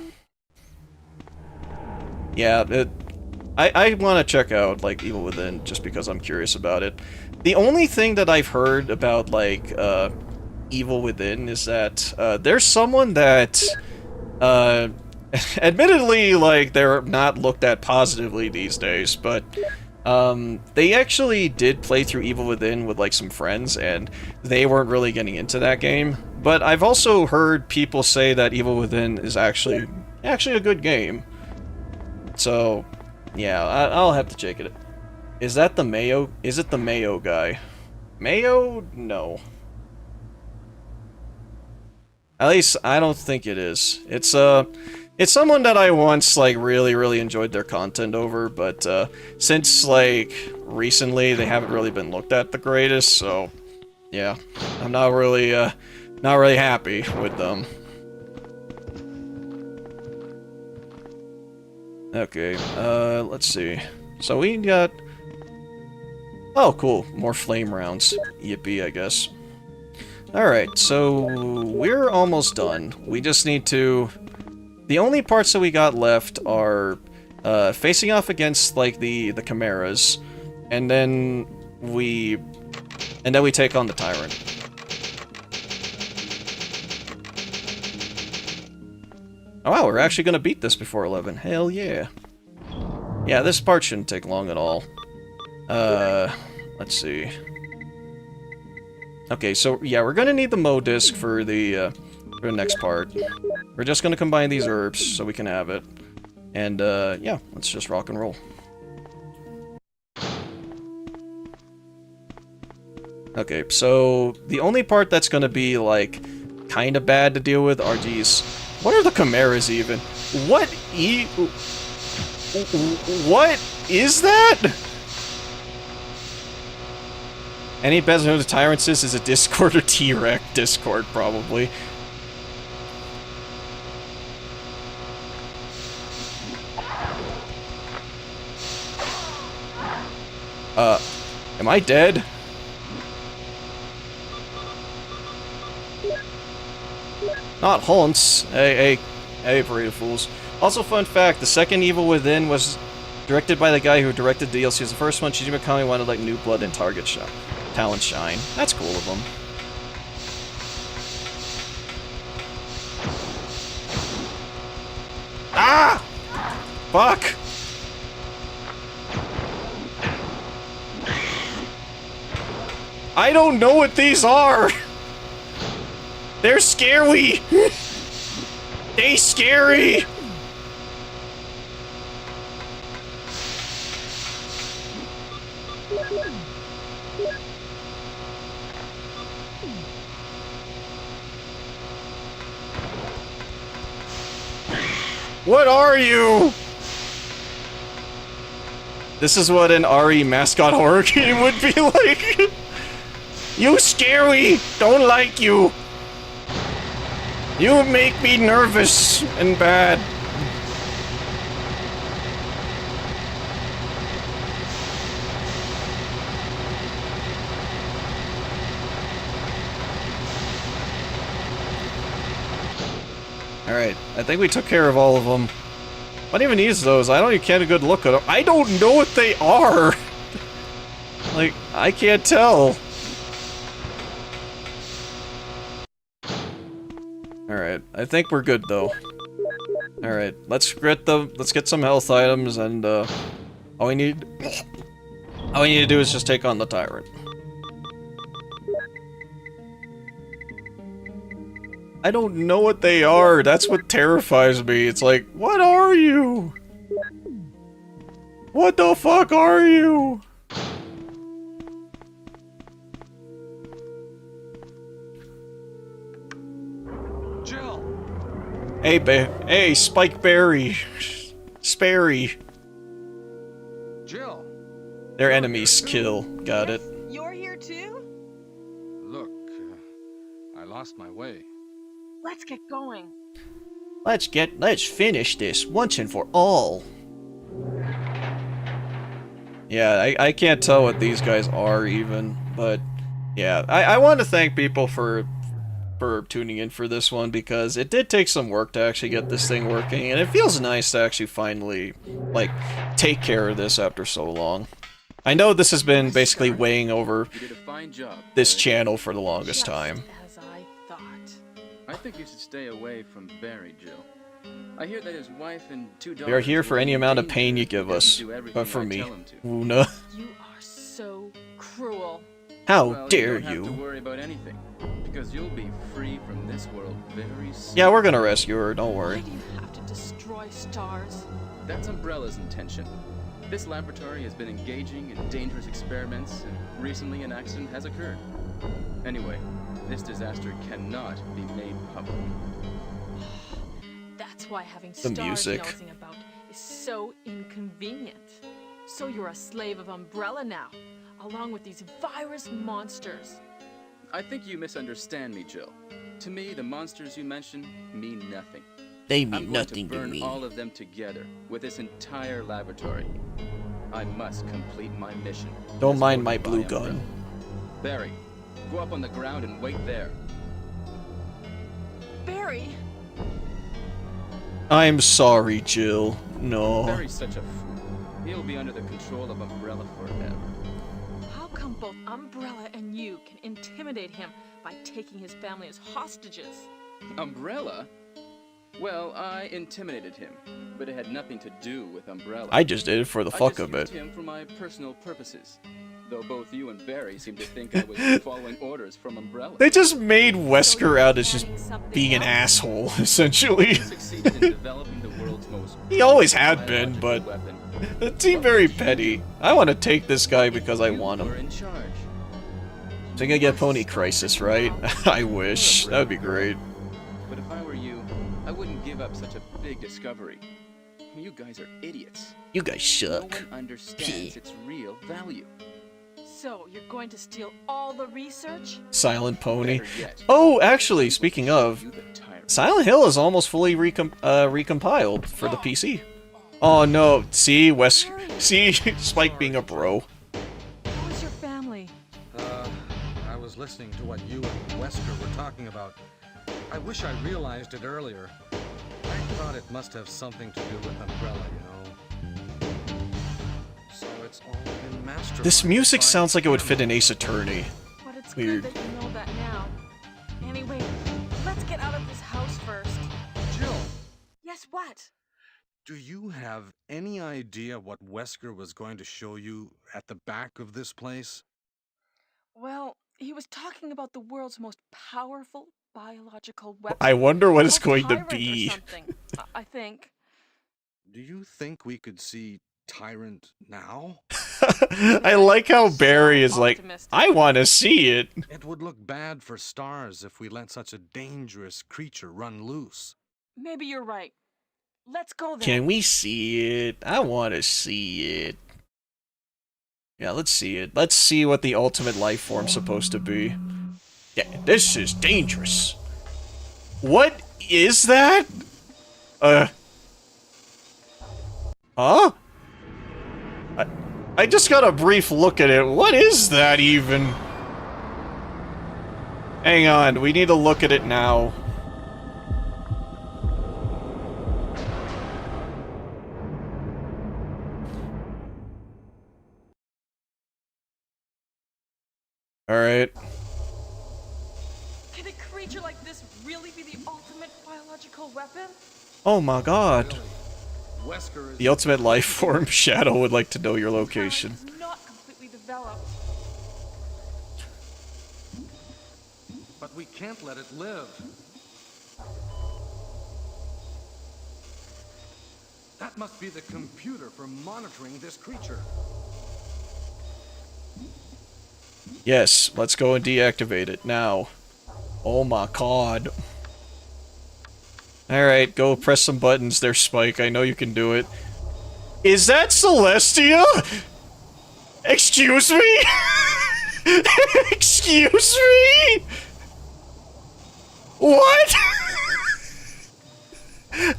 Yeah, I want to check out, like, Evil Within just because I'm curious about it. The only thing that I've heard about, like, Evil Within is that, there's someone that, admittedly, like, they're not looked at positively these days, but they actually did play through Evil Within with, like, some friends, and they weren't really getting into that game. But I've also heard people say that Evil Within is actually a good game. So, yeah, I'll have to check it. Is that the Mayo? Is it the Mayo guy? Mayo? No. At least, I don't think it is. It's someone that I once, like, really enjoyed their content over, but, since, like, recently, they haven't really been looked at the greatest, so, yeah. I'm not really happy with them. Okay, let's see. So we got... Oh, cool. More flame rounds. Yippee, I guess. Alright, so we're almost done. We just need to... The only parts that we got left are facing off against, like, the chimeras, and then we take on the tyrant. Oh wow, we're actually gonna beat this before 11. Hell yeah. Yeah, this part shouldn't take long at all. Let's see. Okay, so yeah, we're gonna need the Mo disc for the next part. We're just gonna combine these herbs so we can have it. And, yeah, let's just rock and roll. Okay, so the only part that's gonna be, like, kinda bad to deal with are these... What are the chimeras even? What is that? Any best known to tyrants is a Discord or T-Rex Discord, probably. Am I dead? Not haunts. Hey, parade of fools. Also, fun fact, the second Evil Within was directed by the guy who directed the DLCs. The first one, Shinji Mikami wanted, like, new blood and talent shine. That's cool of him. Ah! Fuck! I don't know what these are! They're scary! They scary! What are you? This is what an RE mascot horror game would be like. You scary! Don't like you! You make me nervous and bad. Alright, I think we took care of all of them. I don't even use those. I don't even get a good look at them. I don't know what they are! Like, I can't tell. Alright, I think we're good though. Alright, let's get some health items and all we need to do is just take on the tyrant. I don't know what they are, that's what terrifies me. It's like, what are you? What the fuck are you? Jill! Hey, Spike Berry. Sperry. Jill! Their enemies kill. Got it. You're here too? Look, I lost my way. Let's get going. Let's finish this once and for all. Yeah, I can't tell what these guys are even, but yeah, I want to thank people for tuning in for this one because it did take some work to actually get this thing working, and it feels nice to actually finally, like, take care of this after so long. I know this has been basically weighing over You did a fine job. this Barry. channel for the longest Just time. as I thought. I think you should stay away from Barry, Jill. I hear that his wife and 2 daughters We are here for will any be in amount of danger pain you if he give doesn't us. do everything But for I me, tell him to. Una. You are so cruel. How Well, dare you? Don't have to you? worry about anything, because you'll be free from this world very soon. Yeah, we're gonna rescue her, don't Why worry. do you have to destroy stars? That's Umbrella's intention. This laboratory has been engaging in dangerous experiments, and recently an accident has occurred. Anyway, this disaster cannot be made public. That's why having The stars music. nosing about is so inconvenient. So you're a slave of Umbrella now, along with these virus monsters. I think you misunderstand me, Jill. To me, the monsters you mention mean nothing. They I'm mean going nothing to to burn me. all of them together with this entire laboratory. I must complete my mission. Don't as mind my ordered by blue Umbrella. gun. Barry, go up on the ground and wait there. Barry! I'm sorry, Jill. No. Barry's such a fool. He'll be under the control of Umbrella forever. How come both Umbrella and you can intimidate him by taking his family as hostages? Umbrella? Well, I intimidated him, but it had nothing to do with Umbrella. I just did it for the I fuck just of it. used him for my personal purposes. Though both you and Barry seem to think I was following orders from Umbrella. They just made So Wesker you're out as just planning something being an else? asshole, essentially. He succeeded in developing the world's most He always had been, biological but weapon. it seemed very petty. I want to take this guy because I You want were him. in charge. So I gonna get Pony Crisis, right? I wish. That would be great. But if I were you, I wouldn't give up such a big discovery. You guys are idiots. You guys No suck. one understands its real value. So you're going to steal all the research? Silent Pony. Better yet, Oh, actually, speaking of, you the tyrant. Silent Hill is almost fully recompiled for the PC. Oh no, see, see, Spike being a bro. How is your family? I was listening to what you and Wesker were talking about. I wish I realized it earlier. I thought it must have something to do with Umbrella, you know. So it's all been masterminded This music by sounds like it would fit Cameron. in Ace Attorney. But it's Weird. good that you know that now. Anyway, let's get out of this house first. Jill, Yes, what? do you have any idea what Wesker was going to show you at the back of this place? Well, he was talking about the world's most powerful biological weapon. I wonder what it's called going to Tyrant or be. something, I think. Do you think we could see Tyrant now? I like how Barry is like, Optimistic. I want to see it. It would look bad for stars if we let such a dangerous creature run loose. Maybe you're right. Let's go then. Can we see it? I want to see it. Yeah, let's see it. Let's see what the ultimate life form's supposed to be. Yeah, this is dangerous. What is that? Huh? I just got a brief look at it. What is that even? Hang on, we need to look at it now. Alright. Can a creature like this really be the ultimate biological weapon? Oh my god. Really? Wesker is The ultimate life form, Shadow would like to know your location. Tyrant is not completely developed. But we can't let it live. That must be the computer for monitoring this creature. Yes, let's go and deactivate it now. Oh my god. Alright, go press some buttons there, Spike. I know you can do it. Is that Celestia? Excuse me? Excuse me? What?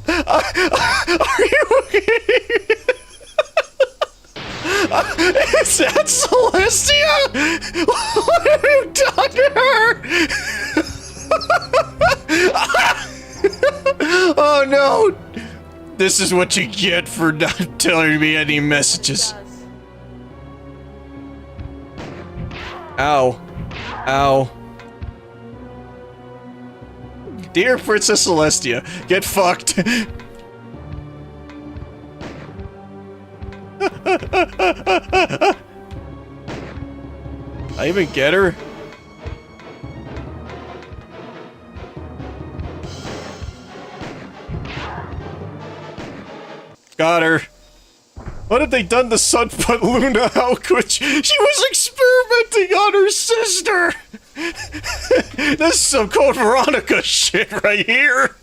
Are you okay? Is that Celestia? What have you done to her? Oh no! This is what you get for not telling me any messages. Does. Ow. Ow. Dear Princess Celestia, get fucked. I even get her? Got her. What have they done to Sunbut Luna? How could she was experimenting on her sister! This is some Code Veronica shit right here!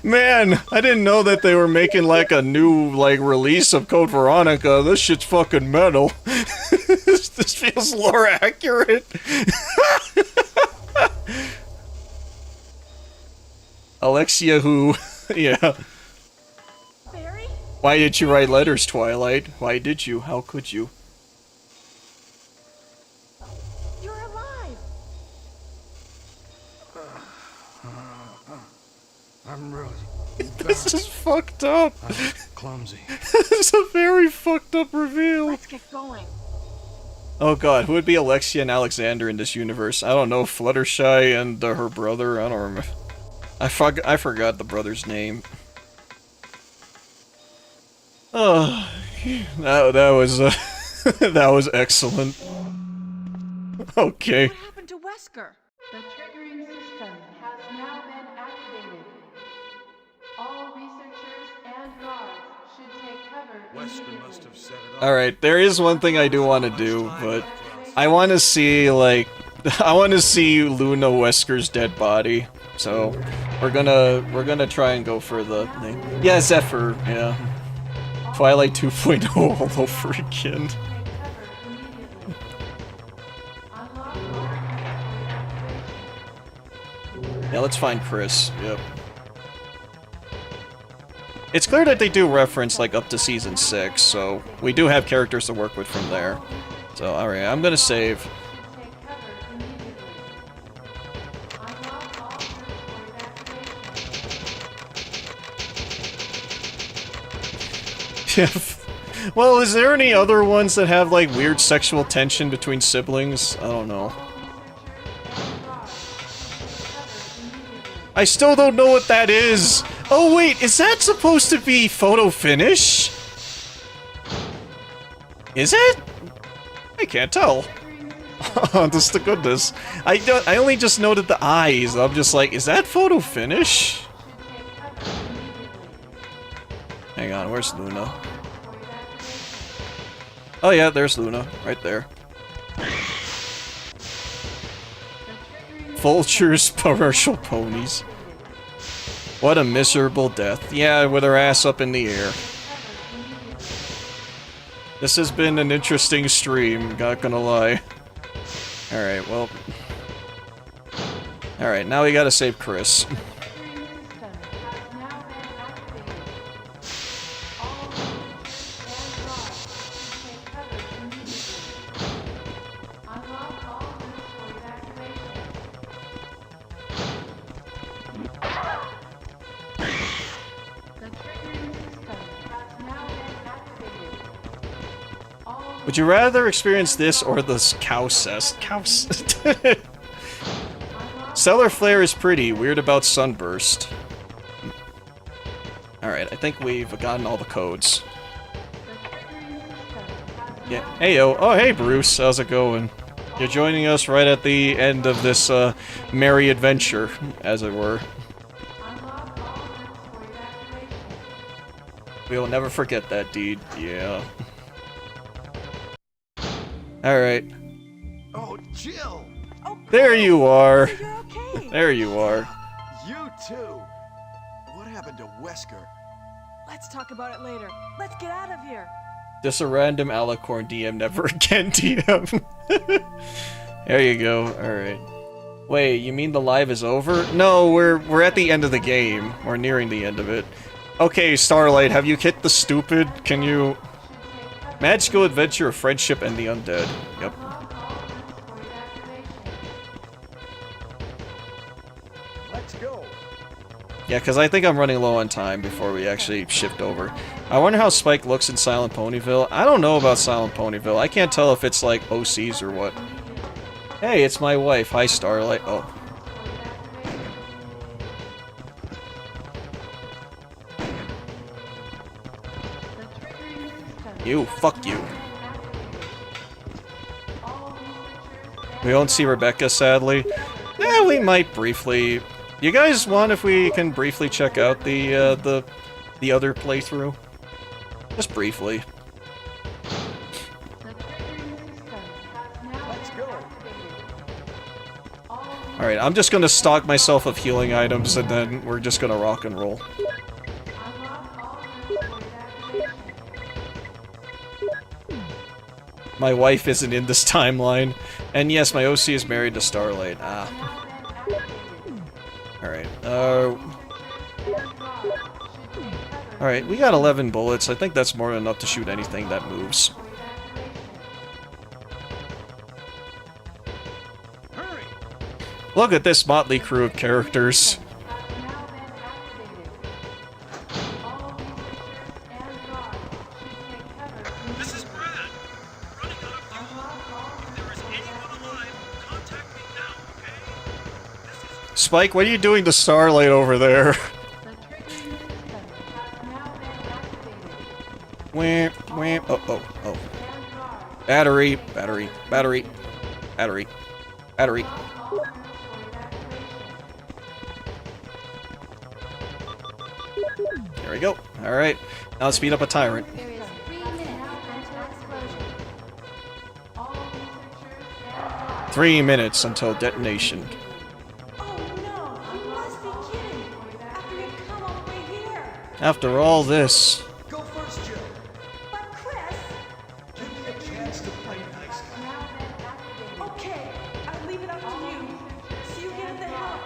Man, I didn't know that they were making like a new like release of Code Veronica. This shit's fucking metal. This feels lore accurate. Alexia who? Yeah. Barry? Why did you write letters, Twilight? Why did you? How could you? You're alive! I'm really This is fucked up. clumsy. This is a very fucked up reveal. Let's get going. Oh god, who would be Alexia and Alexander in this universe? I don't know, Fluttershy and her brother, I don't remember. I forgot the brother's name. Oh, that was that was excellent. Okay. What happened to Wesker? The triggering system has now been activated. All researchers and guards should take cover Wesker must have set it up. Alright, there is one thing I do want to do, but I want to see, like, I want to see Luna Wesker's dead body. So, we're gonna try and go for the thing. Yeah, Zephyr, yeah. Twilight 2.0 all over again. Yeah, let's find Chris, yep. It's clear that they do reference, like, up to Season 6, so we do have characters to work with from there. So, alright, I'm gonna save. Well, is there any other ones that have, like, weird sexual tension between siblings? I don't know. I still don't know what that is! Oh wait, is that supposed to be photo finish? Is it? I can't tell. Honest to goodness. I only just noted the eyes. I'm just like, is that photo finish? Hang on, where's Luna? Oh yeah, there's Luna, right there. Vultures, commercial ponies. What a miserable death. Yeah, with her ass up in the air. This has been an interesting stream, not gonna lie. Alright, well... Alright, now we gotta save Chris. Would you rather experience this or the cow cest? Stellar flare is pretty, weird about sunburst. Alright, I think we've gotten all the codes. Yeah, heyo. Oh, hey Bruce, how's it going? You're joining us right at the end of this, merry adventure, as it were. We'll never forget that deed, yeah. Alright. Oh, Jill! Oh, There you are! you're okay. There you are. You too! What happened to Wesker? Let's talk about it later. Let's get out of here. Just a random alicorn DM, never again DM. There you go, alright. Wait, you mean the live is over? No, we're at the end of the game. We're nearing the end of it. Okay, Starlight, have you hit the stupid? Can you... Magical adventure of friendship and the undead. Yep. Let's go! Yeah, because I think I'm running low on time before we actually shift over. I wonder how Spike looks in Silent Ponyville. I don't know about Silent Ponyville. I can't tell if it's like OCs or what. Hey, it's my wife. Hi, Starlight. Oh. You, fuck you. We won't see Rebecca, sadly. Yeah, we might briefly. You guys want if we can briefly check out the other playthrough? Just briefly. Let's go. Alright, I'm just gonna stock myself of healing items and then we're just gonna rock and roll. My wife isn't in this timeline. And yes, my OC is married to Starlight. Ah. Alright, Alright, we got 11 bullets. I think that's more than enough to shoot anything that moves. Look at this motley crew of characters. This is Brad. Running out of fuel. If there is anyone alive, contact me now, okay? This is Spike, what are you doing to Starlight over there? Wham, wham. Oh. Battery, battery, battery, battery, battery. There we go. Alright. Now let's beat up a tyrant. There is 3 minutes until explosion. 3 minutes until detonation. Oh no, you must be kidding! After you've come all the way here! After all this. Go first, Jill. But Chris! Give me a chance to play nice guy. Okay, I'll leave it up to you. So you get in the help.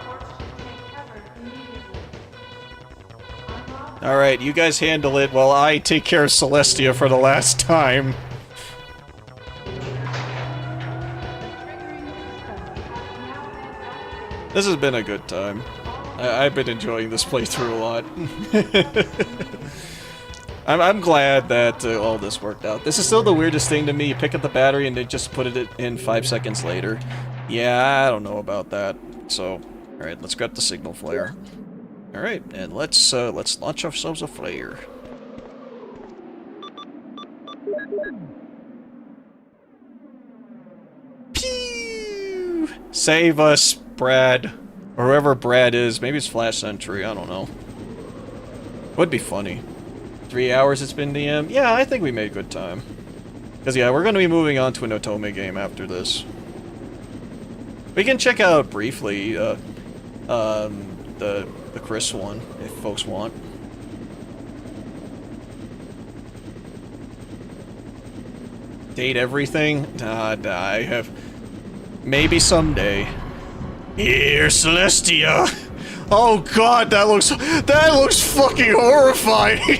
Alright, you guys handle it while I take care of Celestia for the last time. This has been a good time. I've been enjoying this playthrough a lot. I'm glad that all this worked out. This is still the weirdest thing to me. You pick up the battery and they just put it in 5 seconds later. Yeah, I don't know about that. So, alright, let's grab the signal flare. Alright, and let's launch ourselves a flare. Pew! Save us, Brad. Or whoever Brad is. Maybe it's Flash Sentry, I don't know. Would be funny. 3 hours it's been DM? Yeah, I think we made good time. Because yeah, we're going to be moving on to an Otome game after this. We can check out briefly, the Chris one, if folks want. Date everything? Nah, I have... Maybe someday. Here, Celestia! Oh god, that looks fucking horrifying!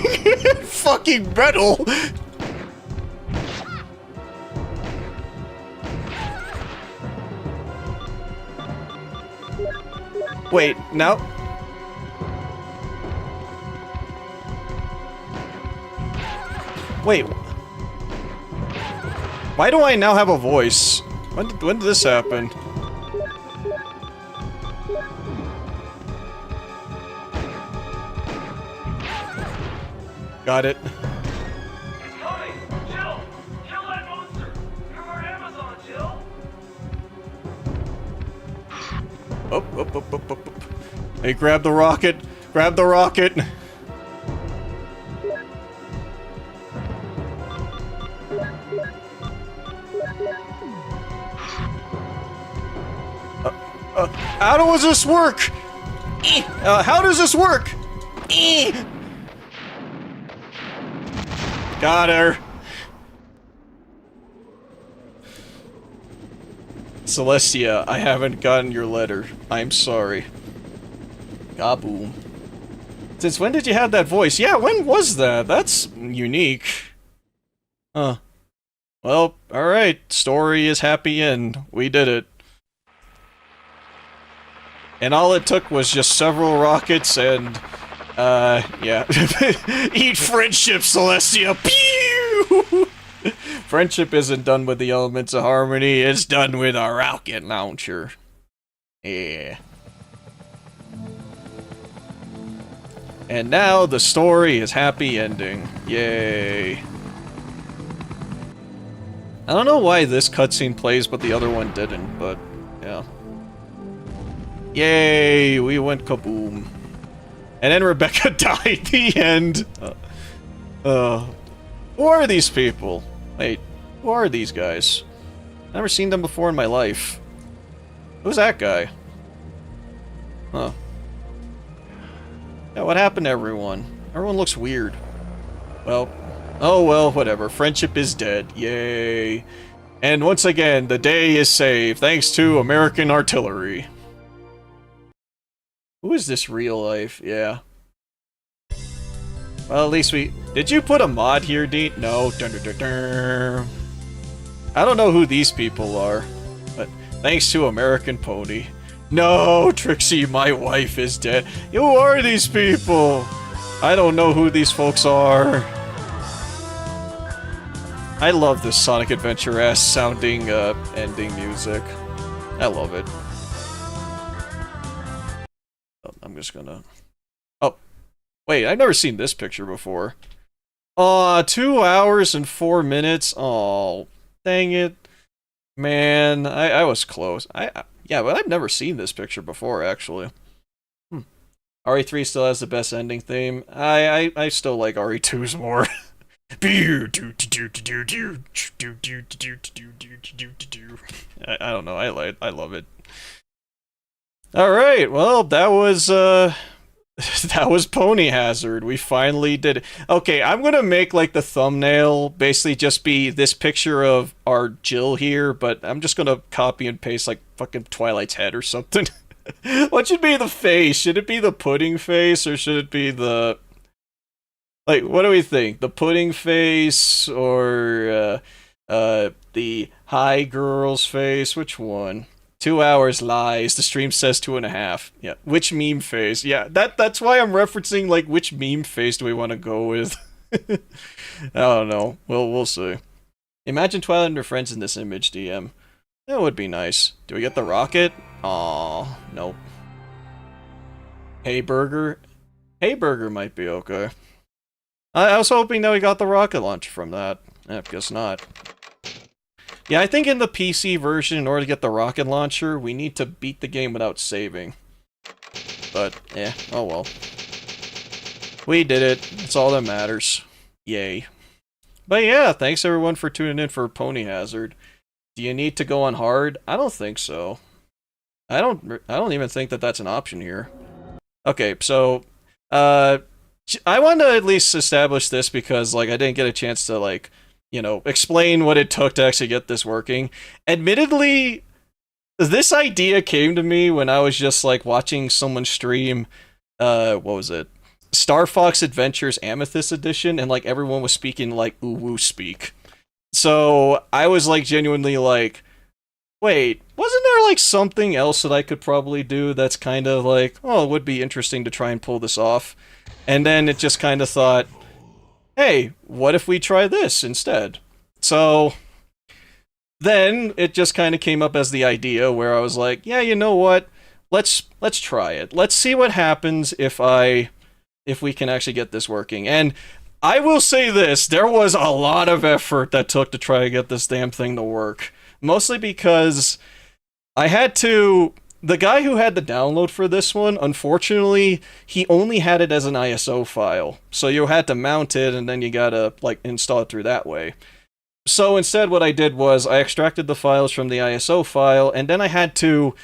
Fucking metal! Wait, now... Wait. Why do I now have a voice? When did this happen? Got it. It's coming! Jill! Kill that monster! You're our Amazon, Jill! Up. Hey, grab the rocket! Grab the rocket! How does this work? How does this work? Got her. Celestia, I haven't gotten your letter. I'm sorry. Kaboom. Since when did you have that voice? Yeah, when was that? That's unique. Huh. Well, alright. Story is happy end. We did it. And all it took was just several rockets and, yeah. Eat friendship, Celestia! Pew! Friendship isn't done with the elements of harmony, it's done with a rocket launcher. Yeah. And now the story is happy ending. Yay. I don't know why this cutscene plays but the other one didn't, but yeah. Yay, we went kaboom. And then Rebecca died, the end. Who are these people? Wait, who are these guys? Never seen them before in my life. Who's that guy? Huh. Yeah, what happened to everyone? Everyone looks weird. Well, oh well, whatever. Friendship is dead. Yay. And once again, the day is saved, thanks to American artillery. Who is this real life? Yeah. Well, at least we... Did you put a mod here, Dean? No. Dun, dun, dun, dun. I don't know who these people are, but thanks to American Pony. No, Trixie, my wife is dead. Who are these people? I don't know who these folks are. I love this Sonic Adventure-ass sounding ending music. I love it. Oh, I'm just gonna... Oh, wait, I've never seen this picture before. Aw, 2 hours and 4 minutes. Oh, dang it. Man, I was close. Yeah, but I've never seen this picture before, actually. RE3 still has the best ending theme. I still like RE2's more. I don't know. I love it. All right. Well, that was that was Ponyhazard. We finally did it. Okay, I'm gonna make like the thumbnail basically just be this picture of our Jill here, but I'm just gonna copy and paste like fucking Twilight's head or something. What should be the face? Should it be the pudding face or should it be the... Like, what do we think? The pudding face or the hi girl's face? Which one? 2 hours lies. The stream says 2.5. Yeah. Which meme face? Yeah, that's why I'm referencing like which meme face do we want to go with? I don't know. We'll see. Imagine Twilight and her friends in this image, DM. That would be nice. Do we get the rocket? Aw, nope. Hey Burger? Hey Burger might be okay. I was hoping that we got the rocket launcher from that. I guess not. Yeah, I think in the PC version, in order to get the rocket launcher, we need to beat the game without saving. But, eh, oh well. We did it. That's all that matters. Yay. But yeah, thanks everyone for tuning in for Ponyhazard. Do you need to go on hard? I don't think so. I don't even think that that's an option here. Okay, so, I want to at least establish this because, like, I didn't get a chance to, like, you know, explain what it took to actually get this working. Admittedly, this idea came to me when I was just, like, watching someone stream, what was it? Star Fox Adventures Amethyst Edition, and, like, everyone was speaking, like, uwu speak. So, I was, like, genuinely, like, wait, wasn't there, like, something else that I could probably do that's kind of, like, oh, it would be interesting to try and pull this off? And then it just kind of thought, hey, what if we try this instead? So then it just kind of came up as the idea where I was like, yeah, you know what? Let's try it. Let's see what happens if we can actually get this working. And I will say this, there was a lot of effort that took to try to get this damn thing to work. Mostly because I had to... The guy who had the download for this one, unfortunately, he only had it as an ISO file. So you had to mount it, and then you gotta, like, install it through that way. So instead what I did was, I extracted the files from the ISO file, and then I had to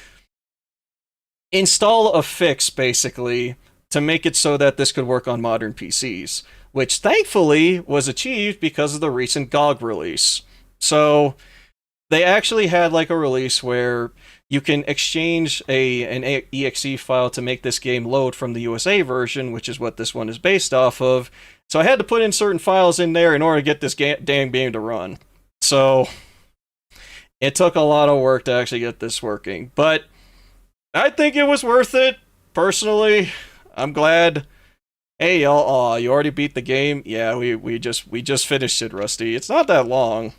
install a fix, basically, to make it so that this could work on modern PCs. Which, thankfully, was achieved because of the recent GOG release. So, they actually had, like, a release where you can exchange an exe file to make this game load from the USA version, which is what this one is based off of. So I had to put in certain files in there in order to get this damn game to run. So it took a lot of work to actually get this working. But I think it was worth it, personally. I'm glad. Hey, y'all, you already beat the game? Yeah, we just finished it, Rusty. It's not that long.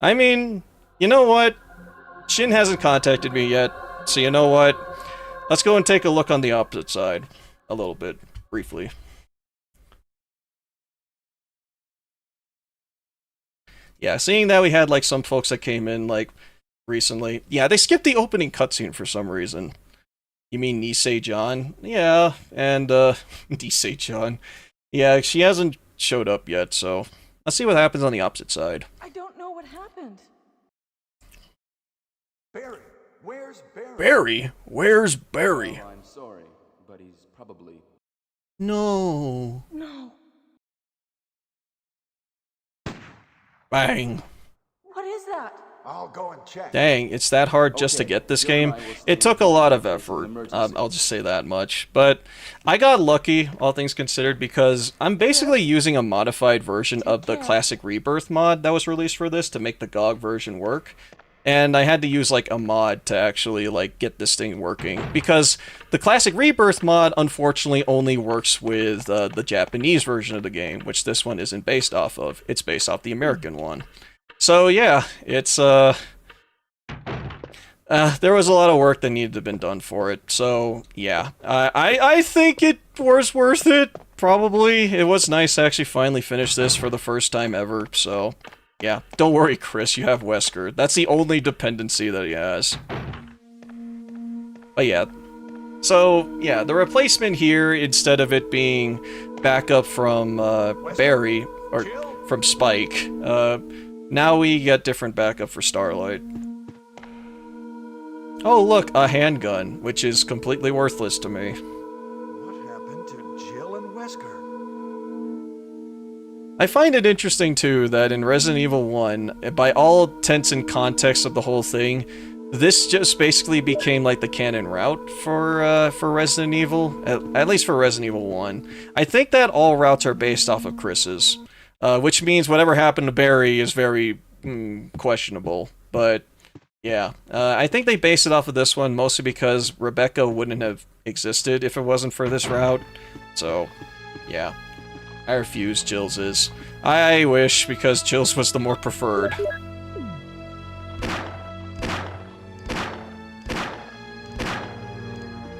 I mean, you know what? Shin hasn't contacted me yet, so you know what? Let's go and take a look on the opposite side. A little bit, briefly. yeah, seeing that we had like some folks that came in like recently. Yeah, they skipped the opening cutscene for some reason. You mean Nisei John? Yeah, and Nisei John. Yeah, she hasn't showed up yet, so let's see what happens on the opposite side. I don't know what happened. Barry, where's Barry? Barry? Where's Barry? Oh, I'm sorry, but he's probably... No. No. Bang. What is that? I'll go and check. Dang, it's that hard just to Okay, get this Jill and game. I will stay It took a in lot of case of effort. emergency. I'll just say that much. But I got lucky, all things considered, because I'm basically using a modified version of the Classic Rebirth mod that was released for this to make the GOG version work. And I had to use like a mod to actually like get this thing working, because the Classic Rebirth mod unfortunately only works with the Japanese version of the game, which this one isn't based off of. It's based off the American one. So yeah, it's there was a lot of work that needed to have been done for it. So yeah, I think it was worth it. Probably it was nice to actually finally finish this for the first time ever. So yeah, don't worry, Chris. You have Wesker. That's the only dependency that he has. But yeah. So yeah, the replacement here, instead of it being backup from Barry or from Spike, now we get different backup for Starlight. Oh look, a handgun, which is completely worthless to me. What happened to Jill and Wesker? I find it interesting too that in Resident Evil 1, by all intents and contexts of the whole thing, this just basically became like the canon route for Resident Evil, at least for Resident Evil 1. I think that all routes are based off of Chris's. Which means whatever happened to Barry is very questionable. But yeah, I think they based it off of this one mostly because Rebecca wouldn't have existed if it wasn't for this route. So yeah, I refuse Jill's. I wish, because Jill's was the more preferred.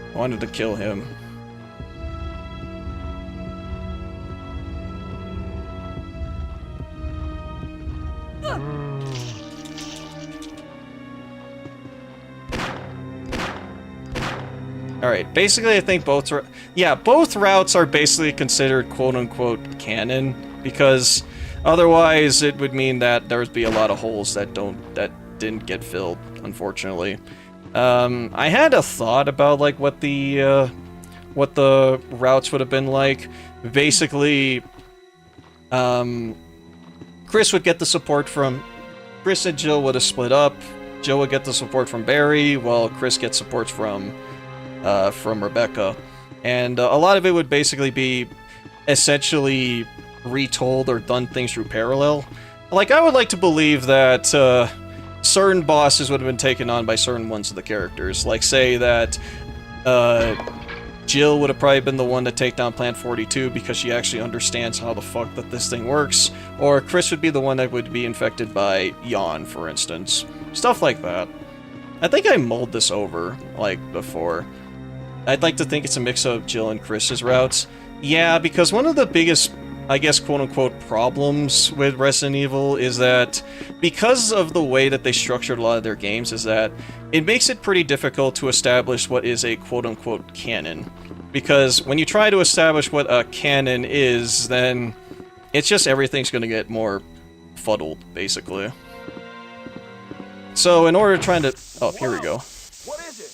I wanted to kill him. Alright, basically I think both routes are basically considered quote-unquote canon, because otherwise it would mean that there would be a lot of holes that didn't get filled, unfortunately. I had a thought about like what the routes would have been like. Basically, Chris would get the support from... Chris and Jill would have split up. Jill would get the support from Barry, while Chris gets support from Rebecca. And a lot of it would basically be essentially retold or done things through parallel. Like, I would like to believe that certain bosses would have been taken on by certain ones of the characters. Like, say that Jill would have probably been the one to take down Plant 42 because she actually understands how the fuck that this thing works. Or Chris would be the one that would be infected by Yawn, for instance. Stuff like that. I think I mulled this over, like, before. I'd like to think it's a mix of Jill and Chris's routes. Yeah, because one of the biggest, I guess, quote-unquote problems with Resident Evil is that because of the way that they structured a lot of their games is that it makes it pretty difficult to establish what is a quote-unquote canon. Because when you try to establish what a canon is, then it's just everything's gonna get more fuddled, basically. So in order to try to... Oh, here we go. What is it?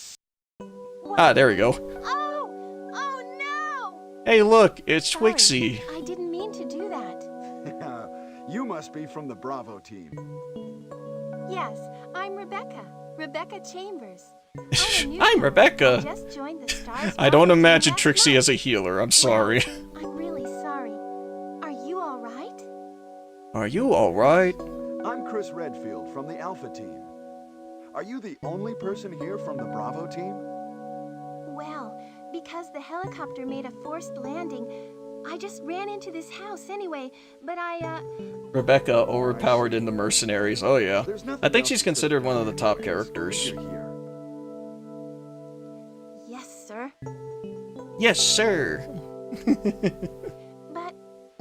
Ah, there we go. Oh! Oh no! Hey, look, it's Sorry, Twixie. I didn't mean to do that. You must be from the Bravo team. Yes, I'm Rebecca. Rebecca Chambers. I'm Rebecca. I just joined the Stars I don't Bravo team imagine last Trixie month. as a healer, I'm sorry. I'm really sorry. Are you all right? Are you alright? I'm Chris Redfield from the Alpha team. Are you the only person here from the Bravo team? Well, because the helicopter made a forced landing, I just ran into this house anyway, but Rebecca, overpowered in the Mercenaries, oh yeah. There's nothing I think else she's to considered one of the top say. characters. You're here. yes, sir. Yes, sir. But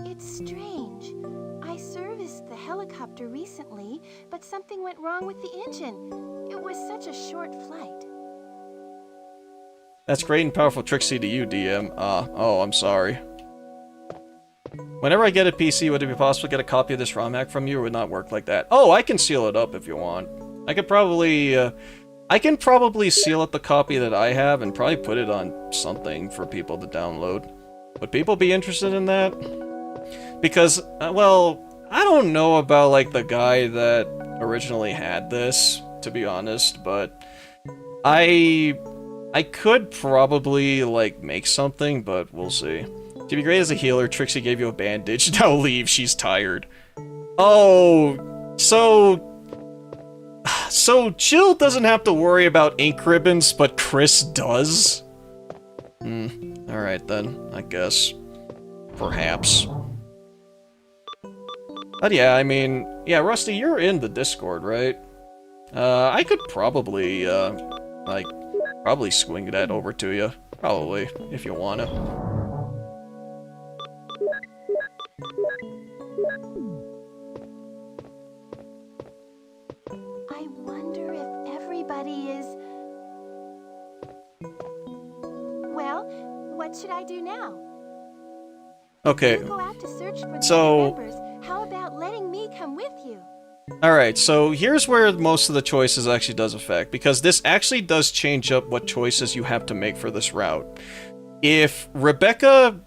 it's strange. I serviced the helicopter recently, but something went wrong with the engine. It was such a short flight. That's great and powerful Trixie to you, DM. Oh, I'm sorry. Whenever I get a PC, would it be possible to get a copy of this ROM hack from you, or would it not work like that? Oh, I can seal it up if you want. I can probably seal up the copy that I have and probably put it on something for people to download. Would people be interested in that? Because, well, I don't know about, like, the guy that originally had this, to be honest, but I could probably, like, make something, but we'll see. To be great as a healer, Trixie gave you a bandage. Now leave, she's tired. Oh, so Jill doesn't have to worry about ink ribbons, but Chris does? Alright then, I guess. Perhaps. But yeah, I mean, yeah, Rusty, you're in the Discord, right? I could probably, probably swing that over to you. Probably, if you wanna. I wonder if everybody is... Well, what should I do now? Okay, You go out to search for the so... other members. How about letting me come with you? Alright, so here's where most of the choices actually does affect, because this actually does change up what choices you have to make for this route. If Rebecca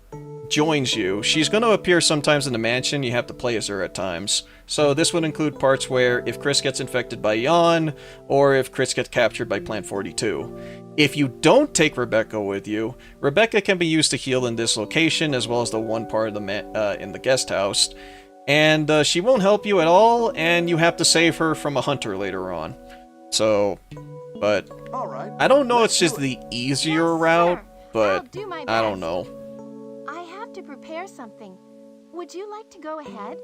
joins you, she's going to appear sometimes in the mansion, you have to play as her at times. So this would include parts where if Chris gets infected by Jan, or if Chris gets captured by Plant 42. If you don't take Rebecca with you, Rebecca can be used to heal in this location, as well as the one part of the in the guest house. And she won't help you at all, and you have to save her from a hunter later on. So, but All right. I don't know, let's it's just do it. the easier Yes, route, sir. but I'll do my I don't best. know. I have to prepare something. Would you like to go ahead?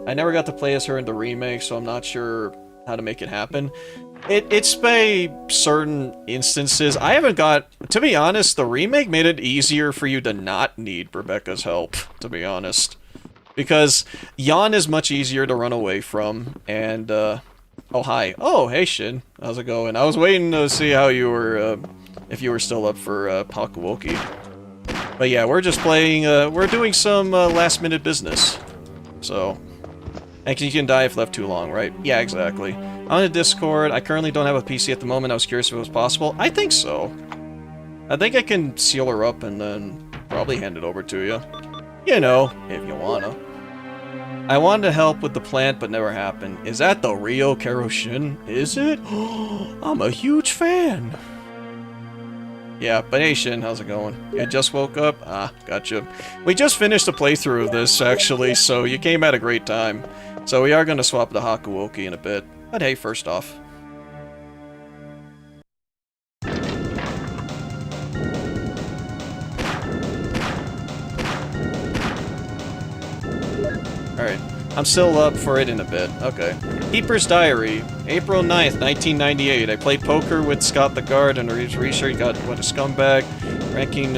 I never got to play as her in the remake, so I'm not sure how to make it happen. It's by certain instances. I haven't got... To be honest, the remake made it easier for you to not need Rebecca's help, to be honest. Because Jan is much easier to run away from, and, oh, hi. Oh, hey, Shin. How's it going? I was waiting to see how you were, if you were still up for, Pakuwoki. But yeah, we're just playing, we're doing some, last-minute business. So... And you can die if left too long, right? Yeah, exactly. On the Discord, I currently don't have a PC at the moment. I was curious if it was possible. I think so. I think I can seal her up and then probably hand it over to you. You know, if you wanna. I wanted to help with the plant, but never happened. Is that the real Keroshin? Is it? I'm a huge fan. Yeah, but hey Shin, how's it going? You just woke up? Ah, gotcha. We just finished a playthrough of this, actually, so you came at a great time. So we are going to swap to Hakuoki in a bit. But hey, first off. Alright, I'm still up for it in a bit. Okay. Keeper's Diary, April 9th, 1998. I played poker with Scott the Guard and research got what a scumbag. Ranking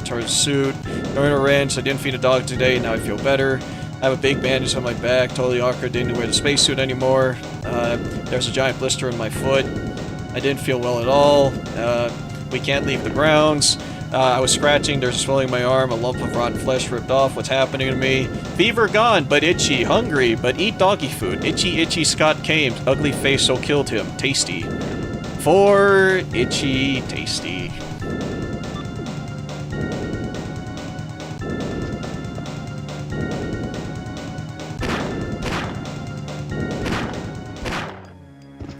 towards suit. Going to a ranch, I didn't feed a dog today, now I feel better. I have a big bandage on my back, totally awkward, didn't wear the spacesuit anymore. There's a giant blister in my foot. I didn't feel well at all. We can't leave the grounds. I was scratching, there's a swelling in my arm, a lump of rotten flesh ripped off, what's happening to me? Fever gone, but itchy, hungry, but eat doggy food. Itchy, itchy, Scott came, ugly face so killed him, tasty. For itchy, tasty.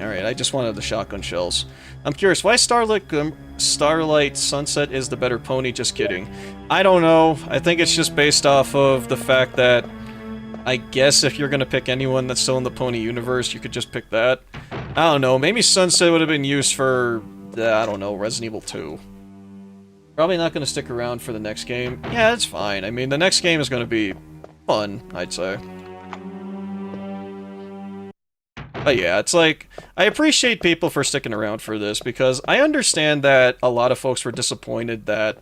Alright, I just wanted the shotgun shells. I'm curious, why Starlight Sunset is the better pony? Just kidding. I don't know. I think it's just based off of the fact that I guess if you're gonna pick anyone that's still in the pony universe, you could just pick that. I don't know, maybe Sunset would have been used for, I don't know, Resident Evil 2. Probably not gonna stick around for the next game. Yeah, it's fine. I mean, the next game is gonna be fun, I'd say. But yeah, it's like, I appreciate people for sticking around for this, because I understand that a lot of folks were disappointed that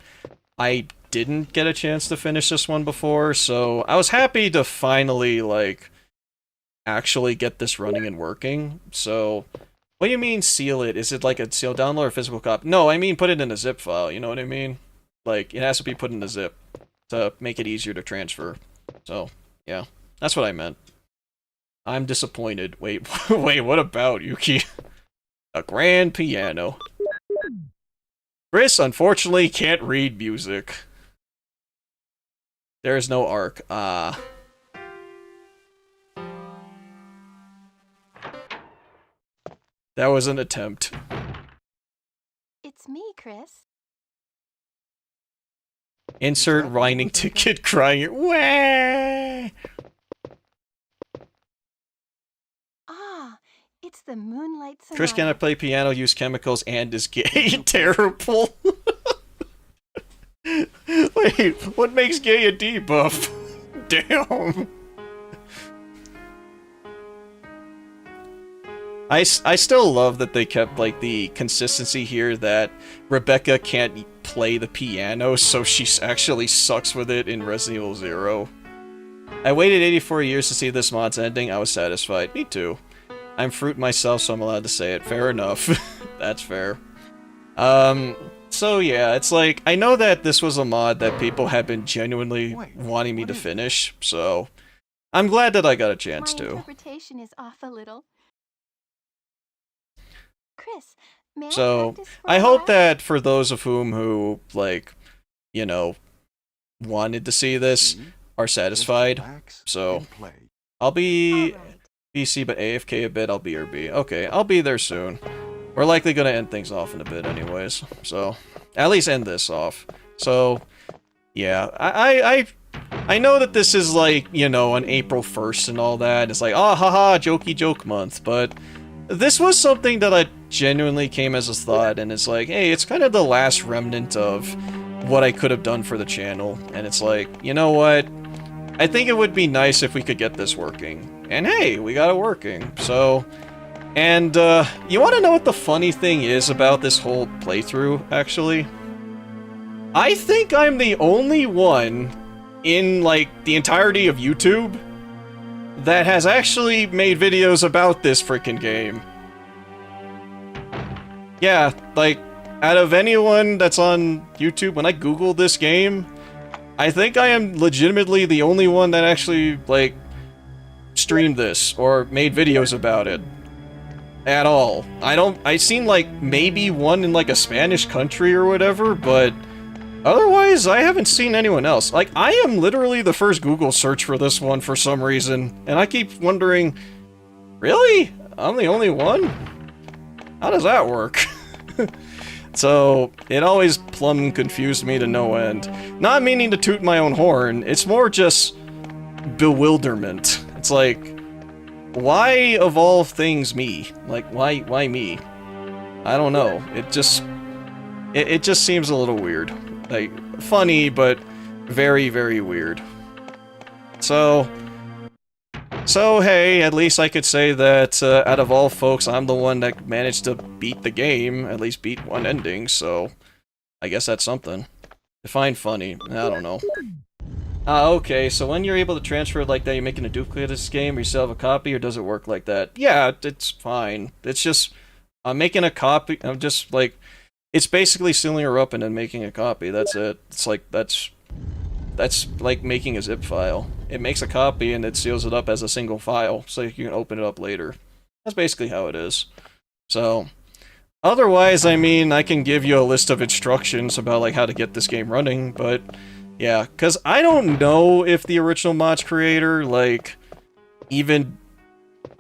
I didn't get a chance to finish this one before, so I was happy to finally, like, actually get this running and working. So, what do you mean seal it? Is it like a sealed download or physical copy? No, I mean put it in a zip file, you know what I mean? Like, it has to be put in a zip to make it easier to transfer. So, yeah, that's what I meant. I'm disappointed. Wait, wait, what about Yuki? A grand piano. Chris, unfortunately, can't read music. There is no arc. Ah. That was an attempt. It's me, Chris. Insert whining ticket crying. Wah! Ah, it's the Moonlight Sonata. Chris cannot play piano, use chemicals, and is gay. Terrible. Wait, what makes gay a debuff? Damn. I still love that they kept, like, the consistency here that Rebecca can't play the piano, so she actually sucks with it in Resident Evil 0. I waited 84 years to see this mod's ending. I was satisfied. Me too. I'm fruit myself, so I'm allowed to say it. Fair enough. That's fair. So yeah, it's like, I know that this was a mod that people have been genuinely wanting me to finish, so I'm glad that I got a chance My to. interpretation is off a little. Chris, may So, practice for I a hope while? that for those of who, like, you know, wanted to see this, are satisfied. So, I'll be PC but AFK a bit, I'll BRB. Okay, I'll be there soon. We're likely gonna end things off in a bit anyways, so, at least end this off. So, yeah, I know that this is like, you know, on April 1st and all that, it's like, oh, haha, jokey joke month, but this was something that I genuinely came as a thought, and it's like, hey, it's kind of the last remnant of what I could have done for the channel, and it's like, you know what, I think it would be nice if we could get this working, and hey, we got it working, so, and, you want to know what the funny thing is about this whole playthrough, actually? I think I'm the only one in, like, the entirety of YouTube that has actually made videos about this freaking game. Yeah, like, out of anyone that's on YouTube, when I Google this game, I think I am legitimately the only one that actually, like, streamed this, or made videos about it. At all. I seen, like, maybe one in, like, a Spanish country or whatever, but otherwise, I haven't seen anyone else. Like, I am literally the first Google search for this one for some reason, and I keep wondering, really? I'm the only one? How does that work? So, it always plumb confused me to no end. Not meaning to toot my own horn, it's more just bewilderment. It's like, why of all things me? Like, why me? I don't know. It just seems a little weird. Like, funny, but very, very weird. So hey, at least I could say that, out of all folks, I'm the one that managed to beat the game, at least beat one ending, so I guess that's something. Define funny, I don't know. Okay, so when you're able to transfer it like that, you're making a duplicate of this game, or you still have a copy, or does it work like that? Yeah, it's fine. It's just, I'm making a copy, I'm just, like, it's basically sealing her up and then making a copy, that's it. It's like, that's like making a zip file. It makes a copy and it seals it up as a single file, so you can open it up later. That's basically how it is. So, otherwise, I mean, I can give you a list of instructions about, like, how to get this game running, but yeah, because I don't know if the original mod's creator, like, even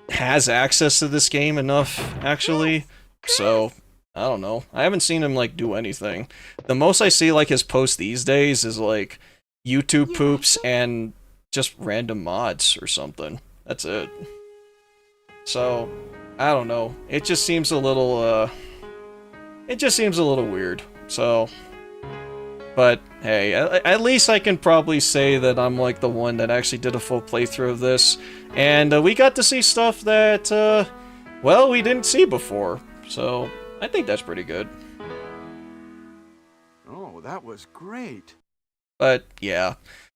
has access to this game enough, actually. So, I don't know. I haven't seen him, like, do anything. The most I see, like, his posts these days is, like, YouTube poops and just random mods or something. That's it. So, I don't know. It just seems a little, weird. So, but, hey, at least I can probably say that I'm, like, the one that actually did a full playthrough of this. And, we got to see stuff that, well, we didn't see before. So, I think that's pretty good. Oh, that was great. But, yeah.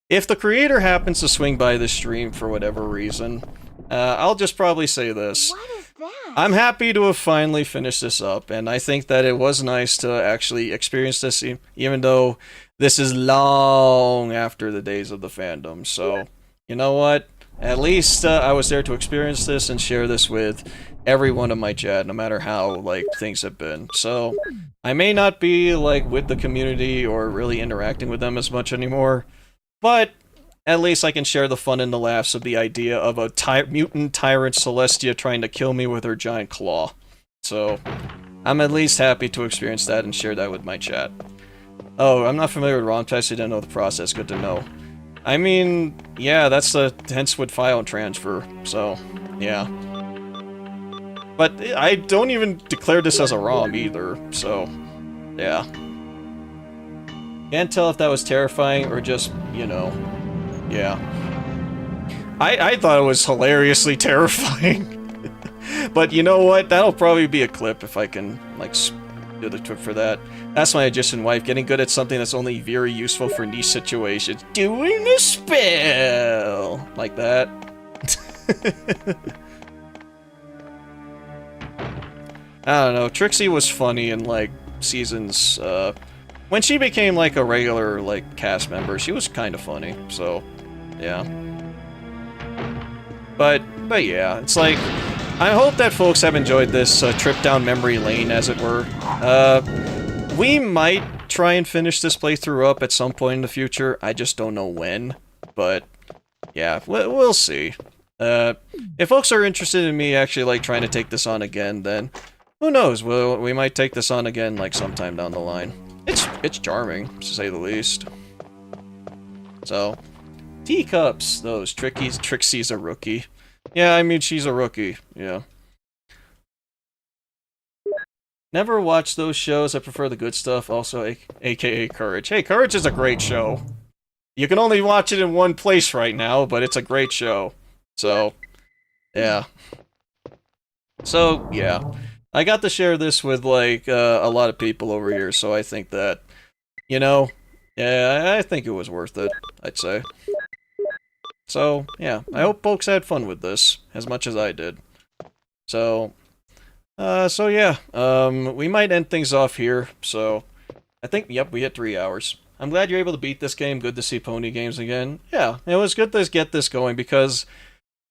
If the creator happens to swing by this stream for whatever reason, I'll just probably say this. What is that? I'm happy to have finally finished this up, and I think that it was nice to actually experience this, even though this is long after the days of the fandom. So, you know what? At least I was there to experience this and share this with everyone in my chat, no matter how, like, things have been. So, I may not be, like, with the community or really interacting with them as much anymore, but at least I can share the fun and the laughs of the idea of a mutant tyrant Celestia trying to kill me with her giant claw. So, I'm at least happy to experience that and share that with my chat. Oh, I'm not familiar with ROM tests, I didn't know the process, good to know. I mean, yeah, that's the hence with file transfer, so, yeah. But I don't even declare this as a ROM either, so, yeah. Can't tell if that was terrifying or just, you know, yeah. I thought it was hilariously terrifying. But you know what? That'll probably be a clip if I can, like, do the clip for that. That's my Egyptian wife, getting good at something that's only very useful for niche situations. Doing a spell! Like that. I don't know, Trixie was funny in, like, seasons, when she became, like, a regular, like, cast member, she was kind of funny, so, yeah. But yeah, it's like, I hope that folks have enjoyed this trip down memory lane, as it were. We might try and finish this playthrough up at some point in the future, I just don't know when, but yeah, we'll see. If folks are interested in me actually, like, trying to take this on again, then who knows, we might take this on again, like, sometime down the line. It's charming, to say the least. So, teacups, those Trixie's a rookie. Yeah, I mean, she's a rookie, yeah. Never watched those shows, I prefer the good stuff, also aka Courage. Hey, Courage is a great show. You can only watch it in one place right now, but it's a great show. So, yeah. So, yeah. I got to share this with, like, a lot of people over here, so I think that, you know, yeah, I think it was worth it, I'd say. So, yeah, I hope folks had fun with this, as much as I did. So yeah, we might end things off here, so I think, yep, we hit 3 hours. I'm glad you're able to beat this game, good to see Pony games again. Yeah, it was good to get this going, because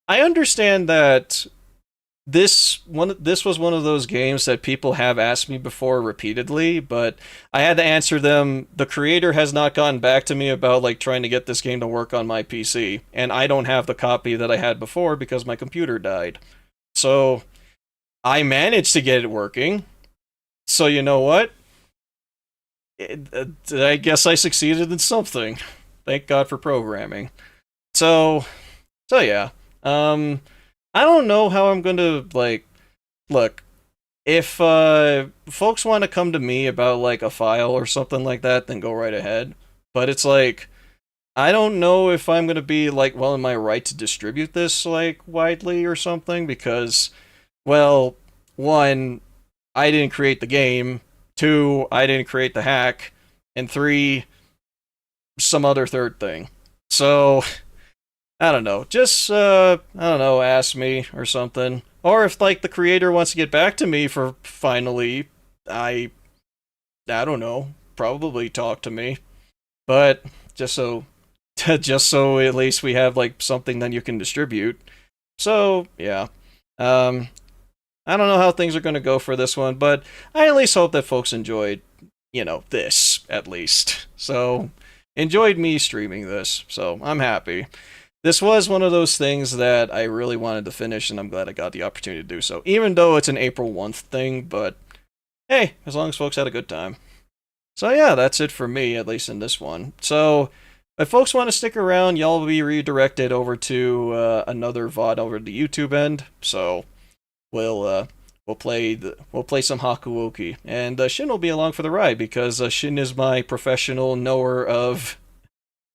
I understand that this was one of those games that people have asked me before repeatedly, but I had to answer them. The creator has not gotten back to me about, like, trying to get this game to work on my PC, and I don't have the copy that I had before because my computer died. So I managed to get it working. So you know what? I guess I succeeded in something. Thank God for programming. So yeah. I don't know how I'm going to, like, look, if folks want to come to me about, like, a file or something like that, then go right ahead. But it's like, I don't know if I'm going to be, like, well in my right to distribute this, like, widely or something, because, well, 1, I didn't create the game, 2, I didn't create the hack, and 3, some other third thing. So I don't know, just, I don't know, ask me or something. Or if, like, the creator wants to get back to me for finally, I don't know, probably talk to me. But, just so at least we have, like, something that you can distribute. So, yeah. I don't know how things are going to go for this one, but I at least hope that folks enjoyed, you know, this, at least. So, enjoyed me streaming this, so I'm happy. This was one of those things that I really wanted to finish, and I'm glad I got the opportunity to do so. Even though it's an April 1st thing, but hey, as long as folks had a good time. So yeah, that's it for me, at least in this one. So, if folks want to stick around, y'all will be redirected over to another VOD over the YouTube end. So, we'll play some Hakuoki, and Shin will be along for the ride because Shin is my professional knower of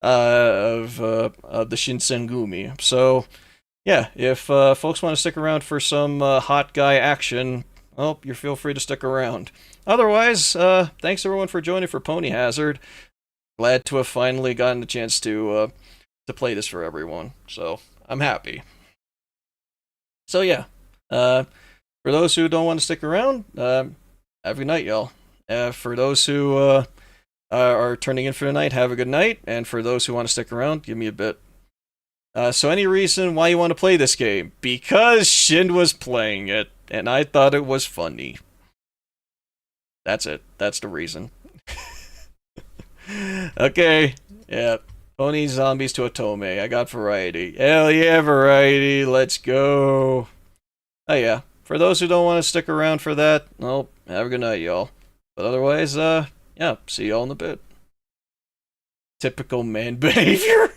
the Shinsengumi. So, yeah, if folks want to stick around for some hot guy action, well, you feel free to stick around. Otherwise, thanks everyone for joining for Ponyhazard. Glad to have finally gotten the chance to play this for everyone. So, I'm happy. So yeah, for those who don't want to stick around, have a good night, y'all. For those who are turning in for the night, have a good night. And for those who want to stick around, give me a bit. So any reason why you want to play this game? Because Shin was playing it, and I thought it was funny. That's it. That's the reason. Okay. Yeah. Pony zombies to Otome. I got variety. Hell yeah, variety. Let's go. Oh yeah. For those who don't want to stick around for that, well, have a good night, y'all. But otherwise, yeah, see y'all in a bit. Typical man behavior.